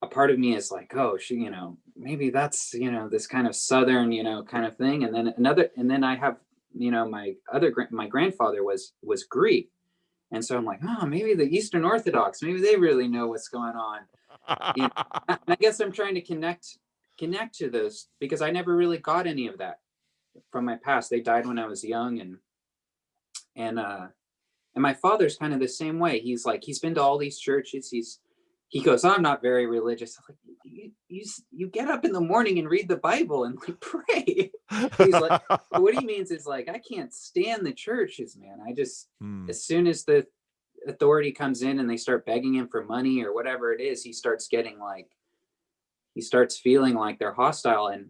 a part of me is like, oh, she, maybe that's, this kind of Southern, kind of thing. And then I have, my grandfather was Greek. And so I'm like, oh, maybe the Eastern Orthodox, maybe they really know what's going on. You know, and I guess I'm trying to connect to those, because I never really got any of that from my past. They died when I was young, and my father's kind of the same way. He's like, he's been to all these churches. He goes, I'm not very religious. I'm like, you get up in the morning and read the Bible and like pray. He's like, what he means is like, I can't stand the churches, man. I just, as soon as the authority comes in and they start begging him for money or whatever it is, he starts feeling like they're hostile. And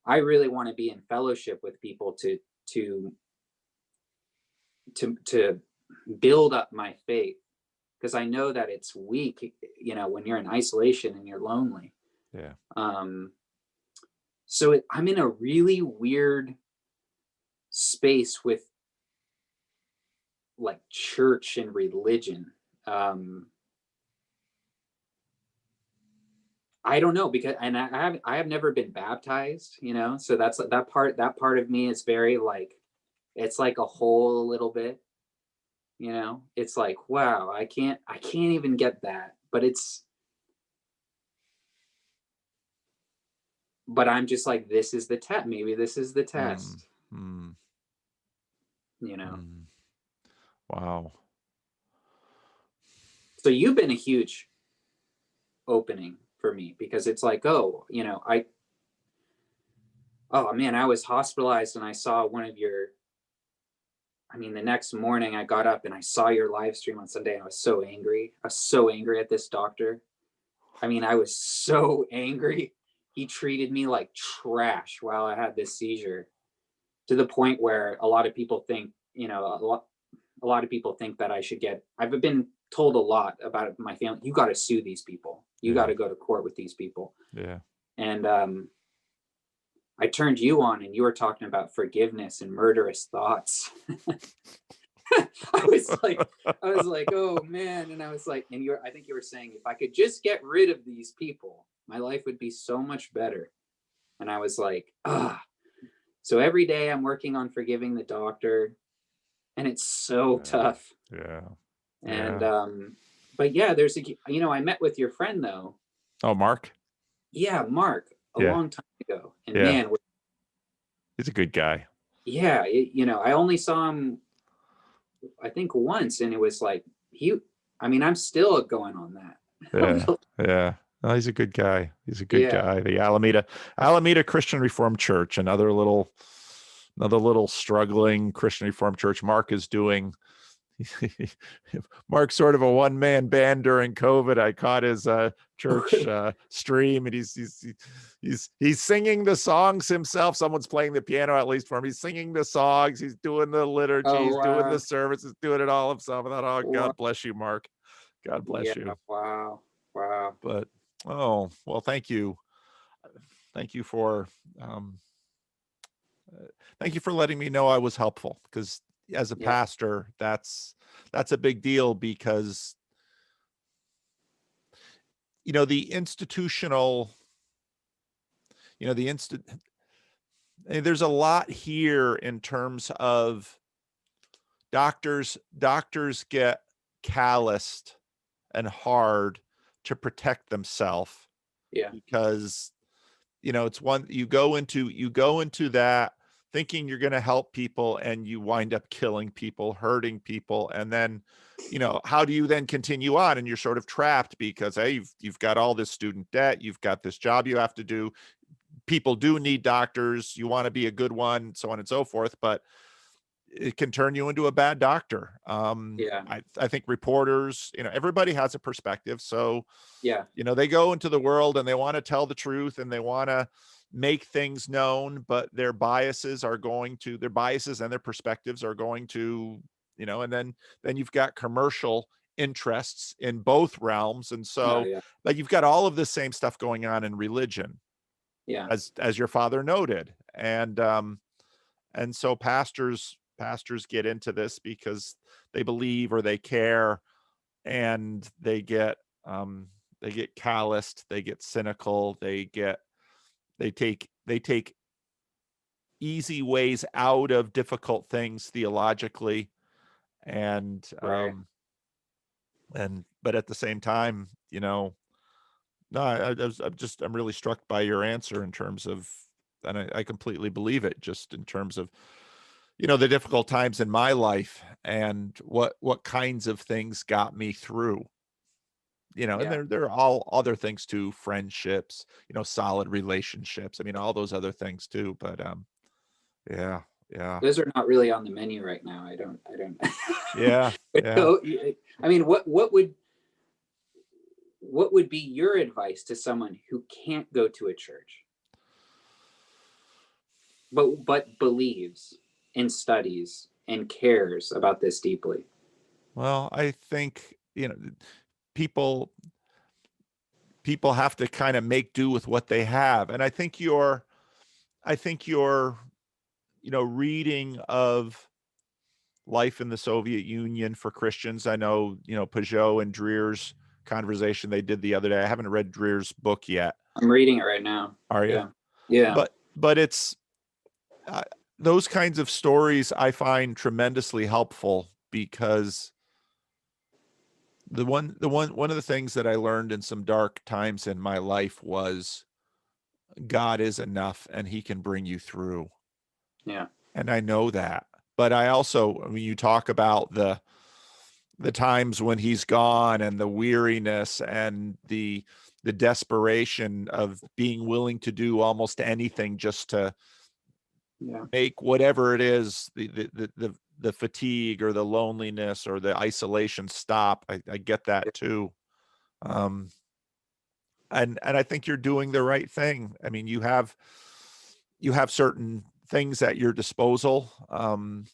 I really want to be in fellowship with people to build up my faith, because I know that it's weak, when you're in isolation and you're lonely. Yeah. So I'm in a really weird space with like church and religion. I don't know, because, and I have never been baptized, so that's that part of me is very like, it's like a hole a little bit, it's like, wow, I can't even get that, but I'm just like, this is the test. Maybe this is the test, Wow. So you've been a huge opening for me, because it's like, oh man, I was hospitalized and I saw one of your, the next morning I got up and I saw your live stream on Sunday and I was so angry. I was so angry at this doctor. I was so angry. He treated me like trash while I had this seizure, to the point where a lot of people think, a lot of people think that I've been told a lot about my family. You got to sue these people. You got to go to court with these people. Yeah. And I turned you on and you were talking about forgiveness and murderous thoughts. I was like, oh man. And I was like, I think you were saying, if I could just get rid of these people, my life would be so much better. And I was like, so every day I'm working on forgiving the doctor, and it's so tough. Yeah. And, but yeah, I met with your friend though. Oh, Mark? Yeah, Mark, a long time ago. And man, he's a good guy. Yeah. I only saw him, I think once, and it was like, I'm still going on that. Yeah. No, he's a good guy. He's a good guy. The Alameda Christian Reformed Church, another little struggling Christian Reformed church Mark is doing. Mark's sort of a one-man band during COVID. I caught his church stream, and he's singing the songs himself. Someone's playing the piano, at least for him. He's singing the songs. He's doing the liturgy. He's doing the services, doing it all himself. I thought, oh, God bless you, Mark. God bless you. Wow. But well, thank you. Thank you for letting me know I was helpful, because as a pastor, that's a big deal, because the institutional, there's a lot here in terms of doctors get calloused and hard to protect themselves. Yeah. Because it's one, you go into that thinking you're going to help people, and you wind up killing people, hurting people. And then, how do you then continue on? And you're sort of trapped, because, hey, you've got all this student debt, you've got this job you have to do. People do need doctors. You want to be a good one, so on and so forth, but it can turn you into a bad doctor. I think reporters, everybody has a perspective. So, they go into the world and they want to tell the truth and they want to make things known, but their biases and their perspectives are going to, and then you've got commercial interests in both realms. And so, but you've got all of the same stuff going on in religion, as your father noted. And so pastors get into this because they believe or they care, and they get calloused, they get cynical, they take easy ways out of difficult things theologically, And Right. but at the same time, no, I'm really struck by your answer in terms of, and I completely believe it, just in terms of, the difficult times in my life and what kinds of things got me through, and Yeah. there are all other things too, friendships, solid relationships. I mean, all those other things too, but yeah, yeah, Those are not really on the menu right now. I don't. yeah, yeah. So, I mean, what would be your advice to someone who can't go to a church, but believes and studies and cares about this deeply? Well, I think, people people have to kind of make do with what they have. And I think your reading of life in the Soviet Union for Christians. I know, Peugeot and Dreer's conversation they did the other day. I haven't read Dreer's book yet. I'm reading it right now. Are you? Yeah. Yeah. But it's uh, those kinds of stories I find tremendously helpful, because one of the things that I learned in some dark times in my life was God is enough and he can bring you through. Yeah. And I know that. But I also, I mean, you talk about the times when he's gone and the weariness and the desperation of being willing to do almost anything just to Yeah. make whatever it is, the fatigue or the loneliness or the isolation stop. I get that too. And I think you're doing the right thing. I mean, you have certain things at your disposal.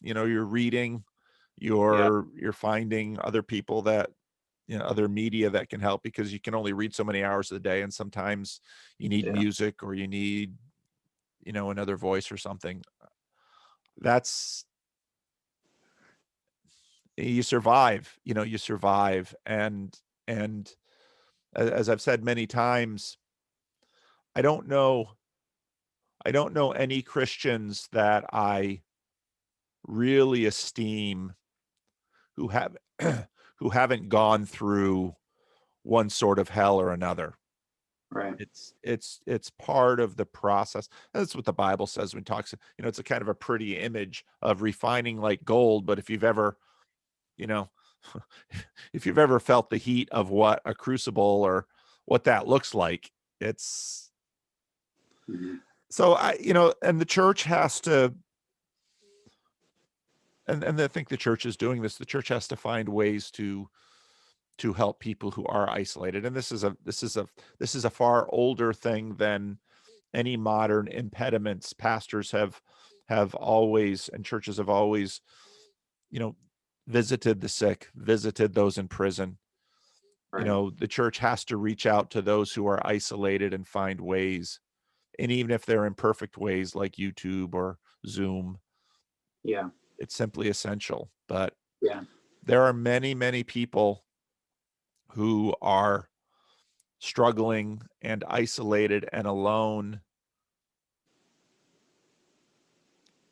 You're reading, Yeah. you're finding other people that, other media that can help, because you can only read so many hours a day, and sometimes you need Yeah. music, or you need, another voice or something. That's You survive. You survive. And as I've said many times, I don't know I don't know any Christians that I really esteem who have who haven't gone through one sort of hell or another. Right. It's part of the process. That's what the Bible says when it talks, it's a kind of a pretty image of refining like gold. But if you've ever, you know, if you've ever felt the heat of what a crucible or what that looks like, it's Mhm. so and the church has to, and I think the church is doing this. The church has to find ways to help people who are isolated. And this is a far older thing than any modern impediments. Pastors have always, and churches have always, you know, visited the sick, visited those in prison. Right. The church has to reach out to those who are isolated and find ways. And even if they're imperfect ways like YouTube or Zoom, Yeah. it's simply essential. But Yeah. there are many, many people who are struggling and isolated and alone.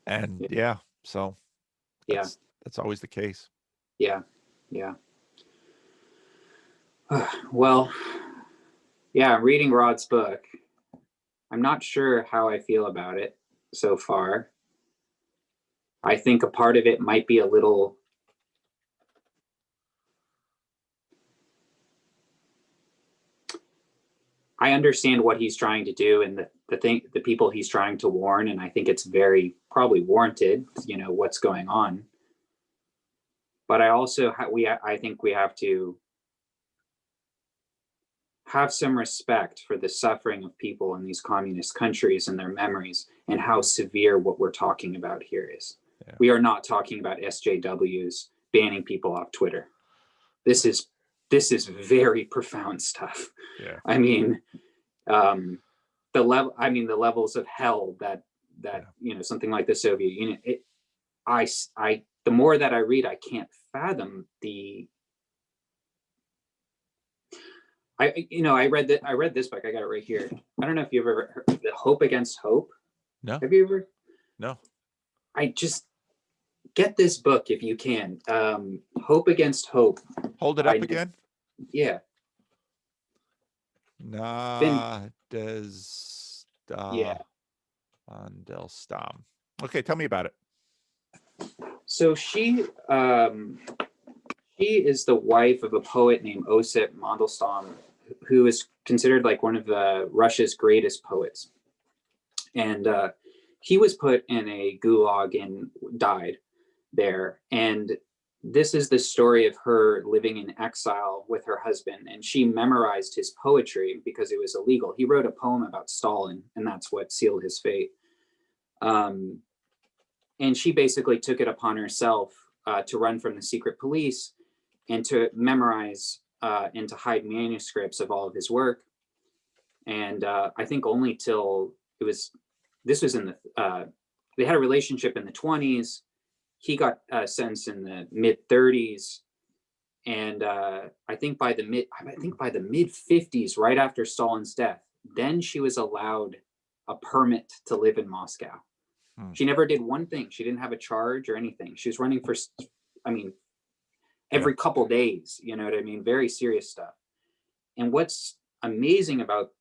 And Yeah. yeah, so Yeah. that's always the case. Yeah. Yeah. Well, yeah, I'm reading Rod's book. I'm not sure how I feel about it so far. I think a part of it might be a little. I understand what he's trying to do and the people he's trying to warn, and I think it's very probably warranted. What's going on, but I also I think we have to have some respect for the suffering of people in these communist countries and their memories, and how severe what we're talking about here is. Yeah. We are not talking about SJWs banning people off Twitter. This is very profound stuff. Yeah. I mean, the levels of hell that something like the Soviet Union. The more that I read, I can't fathom the. I read this book. I got it right here. I don't know if you've ever heard The Hope Against Hope. No. Have you ever? No. I just get this book if you can. Hope Against Hope. Hold it up again. Yeah. Nadezhda Yeah. Mandelstam. Okay, tell me about it. So she is the wife of a poet named Osip Mandelstam, who is considered like one of Russia's greatest poets. And he was put in a gulag and died there. And this is the story of her living in exile with her husband. And she memorized his poetry because it was illegal. He wrote a poem about Stalin, and that's what sealed his fate. And she basically took it upon herself to run from the secret police and to memorize and to hide manuscripts of all of his work. And I think only till this was in the, they had a relationship in the 20s. He got sentenced in the mid 30s. And I think by the mid 50s, right after Stalin's death, then she was allowed a permit to live in Moscow. She never did one thing. She didn't have a charge or anything. She was running for, every couple days, you know what I mean? Very serious stuff. And what's amazing about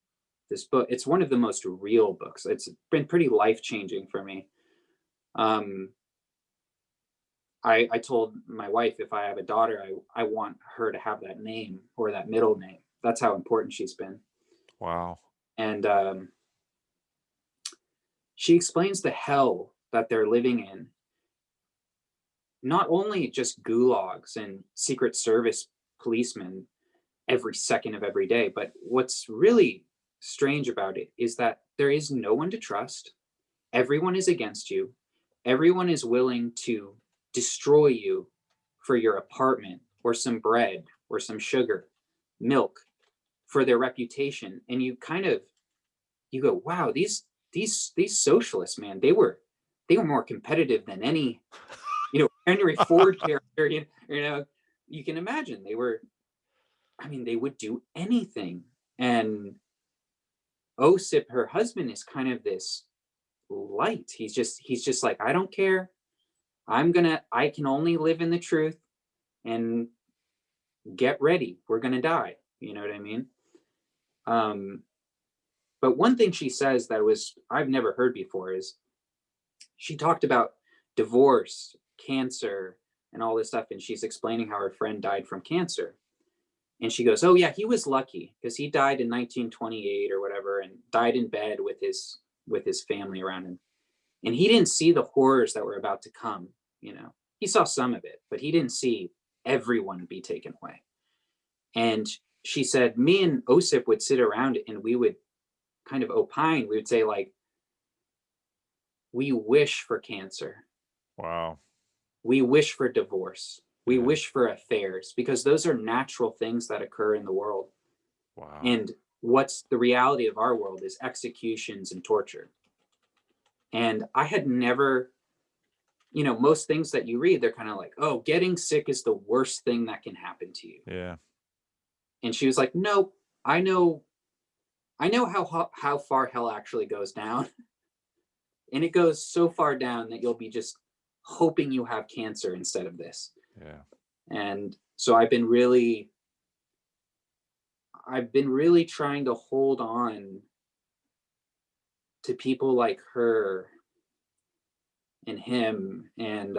this book, it's one of the most real books. It's been pretty life-changing for me. I told my wife, if I have a daughter, I want her to have that name or that middle name. That's how important she's been. Wow. And she explains the hell that they're living in. Not only just gulags and Secret Service policemen every second of every day, but what's really strange about it is that there is no one to trust. Everyone is against you. Everyone is willing to destroy you for your apartment or some bread or some sugar, milk, for their reputation. And you go, wow, these socialists, man, they were more competitive than any, Henry Ford character. You can imagine they would do anything. And Osip, her husband, is kind of this light. He's just like, I don't care. I can only live in the truth, and get ready. We're gonna die. You know what I mean? But one thing she says that I've never heard before is she talked about divorce, cancer, and all this stuff. And she's explaining how her friend died from cancer. And she goes, oh yeah, he was lucky because he died in 1928 or whatever, and died in bed with his family around him. And he didn't see the horrors that were about to come. He saw some of it, but he didn't see everyone be taken away. And she said, me and Osip would sit around and we would kind of opine. We would say, like, we wish for cancer. Wow. We wish for divorce. We wish for affairs, because those are natural things that occur in the world. Wow. And what's the reality of our world is executions and torture. And I had never, most things that you read, they're kind of like, oh, getting sick is the worst thing that can happen to you. Yeah. And she was like, nope, I know how far hell actually goes down. And it goes so far down that you'll be just hoping you have cancer instead of this. Yeah. And so I've been really trying to hold on to people like her and him. And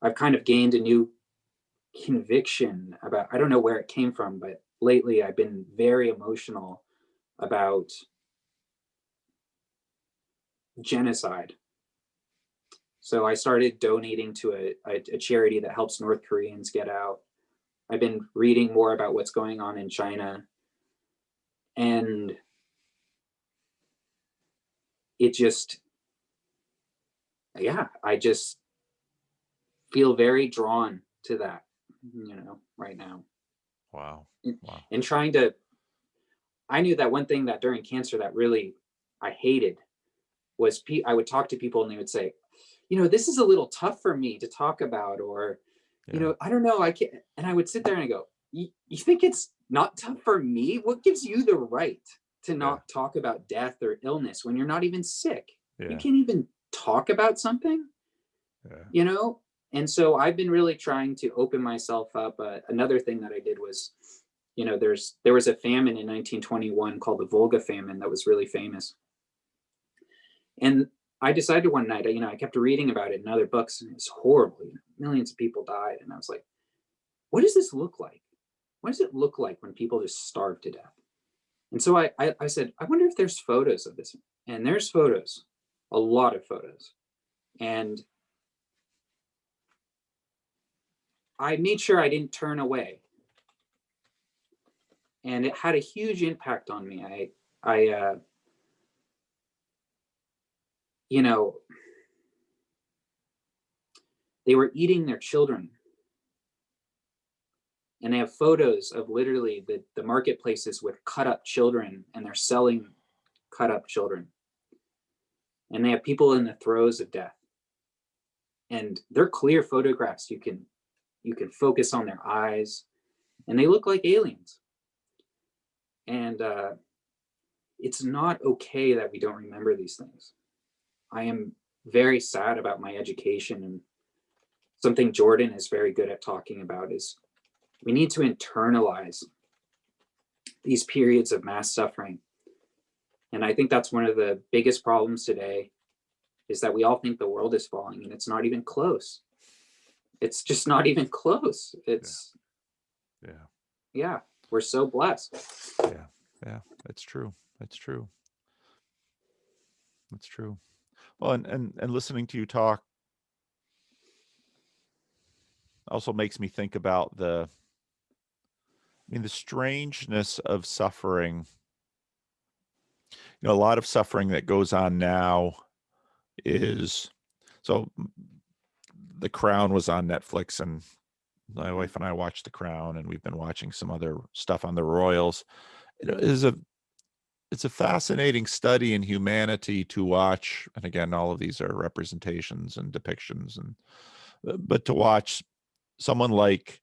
I've kind of gained a new conviction about, I don't know where it came from, but lately I've been very emotional about genocide. So I started donating to a charity that helps North Koreans get out. I've been reading more about what's going on in China. And it just, I just feel very drawn to that, right now. Wow. Wow. And I knew that one thing that during cancer that really I hated was I would talk to people and they would say, this is a little tough for me to talk about, or, I don't know, I can't. And I would sit there and I go, you think it's not tough for me? What gives you the right to not talk about death or illness when you're not even sick? Yeah. You can't even talk about something. Yeah. And so I've been really trying to open myself up. Another thing that I did was, there was a famine in 1921 called the Volga famine that was really famous. And I decided one night, I kept reading about it in other books, and it's horrible. Millions of people died. And I was like, what does this look like? What does it look like when people just starve to death? And so I said, I wonder if there's photos of this. And there's photos, a lot of photos. And I made sure I didn't turn away. And it had a huge impact on me. You know, they were eating their children. And they have photos of literally the marketplaces with cut up children, and they're selling cut up children. And they have people in the throes of death. And they're clear photographs. You can focus on their eyes, and they look like aliens. And it's not okay that we don't remember these things. I am very sad about my education, and something Jordan is very good at talking about is we need to internalize these periods of mass suffering. And I think that's one of the biggest problems today, is that we all think the world is falling, and it's not even close. It's just not even close. It's yeah, we're so blessed. Yeah, that's true. That's true. That's true. Well, and listening to you talk also makes me think about the strangeness of suffering. A lot of suffering that goes on now is, so The Crown was on Netflix, and my wife and I watched The Crown, and we've been watching some other stuff on the royals. It's a fascinating study in humanity to watch. And again, all of these are representations and depictions, but to watch someone like,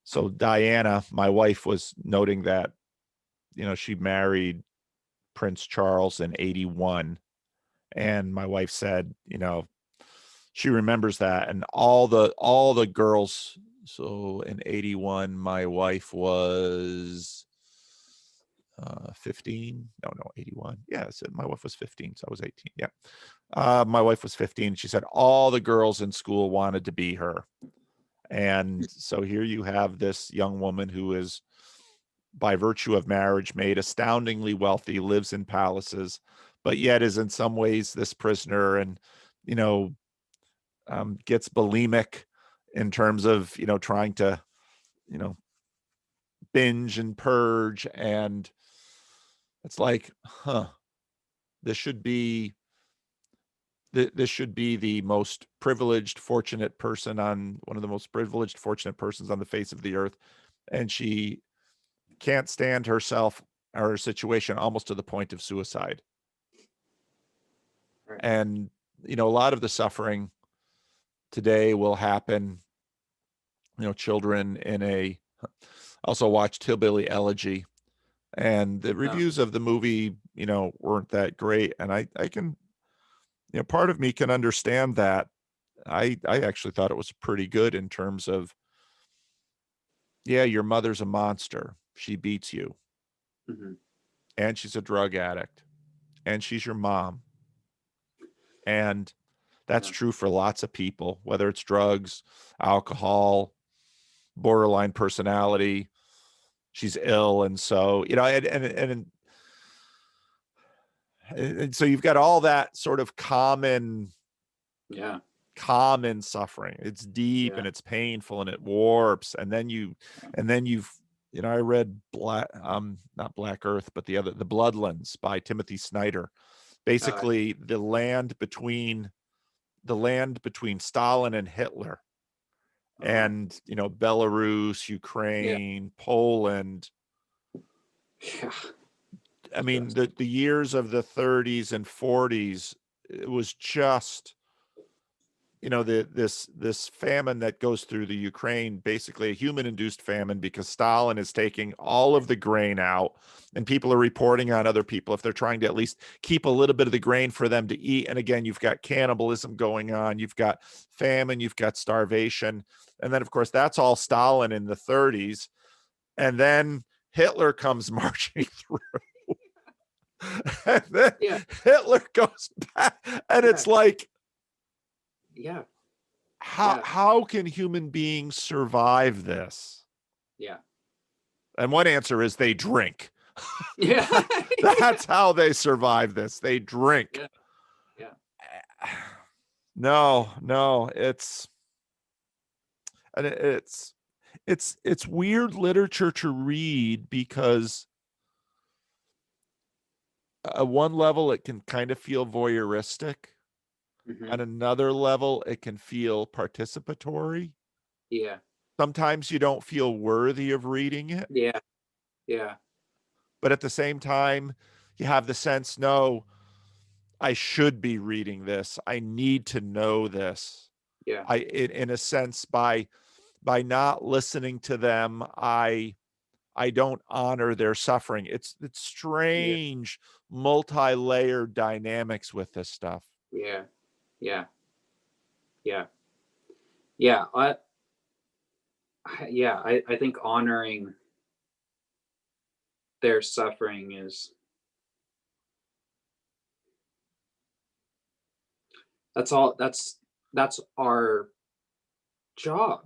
so Diana, my wife, was noting that, she married Prince Charles in 81. And my wife said, she remembers that, and all the girls. So in 81, my wife was 15. No, 81. Yeah, so my wife was 15, so I was 18. Yeah. My wife was 15. She said all the girls in school wanted to be her. And so here you have this young woman who is, by virtue of marriage, made astoundingly wealthy, lives in palaces, but yet is in some ways this prisoner, and gets bulimic in terms of trying to binge and purge. And it's like, this should be the most privileged, fortunate person on one of the most privileged, fortunate persons on the face of the earth, and she can't stand herself or her situation, almost to the point of suicide. Right. And a lot of the suffering today will happen. Children also watched Hillbilly Elegy, and the reviews of the movie, weren't that great. And I can, part of me can understand that. I actually thought it was pretty good in terms of, your mother's a monster. She beats you. Mm-hmm. And she's a drug addict. And she's your mom. And that's true for lots of people, whether it's drugs, alcohol, borderline personality. She's ill. And so, and so you've got all that sort of common suffering. It's deep and it's painful and it warps. And then you've, I read not Black Earth, but the Bloodlands by Timothy Snyder. Basically the land between Stalin and Hitler, and Belarus, Ukraine, Poland. I mean, the years of the 30s and 40s, it was just this famine that goes through the Ukraine, basically a human-induced famine, because Stalin is taking all of the grain out, and people are reporting on other people if they're trying to at least keep a little bit of the grain for them to eat. And again, you've got cannibalism going on, you've got famine, you've got starvation, and then of course that's all Stalin in the 30s, and then Hitler comes marching through. And then Hitler goes back, and it's like, how can human beings survive this? Yeah. And one answer is they drink. Yeah. That's how they survive this. They drink. Yeah. No, it's weird literature to read, because at one level it can kind of feel voyeuristic. Mm-hmm. At another level, it can feel participatory. Yeah. Sometimes you don't feel worthy of reading it. Yeah. Yeah. But at the same time, you have the sense, no, I should be reading this. I need to know this. Yeah. In a sense, by not listening to them, I don't honor their suffering. It's strange, multi-layered dynamics with this stuff. Yeah. I think honoring their suffering is, that's our job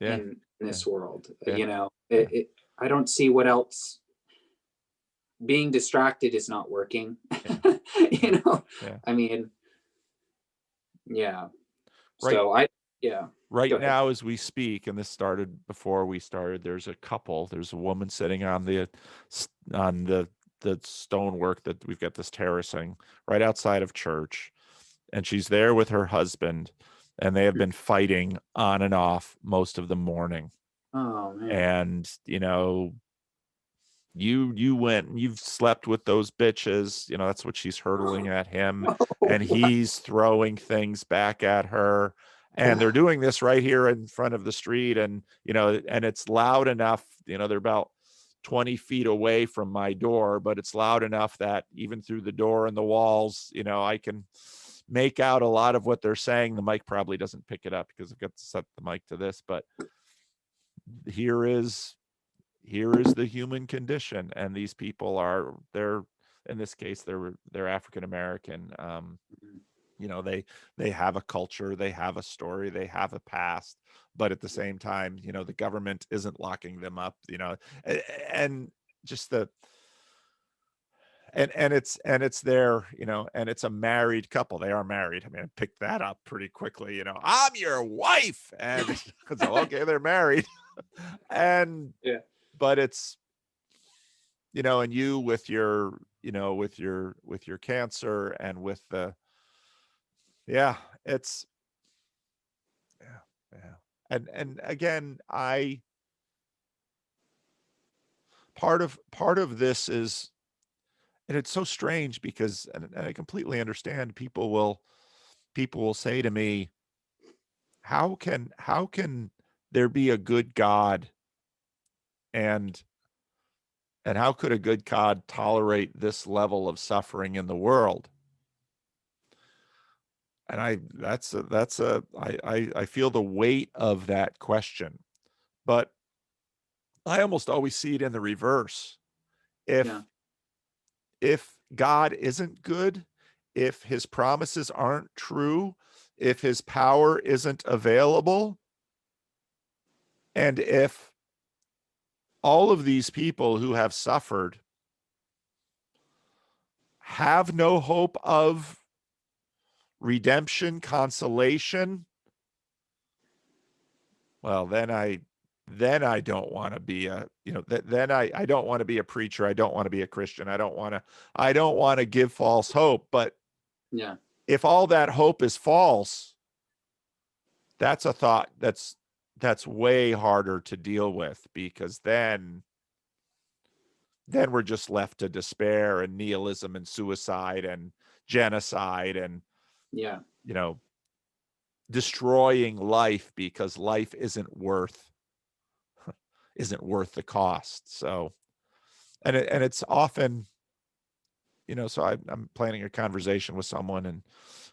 in this world. I don't see what else. Being distracted is not working. I mean, Right. So right now as we speak, and this started before we started, there's a woman sitting on the stonework that we've got this terracing right outside of church, and she's there with her husband, and they have been fighting on and off most of the morning. Oh man. And you went and you've slept with those bitches, that's what she's hurtling at him. And he's throwing things back at her, and they're doing this right here in front of the street. And and it's loud enough, they're about 20 feet away from my door, but it's loud enough that even through the door and the walls, I can make out a lot of what they're saying. The mic probably doesn't pick it up because I've got to set the mic to this, but here is the human condition. And these people they're in this case, they're African American. They have a culture, they have a story, they have a past, but at the same time, the government isn't locking them up, and just it's their, and it's a married couple. They are married. I mean, I picked that up pretty quickly. I'm your wife, and so, okay, they're married. And but it's, and you with your, with your cancer, and with the, it's, and again, part of this is, and it's so strange because, and I completely understand, people will say to me, how can there be a good God, and how could a good God tolerate this level of suffering in the world? And I feel the weight of that question, but I almost always see it in the reverse. If God isn't good, if his promises aren't true, if his power isn't available, and if all of these people who have suffered have no hope of redemption, consolation, well, then I don't want to be then I don't want to be a preacher. I don't want to be a Christian. I don't want to give false hope. But if all that hope is false, that's a thought that's way harder to deal with, because then we're just left to despair and nihilism and suicide and genocide and destroying life because life isn't worth the cost. So, and it's often, so I'm planning a conversation with someone, and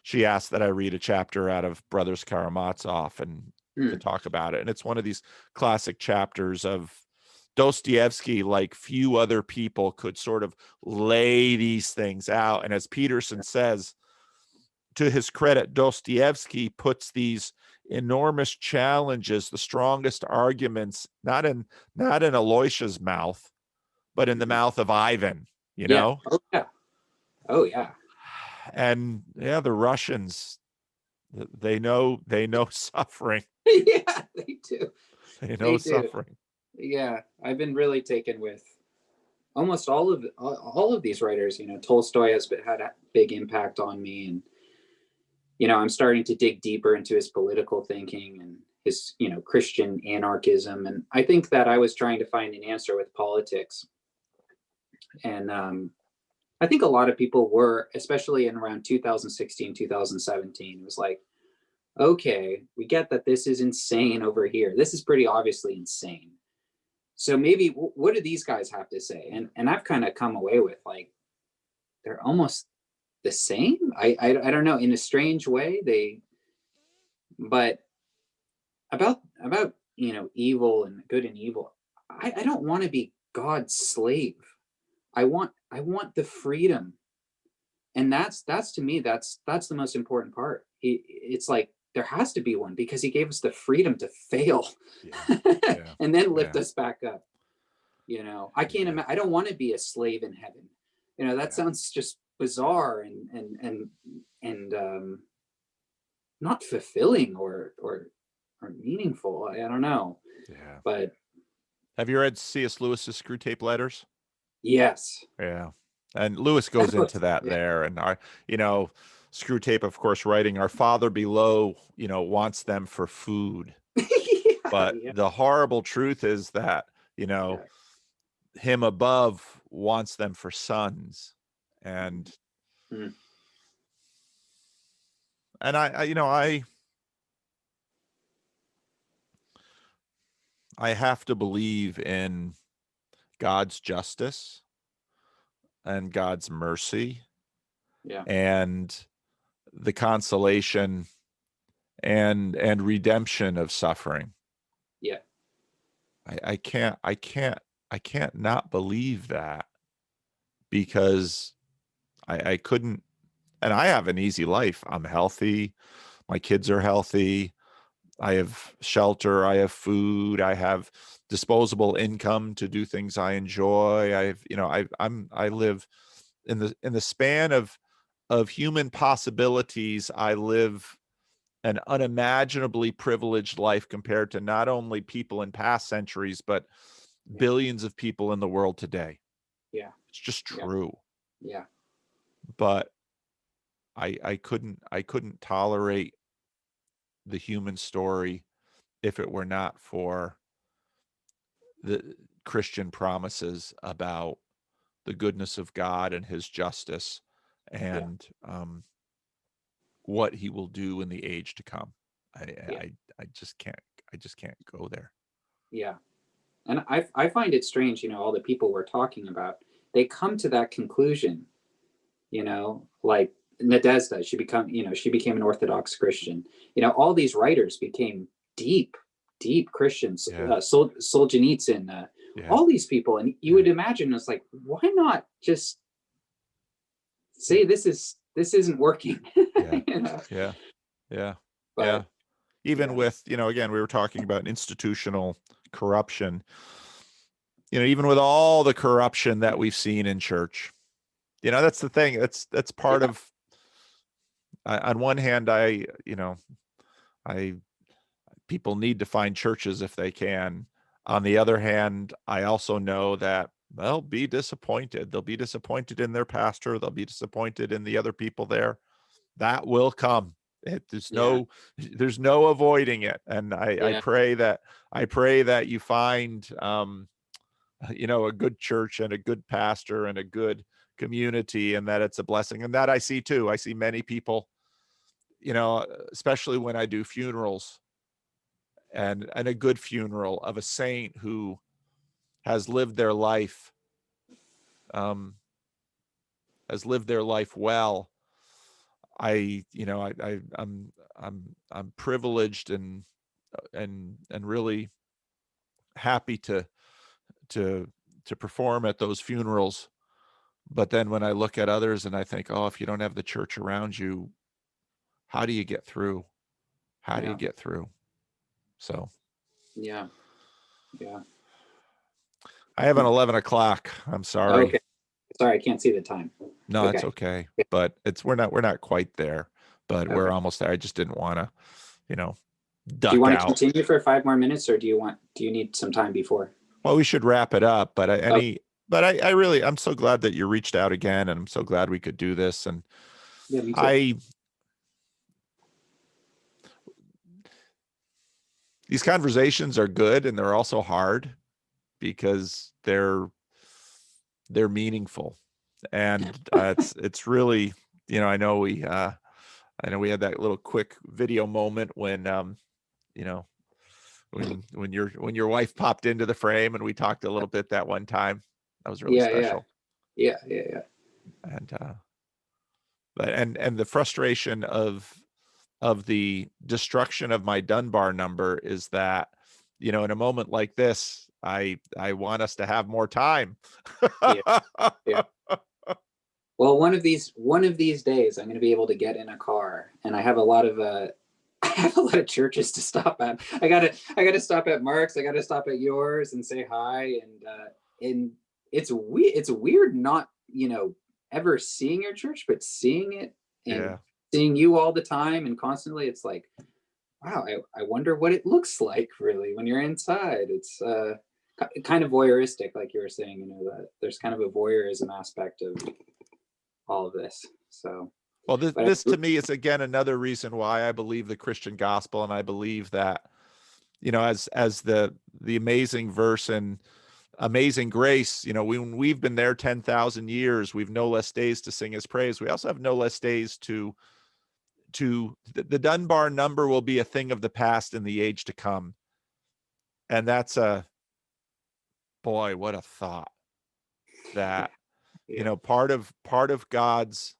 she asked that I read a chapter out of Brothers Karamazov and to talk about it. And it's one of these classic chapters of Dostoevsky, like few other people could sort of lay these things out. And as Peterson says, to his credit, Dostoevsky puts these enormous challenges, the strongest arguments, not in Aloysia's mouth, but in the mouth of Ivan, Yeah. Oh yeah. Oh yeah. And yeah, the Russians, they know suffering. Yeah, they do. They know suffering. Yeah, I've been really taken with almost all of these writers. Tolstoy has had a big impact on me, and I'm starting to dig deeper into his political thinking and his Christian anarchism. And I think that I was trying to find an answer with politics, and I think a lot of people were, especially in around 2016, 2017. It was like, okay, we get that this is insane over here. This is pretty obviously insane. So maybe what do these guys have to say? And I've kind of come away with, like, they're almost the same. I don't know, in a strange way. But about evil and good and evil, I don't want to be God's slave. I want the freedom. And that's to me, that's the most important part. It's like there has to be one, because he gave us the freedom to fail, and then lift us back up. I can't imagine. I don't want to be a slave in heaven. That sounds just bizarre and not fulfilling or meaningful. I don't know. Yeah. But have you read C.S. Lewis's Screw Tape Letters? Yes. Yeah. And Lewis goes into that there, and our, Screw Tape, of course, writing, our Father below, wants them for food. But the horrible truth is that, him above wants them for sons. And, and I have to believe in God's justice and God's mercy, and the consolation and redemption of suffering. Yeah. I can't not believe that, because I couldn't, and I have an easy life. I'm healthy. My kids are healthy. I have shelter. I have food. I have disposable income to do things I enjoy. I live in the span of human possibilities. I live an unimaginably privileged life compared to not only people in past centuries, but billions of people in the world today. Yeah. It's just true. Yeah. But I couldn't tolerate the human story if it were not for the Christian promises about the goodness of God and his justice, and what he will do in the age to come. I just can't go there. Yeah. And I find it strange, all the people we're talking about, they come to that conclusion, like Nadezhda, she became an Orthodox Christian. All these writers became deep Christians. Solzhenitsyn, all these people, and you would imagine it's like, why not just say this isn't working? But, even with, again, we were talking about institutional corruption. Even with all the corruption that we've seen in church, that's the thing. That's part of. On one hand, people need to find churches if they can. On the other hand, I also know that they'll be disappointed. They'll be disappointed in their pastor. They'll be disappointed in the other people there. That will come. There's no avoiding it. And I pray that you find, a good church and a good pastor and a good community, and that it's a blessing. And that I see too. I see many people, you know, especially when I do funerals, and a good funeral of a saint who has lived their life, um, well. I'm privileged and really happy to perform at those funerals. But then when I look at others and I think, oh, if you don't have the church around you, how do you get through? How do you Yeah. get through? So Yeah. Yeah. I have an 11 o'clock. I'm sorry. Okay. Sorry, I can't see the time. No, Okay. that's okay. But we're not quite there, but we're Okay. almost there. I just didn't want to, Do you duck want to out. continue for 5 more minutes, or do you need some time before? Well, we should wrap it up, but Okay. I really, I'm so glad that you reached out again, and I'm so glad we could do this. And Yeah, me too. These conversations are good, and they're also hard because they're meaningful. And it's really, I know we had that little quick video moment when when your wife popped into the frame, and we talked a little bit that one time. That was really Yeah, special. yeah. And but and the frustration of the destruction of my Dunbar number is that, in a moment like this, I want us to have more time. Yeah. Yeah. Well, one of these days, I'm going to be able to get in a car, and I have a lot of I have a lot of churches to stop at. I gotta stop at Mark's. I gotta stop at yours and say hi. And it's weird not ever seeing your church, but seeing it and Yeah. seeing you all the time and constantly. It's like, wow, I wonder what it looks like really when you're inside. It's kind of voyeuristic, like you were saying. That there's kind of a voyeurism aspect of all of this. So, Well, this to me is again another reason why I believe the Christian gospel, and I believe that, as the amazing verse in Amazing Grace, when we've been there 10,000 years, we've no less days to sing his praise. We also have no less days to the Dunbar number will be a thing of the past in the age to come. And that's boy, what a thought that, yeah. part of God's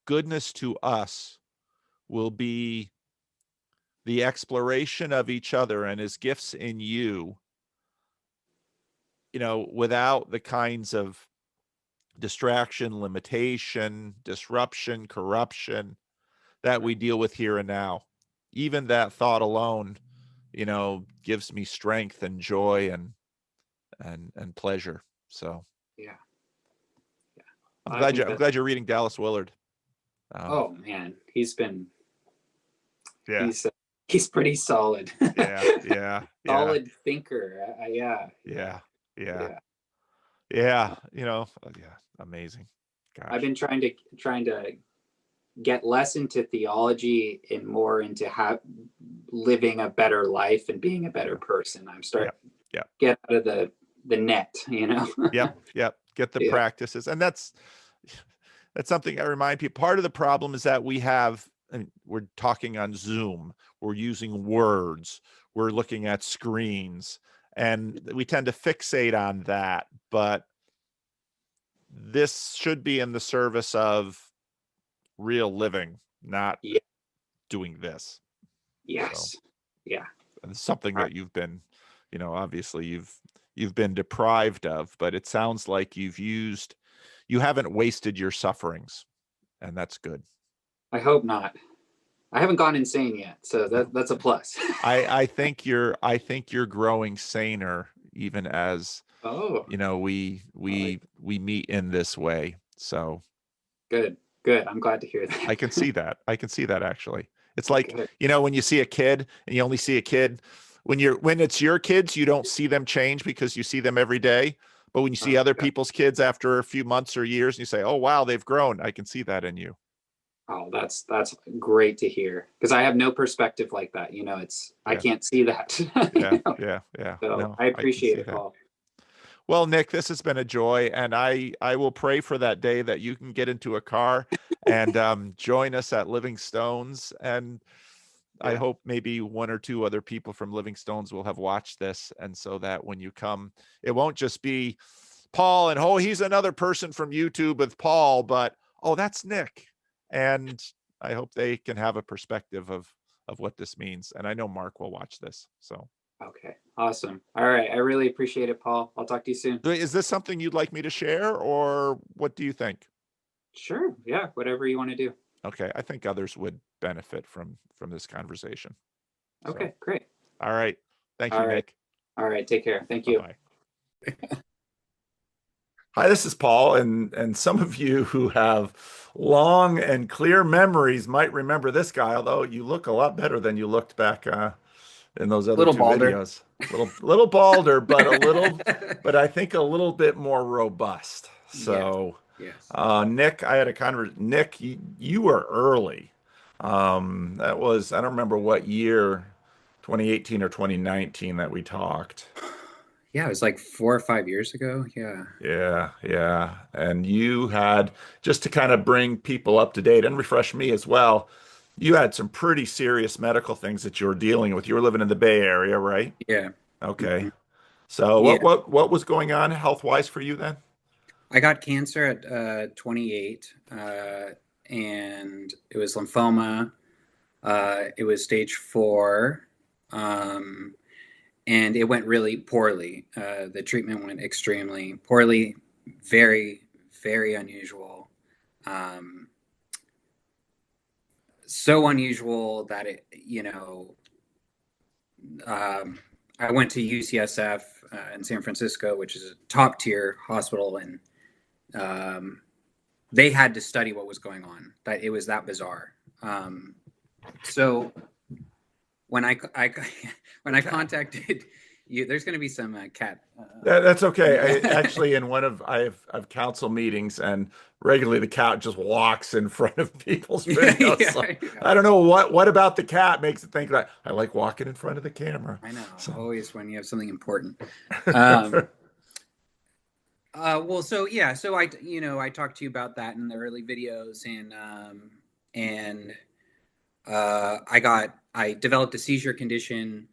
goodness to us will be the exploration of each other and his gifts in you, without the kinds of distraction, limitation, disruption, corruption that we deal with here and now. Even that thought alone, gives me strength and joy and pleasure. So Yeah. I'm I think I'm glad you're reading Dallas Willard. Oh man, he's Yeah. he's pretty solid. Yeah. Solid thinker. Yeah. Amazing. Gosh. I've been trying to get less into theology and more into living a better life and being a better person. I'm starting to get out of the net, Yep. Get the practices. And that's something I remind people. Part of the problem is that we're talking on Zoom, we're using words, we're looking at screens, and we tend to fixate on that. But this should be in the service of real living, not doing this. Yes. So, yeah. And it's something that you've been, obviously you've been deprived of, but it sounds like you haven't wasted your sufferings, and that's good. I hope not. I haven't gone insane yet, so that's a plus. I think you're growing saner, even as we meet in this way. So good. I'm glad to hear that. I can see that actually. It's like, when you see a kid and you only see a kid when it's your kids, you don't see them change because you see them every day. But when you see other people's kids after a few months or years, and you say, oh, wow, they've grown. I can see that in you. Oh, that's great to hear, because I have no perspective like that. I can't see that. Yeah. So No, I appreciate it, that. Paul. Well, Nick, this has been a joy, and I will pray for that day that you can get into a car and join us at Living Stones. And I Yeah. hope maybe one or two other people from Living Stones will have watched this, and so that when you come, it won't just be Paul and oh, he's another person from YouTube with Paul, but oh, that's Nick. And I hope they can have a perspective of what this means. And I know Mark will watch this. So Okay. Awesome. All right. I really appreciate it, Paul. I'll talk to you soon. is this something you'd like me to share, or what do you think? Sure. Yeah. Whatever you want to do. Okay, I think others would benefit from this conversation. Okay. So, Great. all right. Thank you, All right. Nick. All right. Take care. Thank you. Bye-bye. Hi, this is Paul, and some of you who have long and clear memories might remember this guy, although you look a lot better than you looked back in those other Little two balder. videos. Little balder, but I think a little bit more robust. So, Yes. Nick, I had a Nick, you were early. That was, I don't remember what year, 2018 or 2019 that we talked. Yeah, it was like 4 or 5 years ago. Yeah. Yeah. And you had, just to kind of bring people up to date and refresh me as well, you had some pretty serious medical things that you were dealing with. You were living in the Bay Area, right? Yeah. Okay. Mhm. So Yeah. what was going on health-wise for you then? I got cancer at 28, and it was lymphoma. It was stage 4, and it went really poorly. The treatment went extremely poorly, very, very unusual. Um, so unusual that I went to UCSF in San Francisco, which is a top tier hospital, and they had to study what was going on. That it was that bizarre. So when I when I contacted you, there's going to be some cat. That's okay. Yeah. Actually, in one of I have council meetings, and regularly the cat just walks in front of people's videos. So Yeah. I don't know what about the cat makes it think that I like walking in front of the camera. I know. So. Always when you have something important. Um, well, so yeah, so I talked to you about that in the early videos, and I developed a seizure condition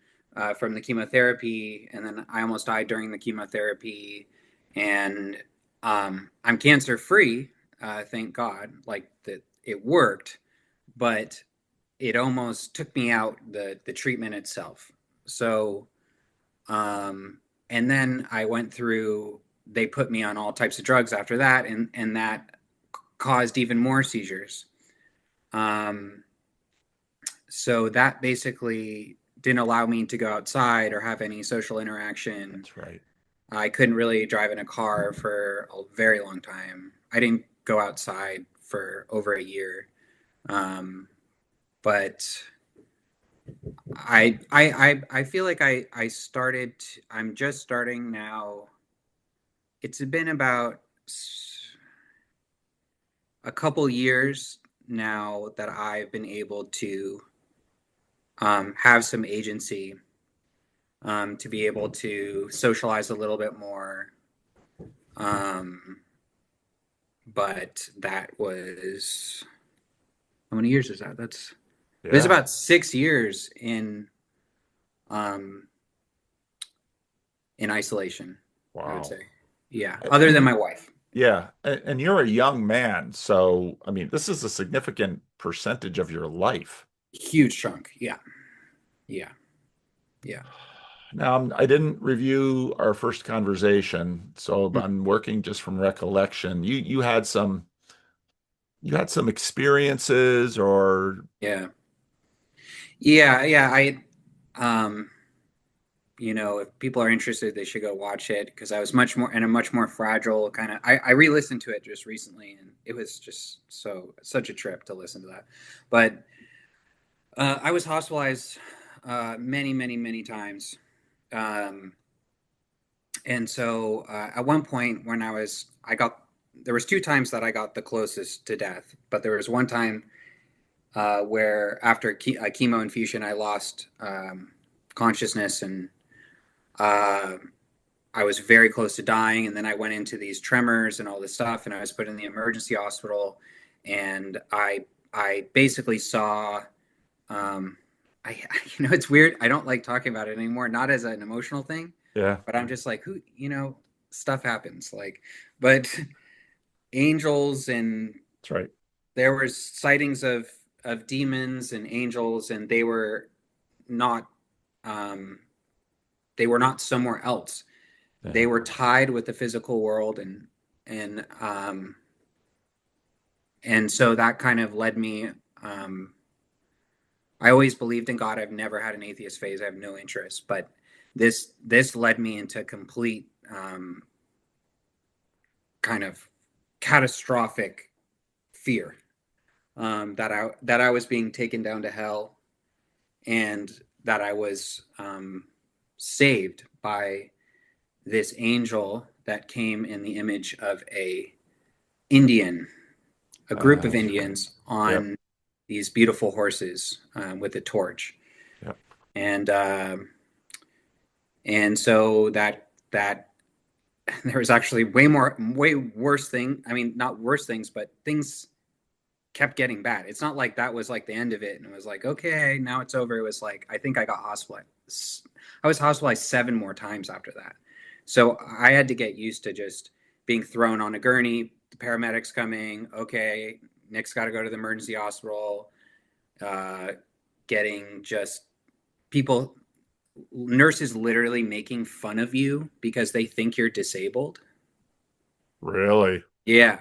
from the chemotherapy, and then I almost died during the chemotherapy, and I'm cancer free, thank God. Like that, it worked, but it almost took me out the treatment itself. So, and then I went through. They put me on all types of drugs after that, and that caused even more seizures. Um, so that basically didn't allow me to go outside or have any social interaction. That's right. I couldn't really drive in a car for a very long time. I didn't go outside for over a year. But I feel like I started. I'm just starting now. It's been about a couple years now that I've been able to have some agency, to be able to socialize a little bit more. But that was, how many years is that? It was Yeah. about 6 years um, in isolation, I would Wow. say. Yeah, other than my wife. Yeah, and you're a young man, so I mean, this is a significant percentage of your life. Huge chunk. Yeah. Yeah. Yeah. Now, I didn't review our first conversation, so Mm. I'm working just from recollection. You had some experiences, or Yeah. Yeah. Yeah. Um, if people are interested, they should go watch it because I was much more in a much more fragile kind of. I re-listened to it just recently, and it was just such a trip to listen to that. But I was hospitalized many, many, many times, um, and so at one point when there was 2 times that I got the closest to death, but there was one time where after a chemo infusion, I lost consciousness, and uh, I was very close to dying, and then I went into these tremors and all this stuff, and I was put in the emergency hospital, and I basically saw, I it's weird. I don't like talking about it anymore, not as an emotional thing, Yeah. but I'm just like, stuff happens, like, but angels, and That's right. there was sightings of demons and angels, and not um they were not somewhere else. Yeah. They were tied with the physical world, and and so that kind of led me. I always believed in God. I've never had an atheist phase. I have no interest, but this led me into complete kind of catastrophic fear, that I was being taken down to hell, and that I was saved by this angel that came in the image of a group of Indians on these beautiful horses, with a torch. Yep. And so that there was actually way worse thing. I mean, not worse things, but things kept getting bad. It's not like that was like the end of it and it was like, okay, now it's over. It was like, I think I got hospitalized. I was hospitalized 7 more times after that. So I had to get used to just being thrown on a gurney, the paramedics coming, okay, Nick's got to go to the emergency hospital, getting just people, nurses literally making fun of you because they think you're disabled. Really? Yeah.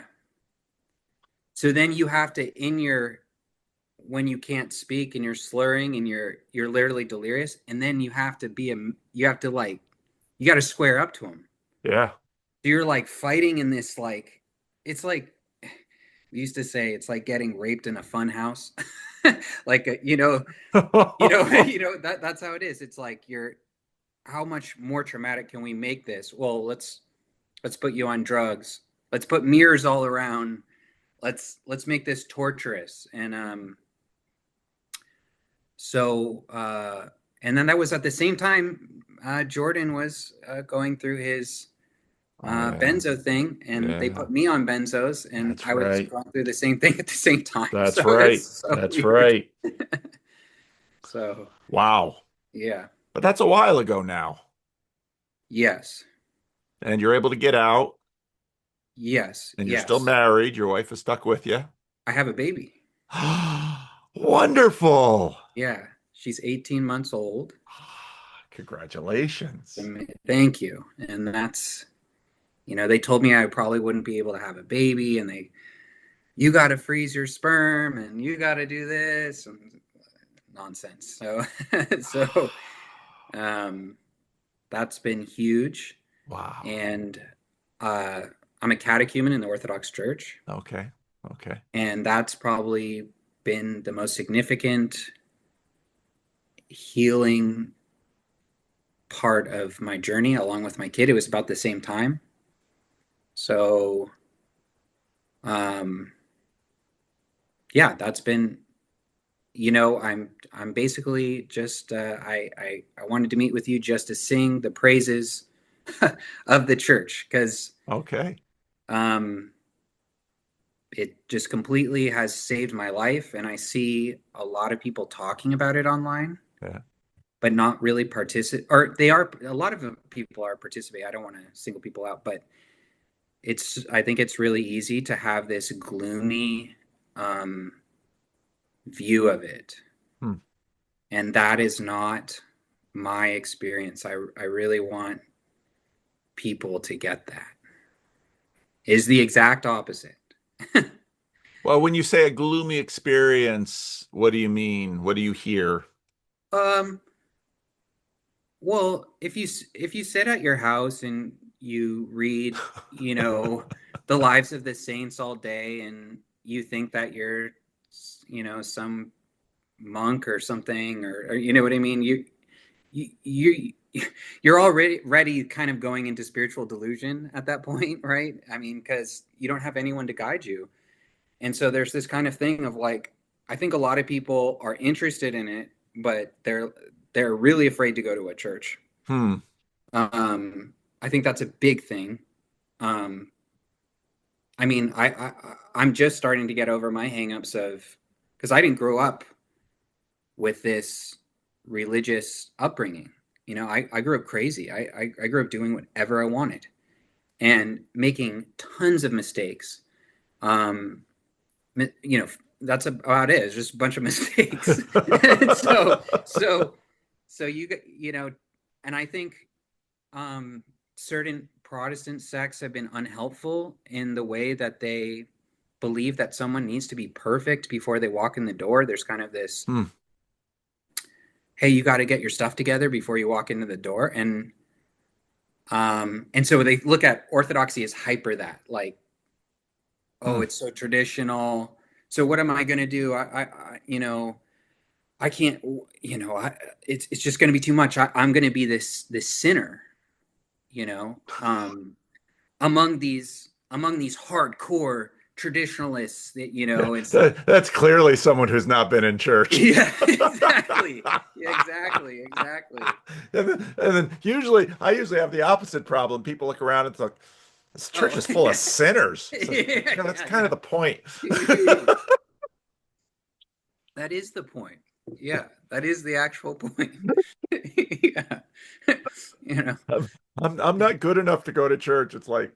So then you have to, when you can't speak and you're slurring and you're literally delirious, and then you have to you got to square up to them. Yeah. So you're like fighting in this, like, it's like, we used to say, it's like getting raped in a fun house. Like, that's how it is. It's like, how much more traumatic can we make this? Well, let's put you on drugs. Let's put mirrors all around. Let's make this torturous. And and then that was at the same time, Jordan was going through his benzo thing, and they put me on benzos, and That's I was right. going through the same thing at the same time. That's So right. so That's weird. right. So Wow. yeah. But that's a while ago now. Yes. And you're able to get out. Yes. And you're yes. still married. Your wife is stuck with you. I have a baby. Wonderful. Yeah. She's 18 months old. Congratulations. Thank you. And that's, they told me I probably wouldn't be able to have a baby, and you got to freeze your sperm and you got to do this and nonsense. So, that's been huge. Wow. And I'm a catechumen in the Orthodox Church. Okay. And that's probably been the most significant healing part of my journey, along with my kid. It was about the same time. So, yeah, that's been, I'm basically just, I wanted to meet with you just to sing the praises of the church, because it just completely has saved my life, and I see a lot of people talking about it online, but not really participate. Or a lot of people are participating. I don't want to single people out, but I think it's really easy to have this gloomy view of it. And that is not my experience. I really want people to get that. Is the exact opposite. Well, when you say a gloomy experience, what do you mean? What do you hear? Well, if you sit at your house and you read, the lives of the saints all day, and you think that you're, some monk or something, or you know what I mean? You're already kind of going into spiritual delusion at that point, right? I mean, because you don't have anyone to guide you. And so there's this kind of thing of like, I think a lot of people are interested in it, but they're really afraid to go to a church. I think that's a big thing. I mean, I'm just starting to get over my hangups of, because I didn't grow up with this religious upbringing. You know, I grew up crazy. I grew up doing whatever I wanted and making tons of mistakes. You know, that's about it. It's just a bunch of mistakes. So you know, and I think certain Protestant sects have been unhelpful in the way that they believe that someone needs to be perfect before they walk in the door. There's kind of this, hey, you got to get your stuff together before you walk into the door, and so they look at Orthodoxy as hyper that, like, oh, it's so traditional. So what am I going to do? I you know, I can't, you know, it's just going to be too much. I'm going to be this sinner, you know, among these hardcore traditionalists that, you know, it's that's clearly someone who's not been in church. Yeah, exactly. Yeah, exactly. And then I usually have the opposite problem. People look around and it's like, this church is full of sinners. So, you know, that's kind of the point. That is the point. Yeah, that is the actual point. Yeah. You know, I'm not good enough to go to church. It's like,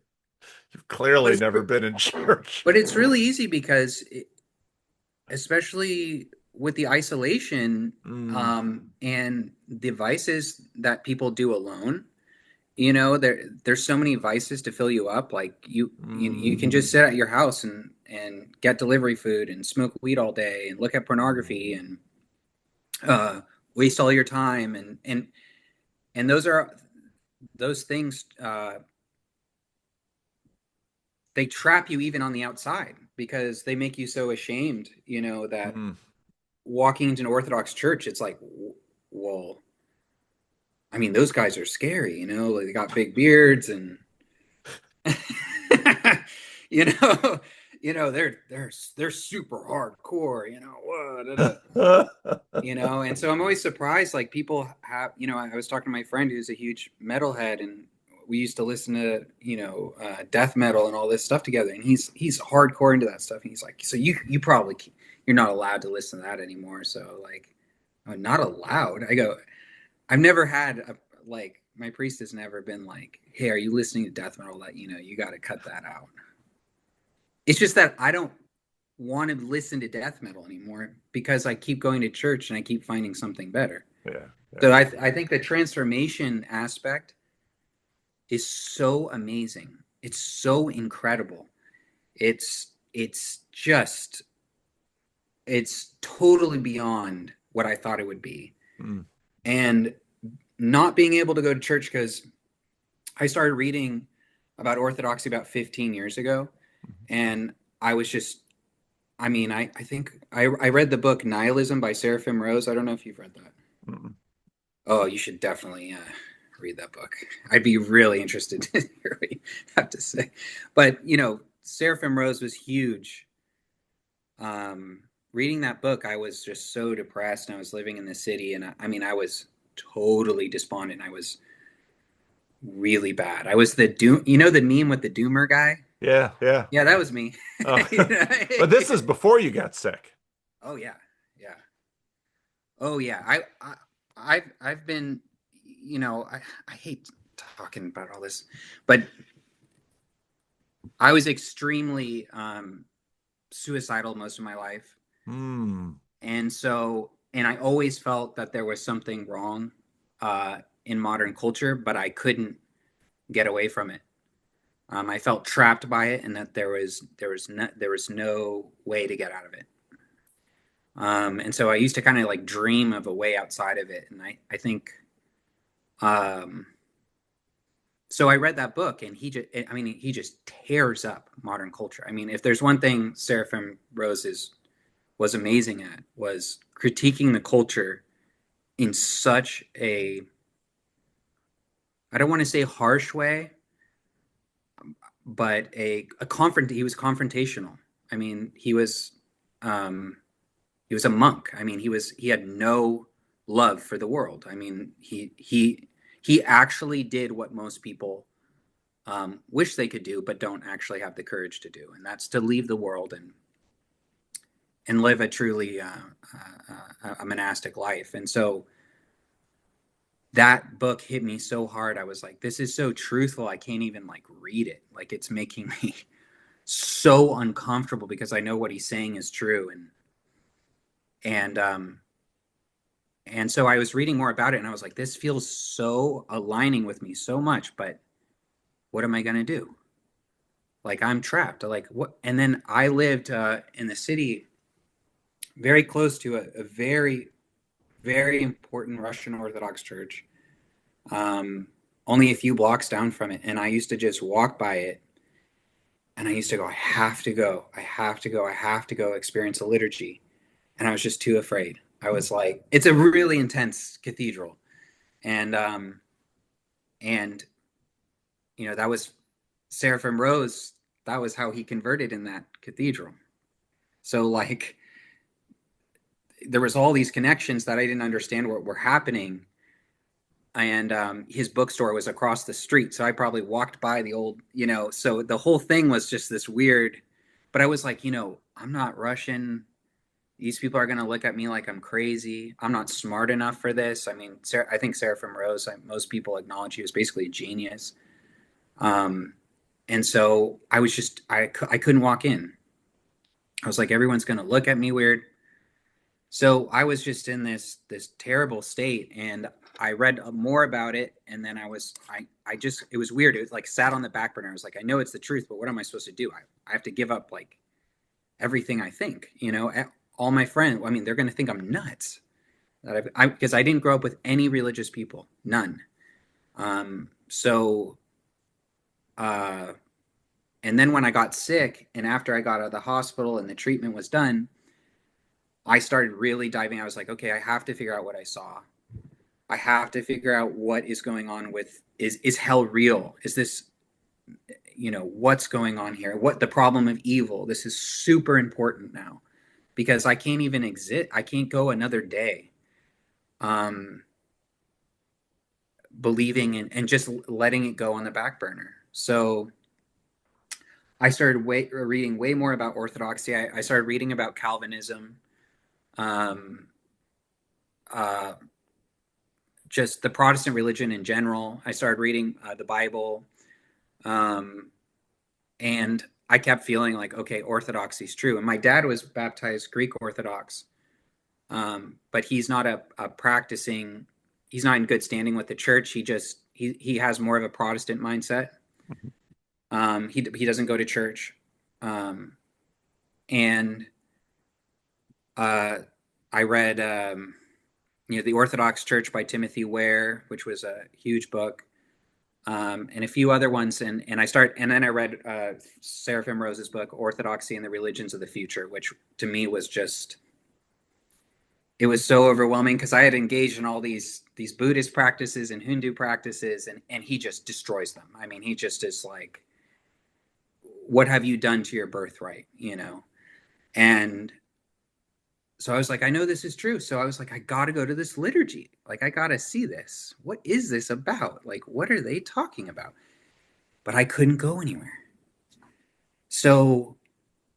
you've clearly never been in church. But it's really easy because, especially with the isolation and the vices that people do alone, you know, there's so many vices to fill you up. Like you can just sit at your house and get delivery food and smoke weed all day and look at pornography and waste all your time, and those things they trap you even on the outside because they make you so ashamed, you know, that walking into an Orthodox church, it's like, well, I mean, those guys are scary, you know, like they got big beards and you know, they're super hardcore, you know, you know, and so I'm always surprised, like people have, you know, I was talking to my friend who's a huge metalhead, and we used to listen to, you know, death metal and all this stuff together, and he's hardcore into that stuff, and he's like, so you're not allowed to listen to that anymore. So like, I'm not allowed. I go, I've never had like, my priest has never been like, hey, are you listening to death metal? That, you know, you got to cut that out. It's just that I don't want to listen to death metal anymore because I keep going to church and I keep finding something better. Yeah. So I think the transformation aspect is so amazing. It's so incredible. It's totally beyond what I thought it would be. And not being able to go to church, because I started reading about Orthodoxy about 15 years ago, and I was just, I mean, I think I read the book Nihilism by Seraphim Rose. I don't know if you've read that. Oh, you should definitely read that book. I'd be really interested to hear what you have to say. But, you know, Seraphim Rose was huge. Reading that book, I was just so depressed, and I was living in the city, and I was totally despondent. I was really bad. I was the doom, you know, the meme with the doomer guy. Yeah, that was me. Oh. But this is before you got sick. Oh yeah. I've been, you know, I hate talking about all this, but I was extremely suicidal most of my life. And so, and I always felt that there was something wrong in modern culture, but I couldn't get away from it. I felt trapped by it, and that there was no way to get out of it. And so I used to kind of like dream of a way outside of it. And I think, so I read that book, and he just tears up modern culture. I mean, if there's one thing Seraphim Rose was amazing at, was critiquing the culture in such a, I don't want to say harsh way, but he was confrontational. I mean, he was a monk. I mean, he had no love for the world. I mean, he actually did what most people wish they could do, but don't actually have the courage to do. And that's to leave the world and live a truly a monastic life. And so that book hit me so hard. I was like, this is so truthful. I can't even like read it. Like it's making me so uncomfortable because I know what he's saying is true. And so I was reading more about it and I was like, this feels so aligning with me so much, but what am I going to do? Like I'm trapped. Like what? And then I lived in the city very close to a very, very important Russian Orthodox church, only a few blocks down from it. And I used to just walk by it and I used to go, I have to go, I have to go, I have to go experience a liturgy. And I was just too afraid. I was like, it's a really intense cathedral. And you know, that was Seraphim Rose. That was how he converted in that cathedral. So like, there was all these connections that I didn't understand what were happening. And his bookstore was across the street. So I probably walked by the old, you know, so the whole thing was just this weird, but I was like, you know, I'm not Russian. These people are going to look at me like I'm crazy. I'm not smart enough for this. I mean, I think Seraphim Rose, most people acknowledge he was basically a genius. And so I was just, I couldn't walk in. I was like, everyone's going to look at me weird. So I was just in this terrible state, and I read more about it. And then I just, it was weird. It was like sat on the back burner. I was like, I know it's the truth, but what am I supposed to do? I have to give up like everything I think, you know, all my friends, I mean, they're going to think I'm nuts because I didn't grow up with any religious people, none. And then when I got sick and after I got out of the hospital and the treatment was done, I started really diving. I was like, okay, I have to figure out what I saw. I have to figure out what is going on with, is hell real? Is this, you know, what's going on here? What the problem of evil? This is super important now because I can't even exist. I can't go another day believing and just letting it go on the back burner. So I started reading way more about Orthodoxy. I started reading about Calvinism, just the Protestant religion in general. I started reading the Bible, and I kept feeling like, okay, Orthodoxy is true. And my dad was baptized Greek Orthodox, but he's not a practicing. He's not in good standing with the church. He has more of a Protestant mindset. He doesn't go to church, and I read you know, The Orthodox Church by Timothy Ware, which was a huge book, and a few other ones. And then I read Seraphim Rose's book, Orthodoxy and the Religions of the Future, which to me was just, it was so overwhelming because I had engaged in all these Buddhist practices and Hindu practices, and he just destroys them. I mean, he just is like, what have you done to your birthright, you know? And so I was like, I know this is true. So I was like, I got to go to this liturgy. Like, I got to see this. What is this about? Like, what are they talking about? But I couldn't go anywhere. So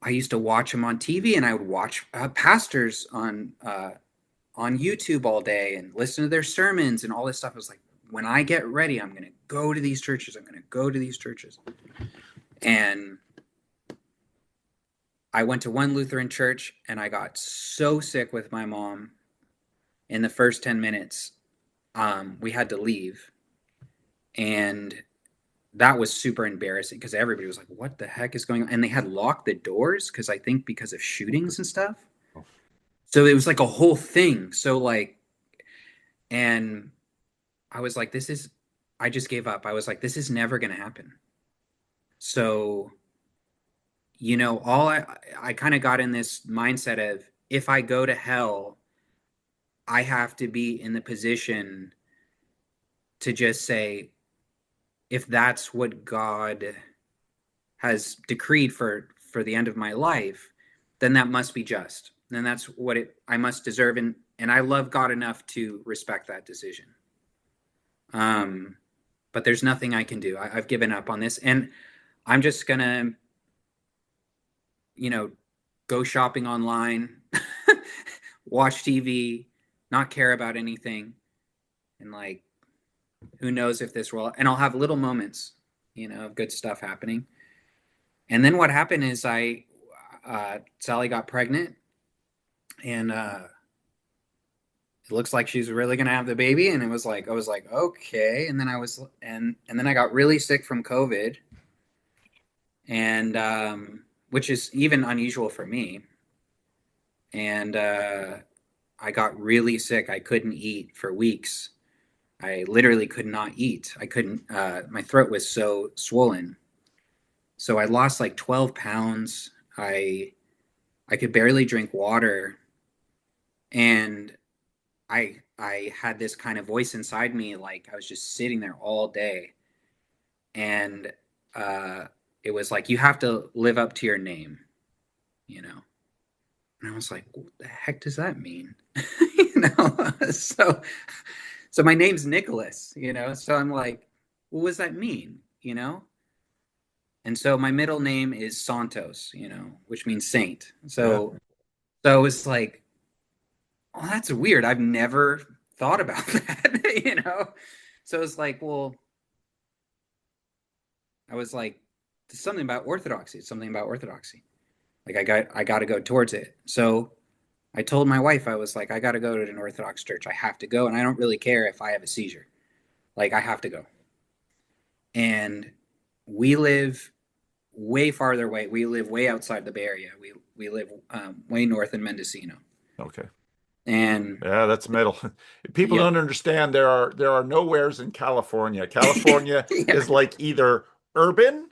I used to watch them on TV, and I would watch pastors on YouTube all day and listen to their sermons and all this stuff. I was like, when I get ready, I'm going to go to these churches. I'm going to go to these churches. And I went to one Lutheran church, and I got so sick with my mom in the first 10 minutes. We had to leave. And that was super embarrassing because everybody was like, what the heck is going on? And they had locked the doors because I think because of shootings and stuff. So it was like a whole thing. So like, and I was like, I just gave up. I was like, this is never going to happen. So, you know, I kind of got in this mindset of, if I go to hell, I have to be in the position to just say, if that's what God has decreed for the end of my life, then that must be just. Then that's what I must deserve. And I love God enough to respect that decision. But but there's nothing I can do. I've given up on this, and I'm just gonna, go shopping online, watch TV, not care about anything, and like, who knows if this will. And I'll have little moments, of good stuff happening. And then what happened is Sally got pregnant, and it looks like she's really gonna have the baby. And I was like, okay. And then and then I got really sick from COVID, and which is even unusual for me. And I got really sick. I couldn't eat for weeks. I literally could not eat. I couldn't. My throat was so swollen. So I lost like 12 pounds. I could barely drink water, and I had this kind of voice inside me, like I was just sitting there all day, and it was like, you have to live up to your name, And I was like, what the heck does that mean? So my name's Nicholas, So I'm like, what does that mean, And so my middle name is Santos, which means saint. So it's like, oh, that's weird. I've never thought about that, So it's like, well, I was like, there's something about orthodoxy. It's something about orthodoxy. Like I got to go towards it. So I told my wife, I was like, I got to go to an Orthodox church. I have to go. And I don't really care if I have a seizure. Like, I have to go. And we live way farther away. We live way outside the Bay Area. We live way north in Mendocino. Okay. And yeah, that's middle. People don't understand there are nowheres in California. California is like either urban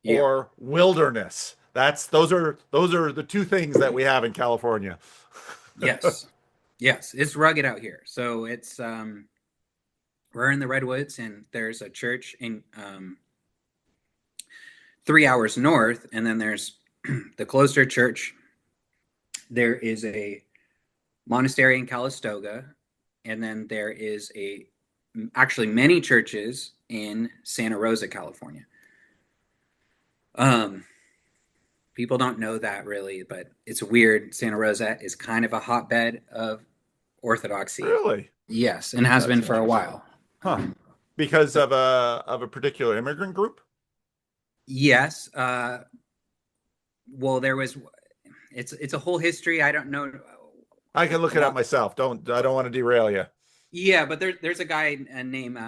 or wilderness. Those are the two things that we have in California. Yes. It's rugged out here. So it's we're in the Redwoods, and there's a church in 3 hours north, and then there's the Cloister Church. There is a monastery in Calistoga, and then there is actually many churches in Santa Rosa, California. People don't know that really, but it's weird. Santa Rosa is kind of a hotbed of Orthodoxy. Really? Yes, and has been for a while. Huh. Because of a particular immigrant group? Yes. Well, it's a whole history. I don't know. I can look it up myself. I don't want to derail you. Yeah, but there's a guy named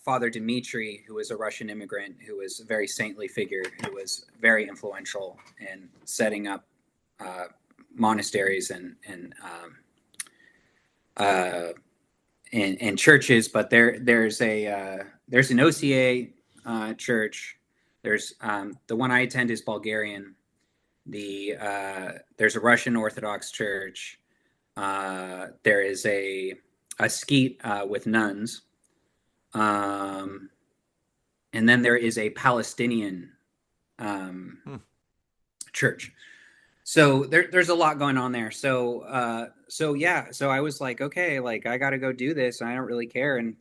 Father Dmitri, who was a Russian immigrant, who was a very saintly figure, who was very influential in setting up monasteries and churches. But there's an OCA church. There's the one I attend is Bulgarian. There's a Russian Orthodox church. There is a skeet with nuns, and then there is a Palestinian church. So there's a lot going on there. So I was like, okay, like I got to go do this. I don't really care. And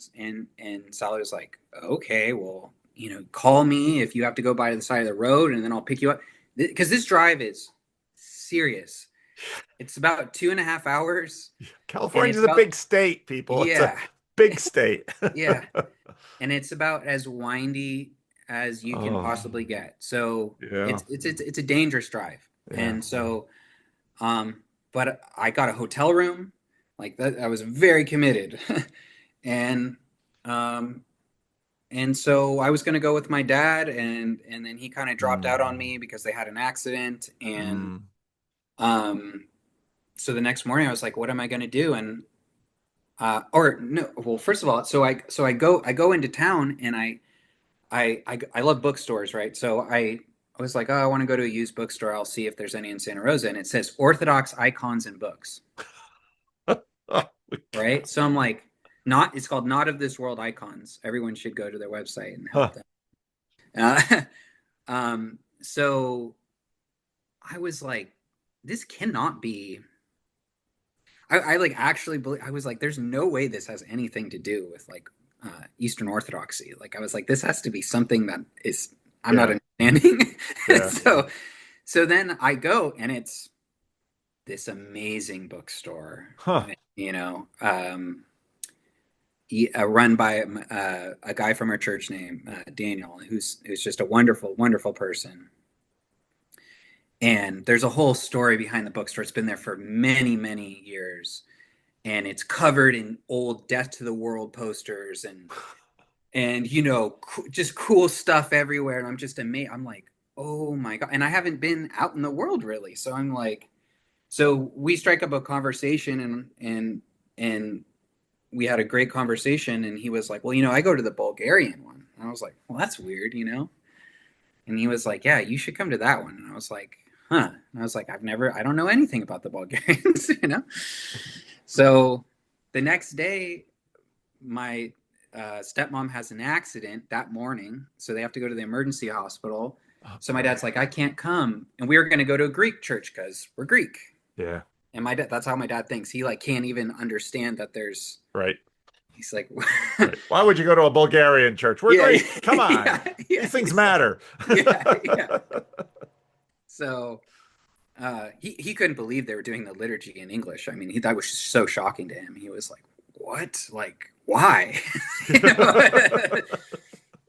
Sally was like, okay, well, call me if you have to go by the side of the road, and then I'll pick you up, because this drive is serious. It's about 2.5 hours. California is a big state, people. Yeah. It's a big state. Yeah. And it's about as windy as you can possibly get. So it's a dangerous drive. Yeah. And so, but I got a hotel room like that. I was very committed. And so I was going to go with my dad, and then he kind of dropped out on me because they had an accident. And, so the next morning I was like, what am I going to do? And, first of all, so I go into town, and I love bookstores, right? So I was like, oh, I want to go to a used bookstore. I'll see if there's any in Santa Rosa. And it says Orthodox Icons and Books. Right. So I'm like, it's called Not of This World Icons. Everyone should go to their website and help them. So I was like, this cannot be. I like actually believe, I was like, there's no way this has anything to do with like Eastern Orthodoxy. Like I was like, this has to be something that is I'm Yeah. not understanding. Yeah. So then I go, and it's this amazing bookstore, Huh. you know, run by a guy from our church named Daniel, who's just a wonderful, wonderful person. And there's a whole story behind the bookstore. It's been there for many, many years, and it's covered in old Death to the World posters and you know, just cool stuff everywhere. And I'm just amazed. I'm like, oh my God. And I haven't been out in the world really. So I'm like, so we strike up a conversation, and we had a great conversation, and he was like, well, you know, I go to the Bulgarian one. And I was like, well, that's weird, you know? And he was like, yeah, you should come to that one. And I was like, huh. And I was like, I don't know anything about the Bulgarians, you know? So the next day, my stepmom has an accident that morning. So they have to go to the emergency hospital. So my dad's like, I can't come. And we were going to go to a Greek church because we're Greek. Yeah. And my dad, that's how my dad thinks. He like can't even understand that there's, Right. he's like, Right. Why would you go to a Bulgarian church? We're Greek. Come on. Yeah, These things matter. yeah. So he couldn't believe they were doing the liturgy in English. I mean, that was just so shocking to him. He was like, what? Like, why?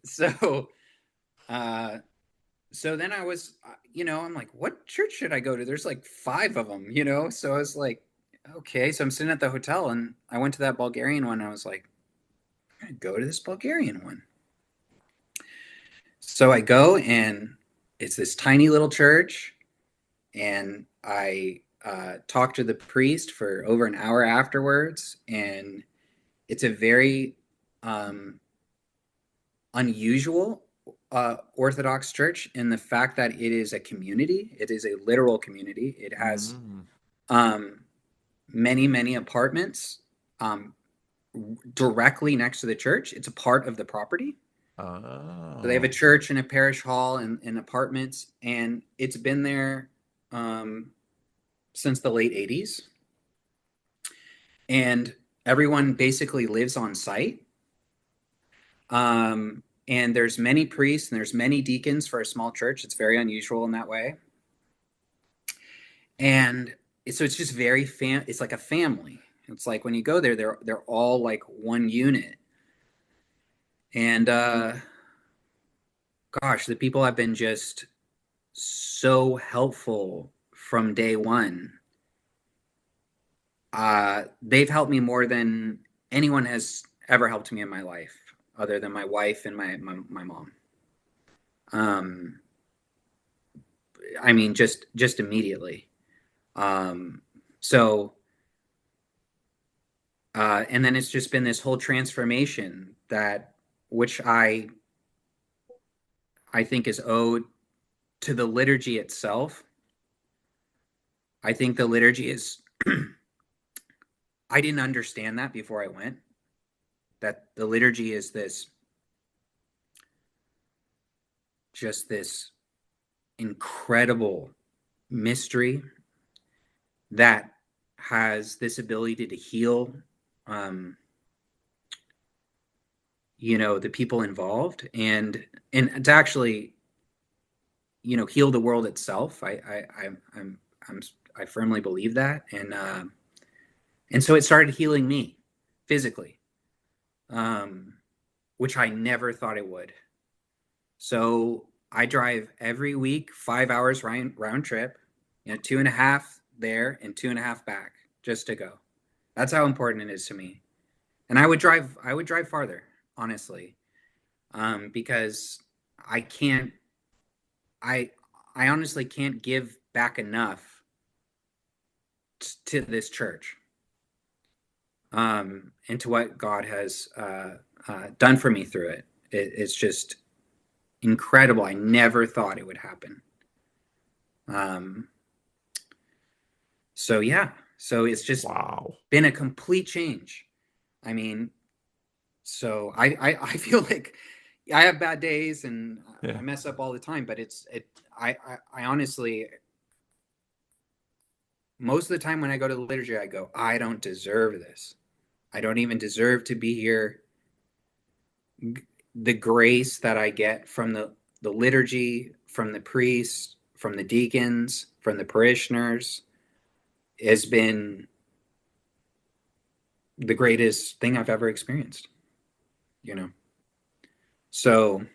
So so then I was, you know, I'm like, what church should I go to? There's like 5 of them, you know? So I was like, okay. So I'm sitting at the hotel, and I went to that Bulgarian one. And I was like, I'm going to go to this Bulgarian one. So I go, and it's this tiny little church, and I talked to the priest for over an hour afterwards. And it's a very unusual Orthodox church in the fact that it is a community. It is a literal community. It has many, many apartments directly next to the church. It's a part of the property. So they have a church and a parish hall and apartments, and it's been there since the late 80s. And everyone basically lives on site. And there's many priests and there's many deacons for a small church. It's very unusual in that way. And so it's just very it's like a family. It's like when you go there, they're all like one unit. And gosh, the people have been just so helpful from day one. They've helped me more than anyone has ever helped me in my life, other than my wife and my mom. I mean, just immediately. So, and then it's just been this whole transformation which I think is owed to the liturgy itself. I think the liturgy is, I didn't understand that before I went, that the liturgy is just this incredible mystery that has this ability to heal, you know, the people involved, and to actually, you know, heal the world itself. I firmly believe that, and so it started healing me physically, which I never thought it would. So I drive every week, 5 hours round trip, you know, 2.5 there and 2.5 back just to go. That's how important it is to me. And I would drive farther, honestly, because I honestly can't give back enough to this church, and to what God has done for me through it. It's just incredible. I never thought it would happen. So yeah, so it's just been a complete change. I mean, so I feel like I have bad days and I mess up all the time, but I honestly, most of the time when I go to the liturgy, I go, I don't deserve this. I don't even deserve to be here. the grace that I get from the liturgy, from the priests, from the deacons, from the parishioners has been the greatest thing I've ever experienced, you know. So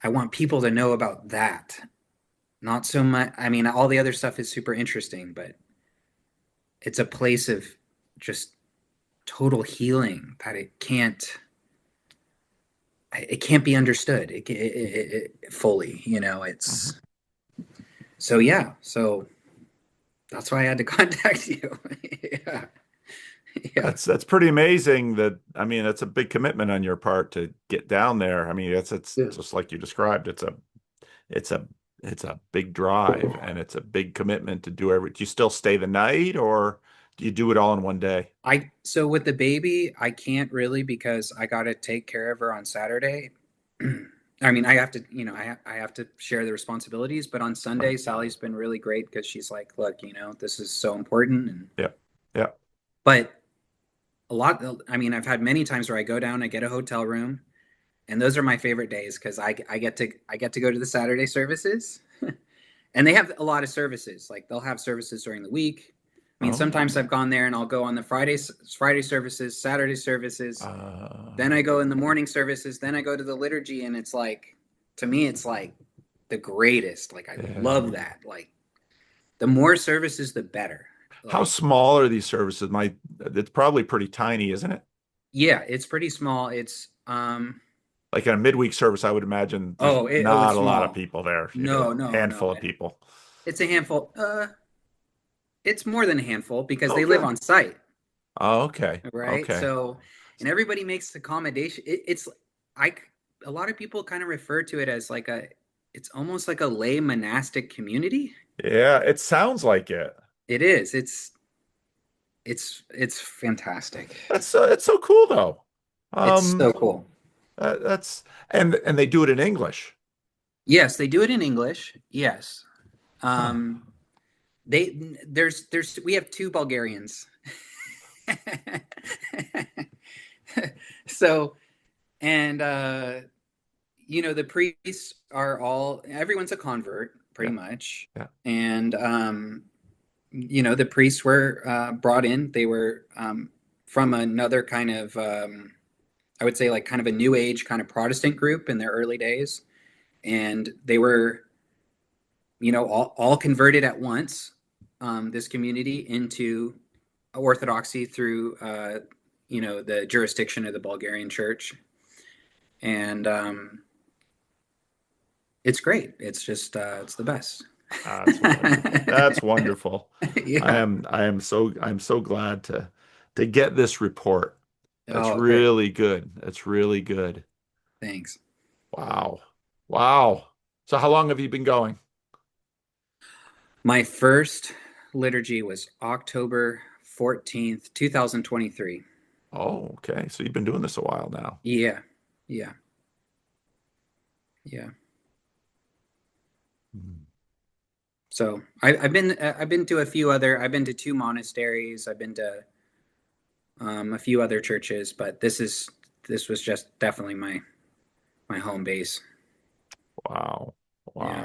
I want people to know about that. Not so much, I mean, all the other stuff is super interesting, but it's a place of just total healing that it can't be understood fully, you know. It's so yeah, so that's why I had to contact you. Yeah. Yeah. That's pretty amazing. I mean, that's a big commitment on your part to get down there. I mean, it's Yeah. just like you described. It's a it's a big drive, and it's a big commitment to do do you still stay the night, or do you do it all in one day? So with the baby, I can't really because I got to take care of her on Saturday. I mean, I have to, you know, I have to share the responsibilities, but on Sunday, Sally's been really great because she's like, look, you know, this is so important. And Yeah. Yeah. but I mean, I've had many times where I go down, I get a hotel room, and those are my favorite days because I get to go to the Saturday services, and they have a lot of services. Like they'll have services during the week. I mean, Oh. sometimes I've gone there and I'll go on the Friday services, Saturday services. Then I go in the morning services. Then I go to the liturgy, and it's like, to me, it's like the greatest. Like I love that. Like the more services, the better. How Like, small are these services? It's probably pretty tiny, isn't it? yeah, it's pretty small. It's Like in a midweek service, I would imagine there's it's not a lot of small. people there. No, A no, handful no. of people. It's a handful. It's more than a handful because Oh, they live good. on site, Oh, okay. right? Okay. So, and everybody makes accommodation. It's I. A lot of people kind of refer to it as like it's almost like a lay monastic community. Yeah, it sounds like it. It is. It's fantastic. It's so cool though. It's Um, so cool. that's and they do it in English. Yes, they do it in English. Yes. Huh. We have two Bulgarians. So, and you know, the priests are everyone's a convert pretty Yeah. much. Yeah. And you know, the priests were brought in. They were from another kind of I would say like kind of a new age kind of Protestant group in their early days. And they were, you know, all converted at once, this community into Orthodoxy through, you know, the jurisdiction of the Bulgarian Church, and it's great. It's just it's the best. That's wonderful. That's wonderful. Yeah. I'm so glad to get this report. That's Oh, great. really good. That's really good. Thanks. Wow. Wow. So how long have you been going? My first liturgy was October 14th, 2023. Oh, okay. So you've been doing this a while now. Yeah. Yeah. Yeah. Hmm. So I've been to a few other. I've been to two monasteries. I've been to a few other churches, but this was just definitely my home base. Wow. Yeah.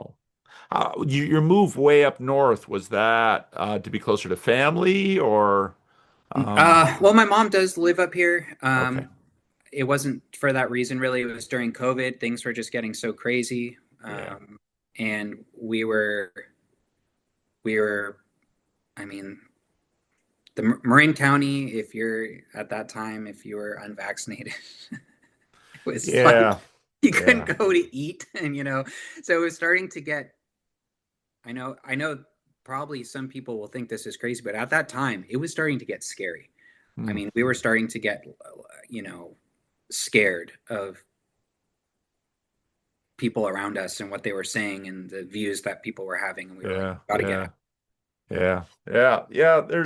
Wow. Your move way up north, was that to be closer to family or Well, my mom does live up here. okay. It wasn't for that reason, really. It was during COVID. Things were just getting so crazy, Yeah. and I mean, the Marin County. If you're at that time, if you were unvaccinated, it was like Yeah. you couldn't Yeah. go to eat, and you know, so it was starting to get. I know. Probably some people will think this is crazy, but at that time, it was starting to get scary. I Hmm. mean, we were starting to get, you know, scared of people around us and what they were saying and the views that people were having, and we were like, Yeah. gotta get Yeah. out. Yeah. Yeah. Yeah.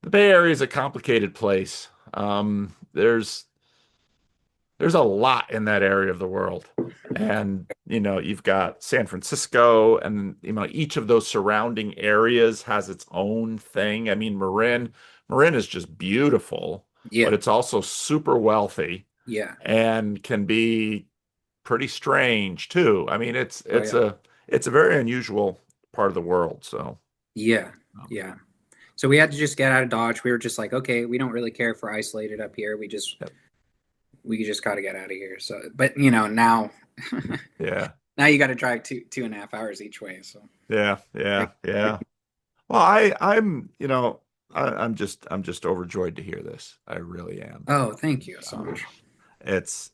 The Bay Area is a complicated place. There's a lot in that area of the world. And, you know, you've got San Francisco, and, you know, each of those surrounding areas has its own thing. I mean, Marin is just beautiful, but Yeah. it's also super wealthy. Yeah. and can be pretty strange too. I mean, Oh yeah. it's a very unusual part of the world. So Yeah. um, Yeah. So we had to just get out of Dodge. We were just like, okay, we don't really care if we're isolated up here. yep. We just got to get out of here. So, but you know, now Yeah, now you got to drive 2.5 hours each way. So, yeah, like, yeah, yeah. Well, I'm just overjoyed to hear this. I really am. oh, thank you so Um, much. it's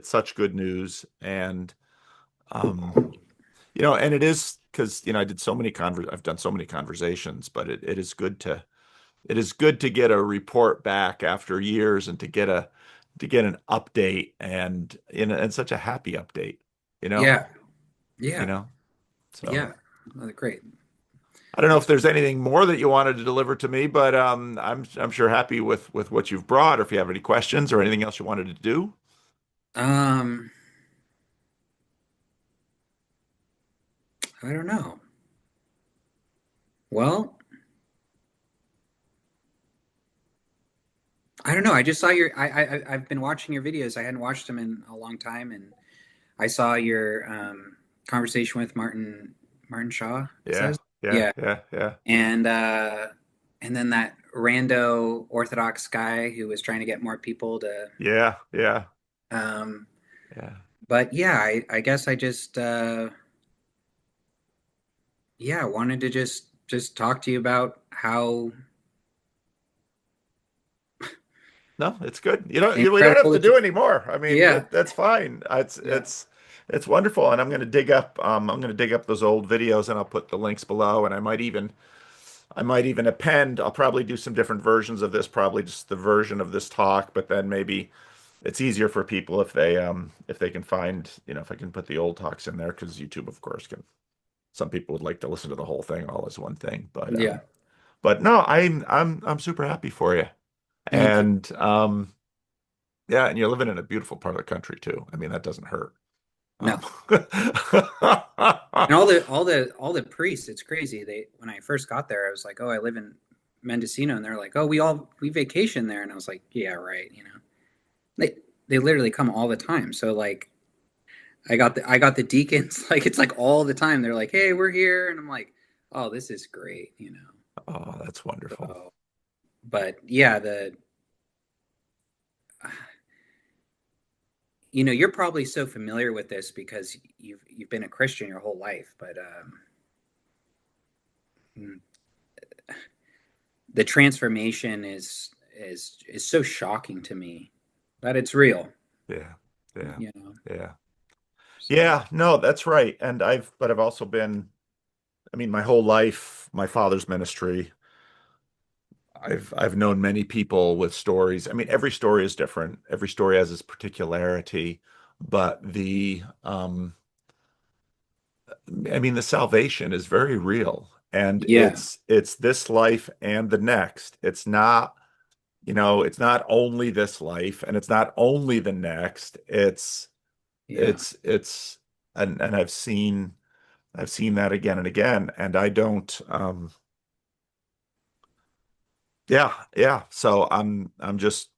such good news, and um, and it is because I've done so many conversations, but it is good to get a report back after years and to get an update and such a happy update, you know, Yeah. you Yeah. know. So Yeah. Oh, great. I don't know if That's there's anything more that you wanted to deliver to me, but I'm sure happy with what you've brought, or if you have any questions or anything else you wanted to do. um I don't know. Well, I don't know. I just saw your I've been watching your videos. I hadn't watched them in a long time, and I saw your conversation with Martin Shaw. Is that Yeah, his? yeah, Yeah. yeah, yeah, And then that rando Orthodox guy who was trying to get more people to yeah, yeah, um yeah. but yeah, I guess I just yeah, wanted to just talk to you about how No, it's good. We don't have incredible to it's do any more. I mean, yeah. that's fine. Yeah. It's wonderful. And I'm going to dig up those old videos and I'll put the links below. And I might even append. I'll probably do some different versions of this, probably just the version of this talk, but then maybe it's easier for people if they can find, if I can put the old talks in there, because YouTube, of course, can. Some people would like to listen to the whole thing all as one thing, Yeah. but no, I'm super happy for you. Thank you. And yeah, and you're living in a beautiful part of the country too. I mean, that doesn't hurt. No. Um, And all the priests, it's crazy. They when I first got there, I was like, "Oh, I live in Mendocino." And they're like, "Oh, we vacation there." And I was like, "Yeah, right, you know." They literally come all the time. So like I got the deacons like it's like all the time. They're like, "Hey, we're here." And I'm like, "Oh, this is great, you know." oh, that's wonderful. So, but yeah, the you're probably so familiar with this because you've been a Christian your whole life, but the transformation is so shocking to me that it's real, Yeah, yeah, you know. yeah, So yeah. No, that's right. And I've also been. I mean, my whole life, my father's ministry. I've known many people with stories. I mean, every story is different. Every story has its particularity, but I mean, the salvation is very real, and yeah, it's this life and the next. It's not only this life, and it's not only the next. yeah, It's and I've seen that again and again, and I don't. Yeah, yeah. So I'm just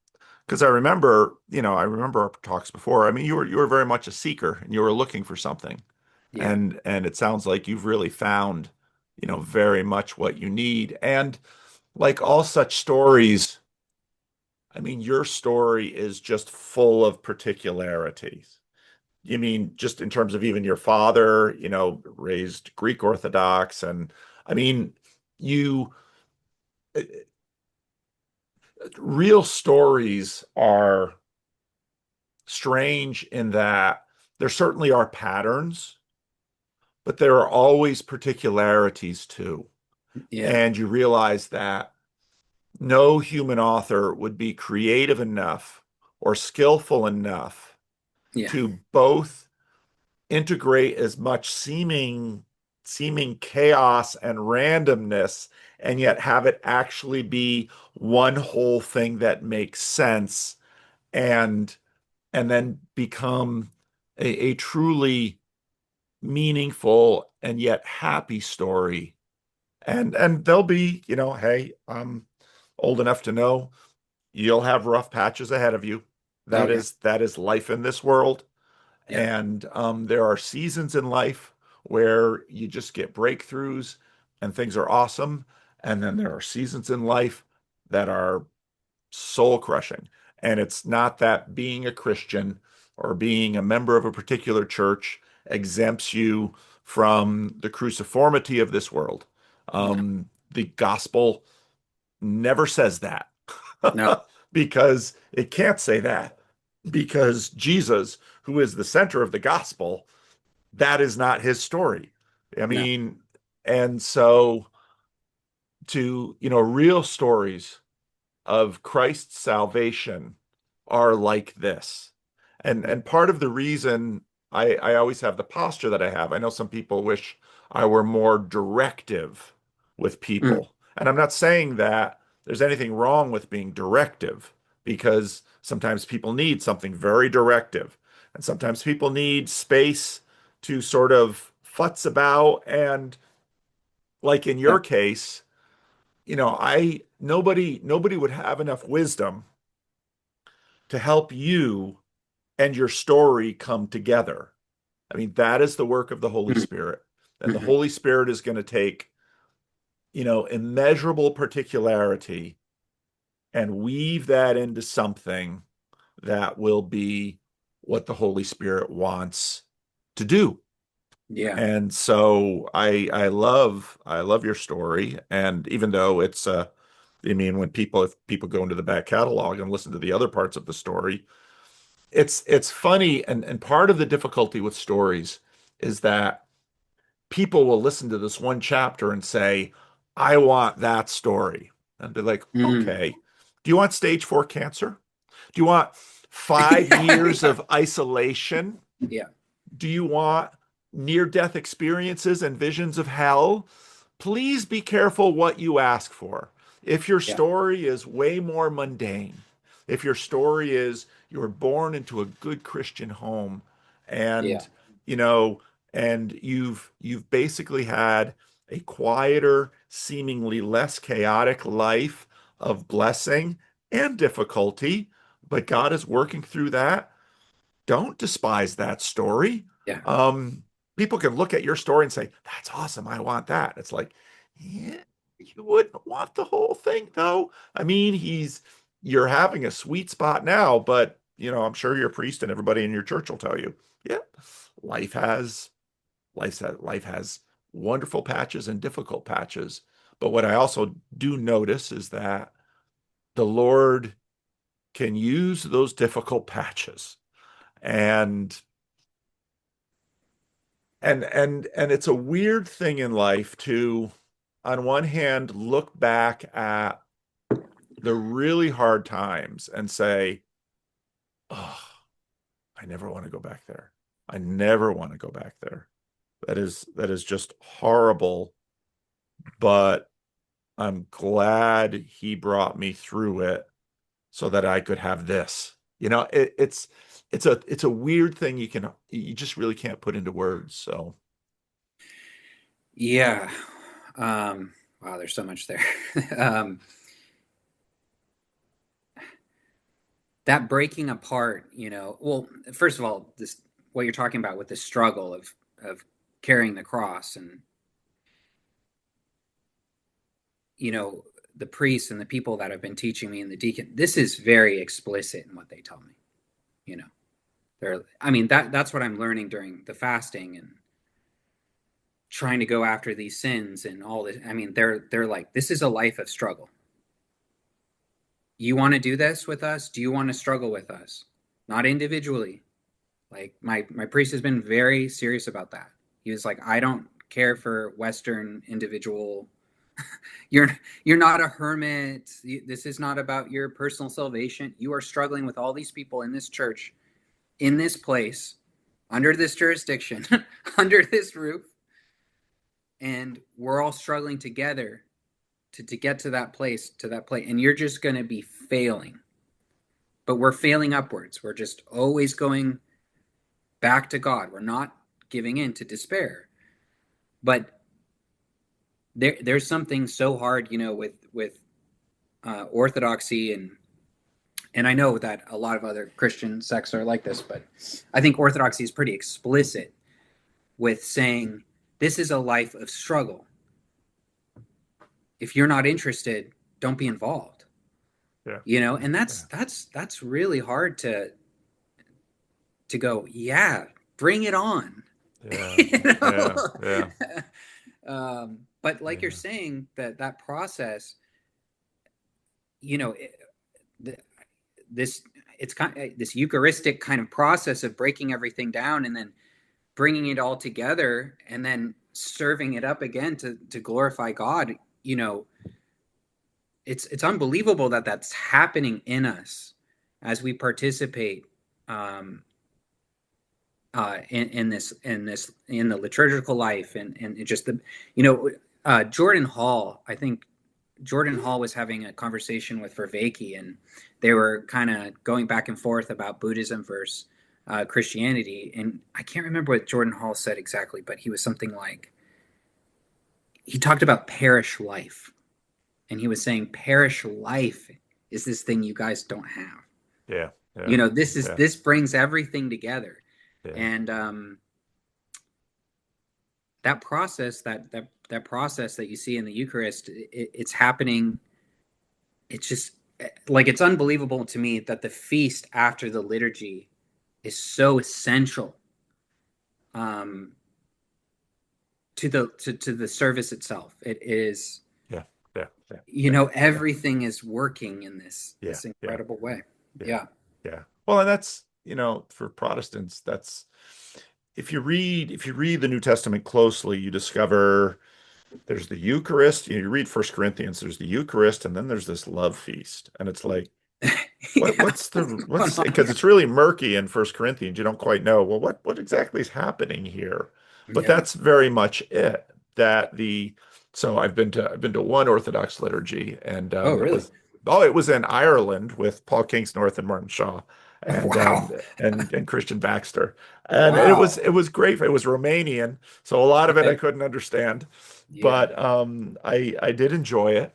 because I remember our talks before. I mean, you were very much a seeker and you were looking for something. yeah, And it sounds like you've really found, very much what you need. And like all such stories, I mean, your story is just full of particularities. You mean just in terms of even your father, raised Greek Orthodox, and I mean, you real stories are strange in that there certainly are patterns, but there are always particularities too. yeah, And you realize that no human author would be creative enough or skillful enough yeah, to both integrate as much seeming chaos and randomness and yet have it actually be one whole thing that makes sense and then become a truly meaningful and yet happy story. And they'll be, hey, I'm old enough to know you'll have rough patches ahead of you. That is life in this world. And there are seasons in life where you just get breakthroughs and things are awesome. And then there are seasons in life that are soul crushing. And it's not that being a Christian or being a member of a particular church exempts you from the cruciformity of this world. The gospel never says that. No. Because it can't say that. Because Jesus, who is the center of the gospel, that is not his story. I mean, and so real stories of Christ's salvation are like this. And part of the reason I always have the posture that I have, I know some people wish I were more directive with people. And I'm not saying that there's anything wrong with being directive, because sometimes people need something very directive. And sometimes people need space to sort of futz about. And like in your case, I nobody would have enough wisdom to help you and your story come together. I mean, that is the work of the Holy Spirit. And the Holy Spirit is going to take, immeasurable particularity and weave that into something that will be what the Holy Spirit wants to do. Yeah. And so I love your story. And even though it's when if people go into the back catalog and listen to the other parts of the story, it's funny. And part of the difficulty with stories is that people will listen to this one chapter and say, I want that story. And they're like, okay, do you want stage 4 cancer? Do you want 5 years of isolation? Yeah. Do you want near-death experiences and visions of hell? Please be careful what you ask for. If your story is way more mundane, if your story is you were born into a good Christian home and and you've basically had a quieter, seemingly less chaotic life of blessing and difficulty, but God is working through that, don't despise that story. Yeah. People can look at your story and say, that's awesome, I want that. It's like, yeah, you wouldn't want the whole thing though. I mean, you're having a sweet spot now, but I'm sure your priest and everybody in your church will tell you, yeah, life has wonderful patches and difficult patches. But what I also do notice is that the Lord can use those difficult patches. And it's a weird thing in life to, on one hand, look back at the really hard times and say, oh, I never want to go back there. I never want to go back there. That is just horrible. But I'm glad he brought me through it so that I could have this. It's a weird thing you just really can't put into words. So Yeah. Wow, there's so much there. That breaking apart, well, first of all, this what you're talking about with the struggle of carrying the cross, and the priests and the people that have been teaching me, and the deacon, this is very explicit in what they tell me. That's what I'm learning during the fasting and trying to go after these sins and all this. I mean, they're like, this is a life of struggle. You want to do this with us? Do you want to struggle with us? Not individually. Like my priest has been very serious about that. He was like, I don't care for Western individual. You're not a hermit. This is not about your personal salvation. You are struggling with all these people in this church, in this place, under this jurisdiction, under this roof. And we're all struggling together to get to that place, and you're just going to be failing. But we're failing upwards. We're just always going back to God. We're not giving in to despair. But there's something so hard, with orthodoxy and I know that a lot of other Christian sects are like this, but I think Orthodoxy is pretty explicit with saying this is a life of struggle. If you're not interested, don't be involved. Yeah. You know, and that's really hard to go, yeah, bring it on. Yeah. You know? Yeah. But like you're Yeah. saying, that process, you know, this it's kind of this Eucharistic kind of process of breaking everything down and then bringing it all together and then serving it up again to glorify God. You know, it's unbelievable that that's happening in us as we participate in the liturgical life and just the, you know, Jordan Hall. I think Jordan Hall was having a conversation with Vervaeke, and they were kind of going back and forth about Buddhism versus Christianity. And I can't remember what Jordan Hall said exactly, but he was something like, he talked about parish life, and he was saying parish life is this thing you guys don't have. Yeah. Yeah. You know, this is Yeah. this brings everything together, Yeah. and that process that you see in the Eucharist, it's happening. It's just like, it's unbelievable to me that the feast after the liturgy is so essential to the service itself. It is, Yeah. Yeah. Yeah. you know, everything is working in this Yeah. incredible way. Yeah. Yeah. Yeah. Well, and that's, you know, for Protestants, that's, if you read the New Testament closely, you discover there's the Eucharist. You read First Corinthians, there's the Eucharist, and then there's this love feast. And it's like, what's because it's really murky in First Corinthians. You don't quite know, well, what exactly is happening here? But Yeah. that's very much it. So I've been to one Orthodox liturgy, and Oh, really? it was in Ireland with Paul Kingsnorth and Martin Shaw and Wow. and Christian Baxter. And Wow. it was great. It was Romanian, so a lot of it I Okay. couldn't understand, Yeah. but I did enjoy it.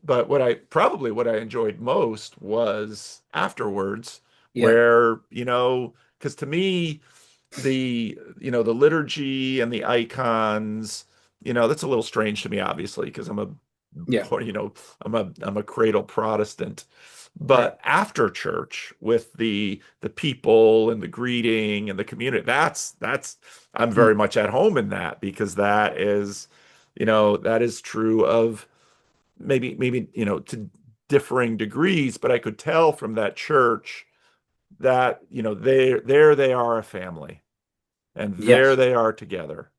But what I enjoyed most was afterwards, Yeah. where, you know, because to me, the liturgy and the icons, you know, that's a little strange to me, obviously, because Yeah. you know, I'm a cradle Protestant. Right. But after church, with the people and the greeting and the community, that's I'm Mm. very much at home in that, because that is, you know, that is true of maybe, you know, to differing degrees, but I could tell from that church that, you know, they are a family, and there Yes. they are together.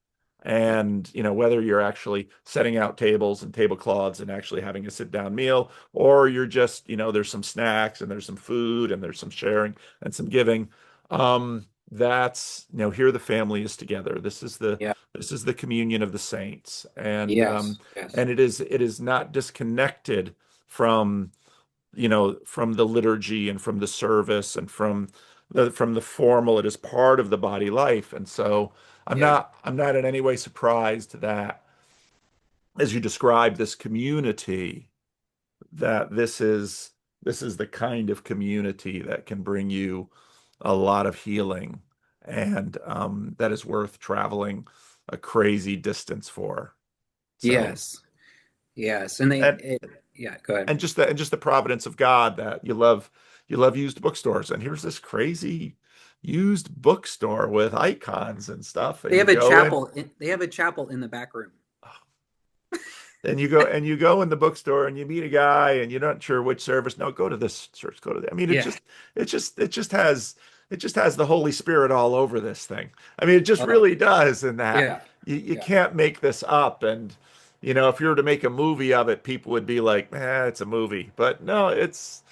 And, you know, whether you're actually setting out tables and tablecloths and actually having a sit down meal, or you're just, you know, there's some snacks and there's some food and there's some sharing and some giving. That's, you know, here the family is together. Yeah. This is the communion of the saints. Yes. Yes. And it is not disconnected from, you know, from the liturgy and from the service and from the formal. It is part of the body life. And so Yeah. I'm not in any way surprised that, as you describe this community, that this is the kind of community that can bring you a lot of healing, and that is worth traveling a crazy distance for. So, Yes. Yes. And and yeah, go ahead. and just the providence of God, that you love used bookstores, and here's this crazy used bookstore with icons and stuff, and They you have a go in. chapel. They have a chapel in the back room. Then you go in the bookstore and you meet a guy and you're not sure which service. No, go to this church, go to that. I mean, Yeah. it just has the Holy Spirit all over this thing. I mean, it just Oh, really does, in that yeah. you Yeah. can't make this up. And, you know, if you were to make a movie of it, people would be like, it's a movie. But no, it's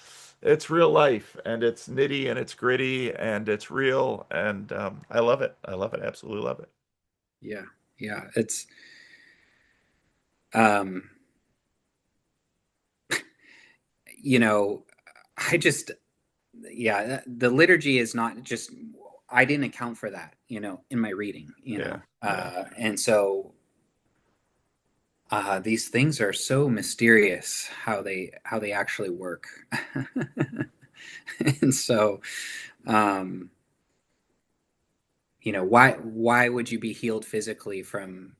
real life, and it's nitty and it's gritty and it's real. And I love it. I love it. Absolutely love it. Yeah. Yeah. It's um you know, I just, yeah, the liturgy is not just, I didn't account for that, you know, in my reading, you Yeah. know. Yeah. And so These things are so mysterious how they actually work. And so, um, why would you be healed physically from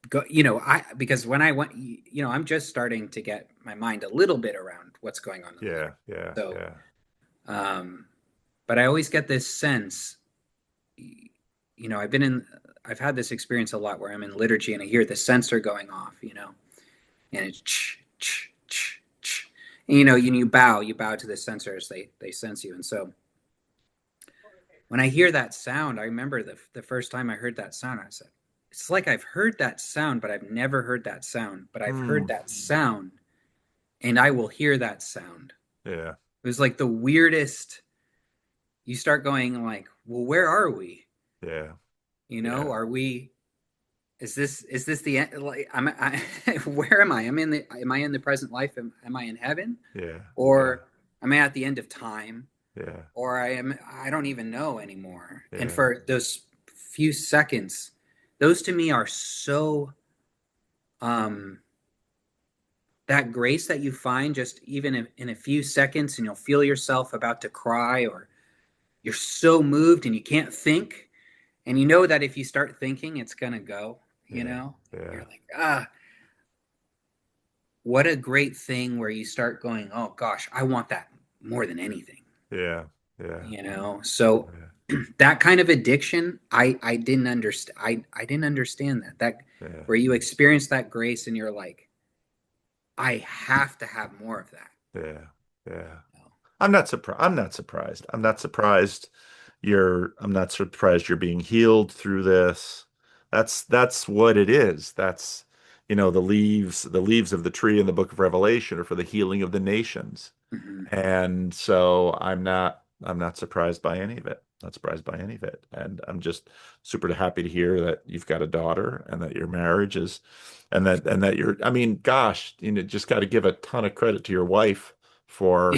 because when I went, I'm just starting to get my mind a little bit around what's going on in the Lord. Yeah. So, Yeah. But I always get this sense, I've had this experience a lot where I'm in liturgy and I hear the sensor going off, and it's and, you bow to the sensors, they sense you. And so when I hear that sound, I remember the first time I heard that sound, I said, it's like I've heard that sound, but I've never heard that sound, but I've heard that sound and I will hear that sound. Yeah. It was like the weirdest. You start going like, well, where are we? Yeah. Are we, is this the end? Like, where am I? Am I in the present life? Am I in heaven? Yeah. Or am I at the end of time? Yeah. Or I don't even know anymore. Yeah. And for those few seconds, those to me are so, that grace that you find just even in a few seconds, and you'll feel yourself about to cry, or you're so moved and you can't think. And you know that if you start thinking, it's going to go, Yeah. You're like, what a great thing where you start going, oh gosh, I want that more than anything. Yeah. Yeah. So that kind of addiction, I didn't understand. I didn't understand that where you experience that grace and you're like, I have to have more of that. Yeah. Yeah. I'm not surprised. I'm not surprised. I'm not surprised you're being healed through this. That's what it is. That's, the leaves of the tree in the book of Revelation are for the healing of the nations. Mm-hmm. And so I'm not surprised by any of it. Not surprised by any of it. And I'm just super happy to hear that you've got a daughter and that your marriage is, and that you're, I mean, gosh, just got to give a ton of credit to your wife for,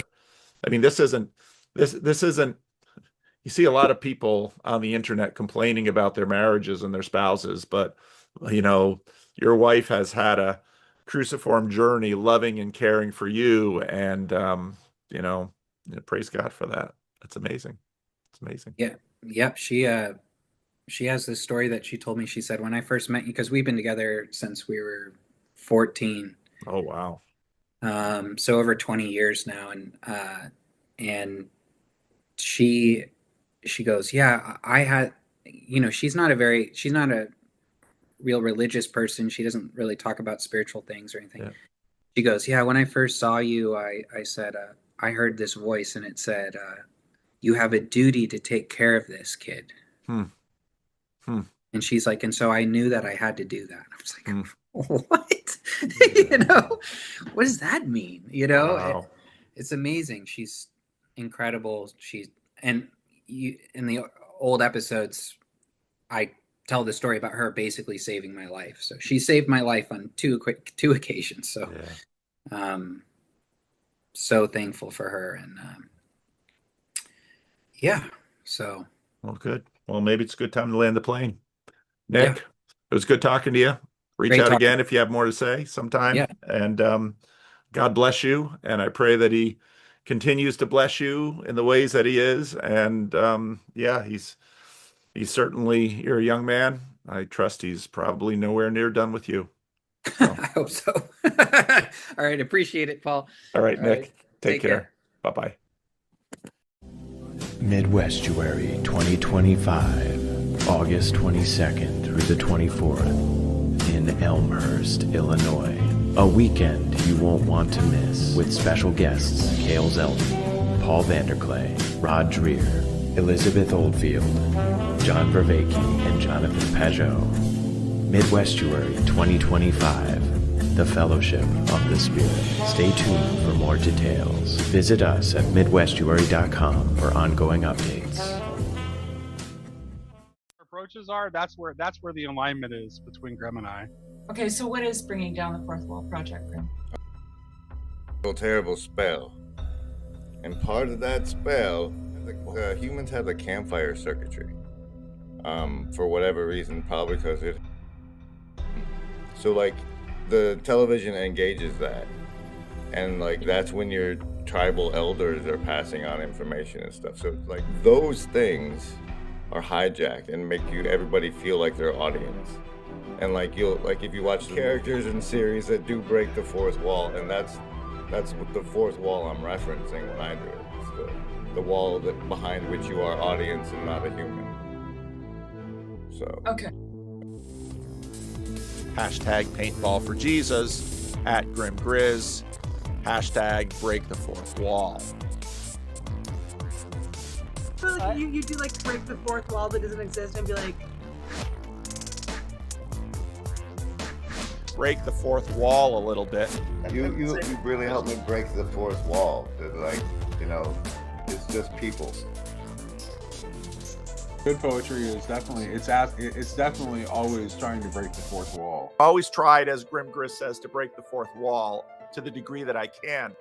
I mean, this isn't, you see a lot of people on the internet complaining about their marriages and their spouses, but your wife has had a cruciform journey, loving and caring for you, and praise God for that. That's amazing. It's amazing. Yeah. Yep. She has this story that she told me. She said, when I first met you, because we've been together since we were 14. Oh, wow. So over 20 years now. And she goes, yeah, I had, she's not a real religious person. She doesn't really talk about spiritual things or anything. Yeah. She goes, yeah, when I first saw you, I said, I heard this voice and it said, you have a duty to take care of this kid. And she's like, and so I knew that I had to do that. I was like, what? What does that mean? Wow. It's amazing. She's incredible. In the old episodes, I tell the story about her basically saving my life. So she saved my life on two occasions. So, so thankful for her. And, so. Well, good. Well, maybe it's a good time to land the plane. Nick, it was good talking to you. Reach out again if you have more to say sometime. Yeah. And God bless you. And I pray that he continues to bless you in the ways that he is. And he's certainly, you're a young man. I trust he's probably nowhere near done with you. So. I hope so. All right. Appreciate it, Paul. All right, Nick. Take care. Bye-bye. Midwestuary 2025, August 22nd through the 24th in Elmhurst, Illinois. A weekend you won't want to miss, with special guests Cale Zeldin, Paul Vanderklay, Rod Dreher, Elizabeth Oldfield, John Vervaeke, and Jonathan Pajot. Midwestuary 2025, the Fellowship of the Spirit. Stay tuned for more details. Visit us at midwestuary.com for ongoing updates. Approaches are, that's where the alignment is between Graham and I. Okay, so what is bringing down the fourth wall project, Graham? A terrible spell, and part of that spell, the humans have the campfire circuitry. For whatever reason, probably because So like the television engages that, and like that's when your tribal elders are passing on information and stuff. So it's like those things are hijacked and make everybody feel like their audience. And like you'll like if you watch characters in series that do break the fourth wall, and that's what the fourth wall I'm referencing when I do it. It's the wall that behind which you are audience and not a human. So Okay. Hashtag paintball for Jesus, @GrimGrizz, hashtag break the fourth wall. So like you do like break the fourth wall that doesn't exist and be like, Break the fourth wall a little bit. you really helped me break the fourth wall. That like, you know, it's just people. Good poetry is definitely it's definitely always trying to break the fourth wall. Always tried, as GrimGrizz says, to break the fourth wall to the degree that I can.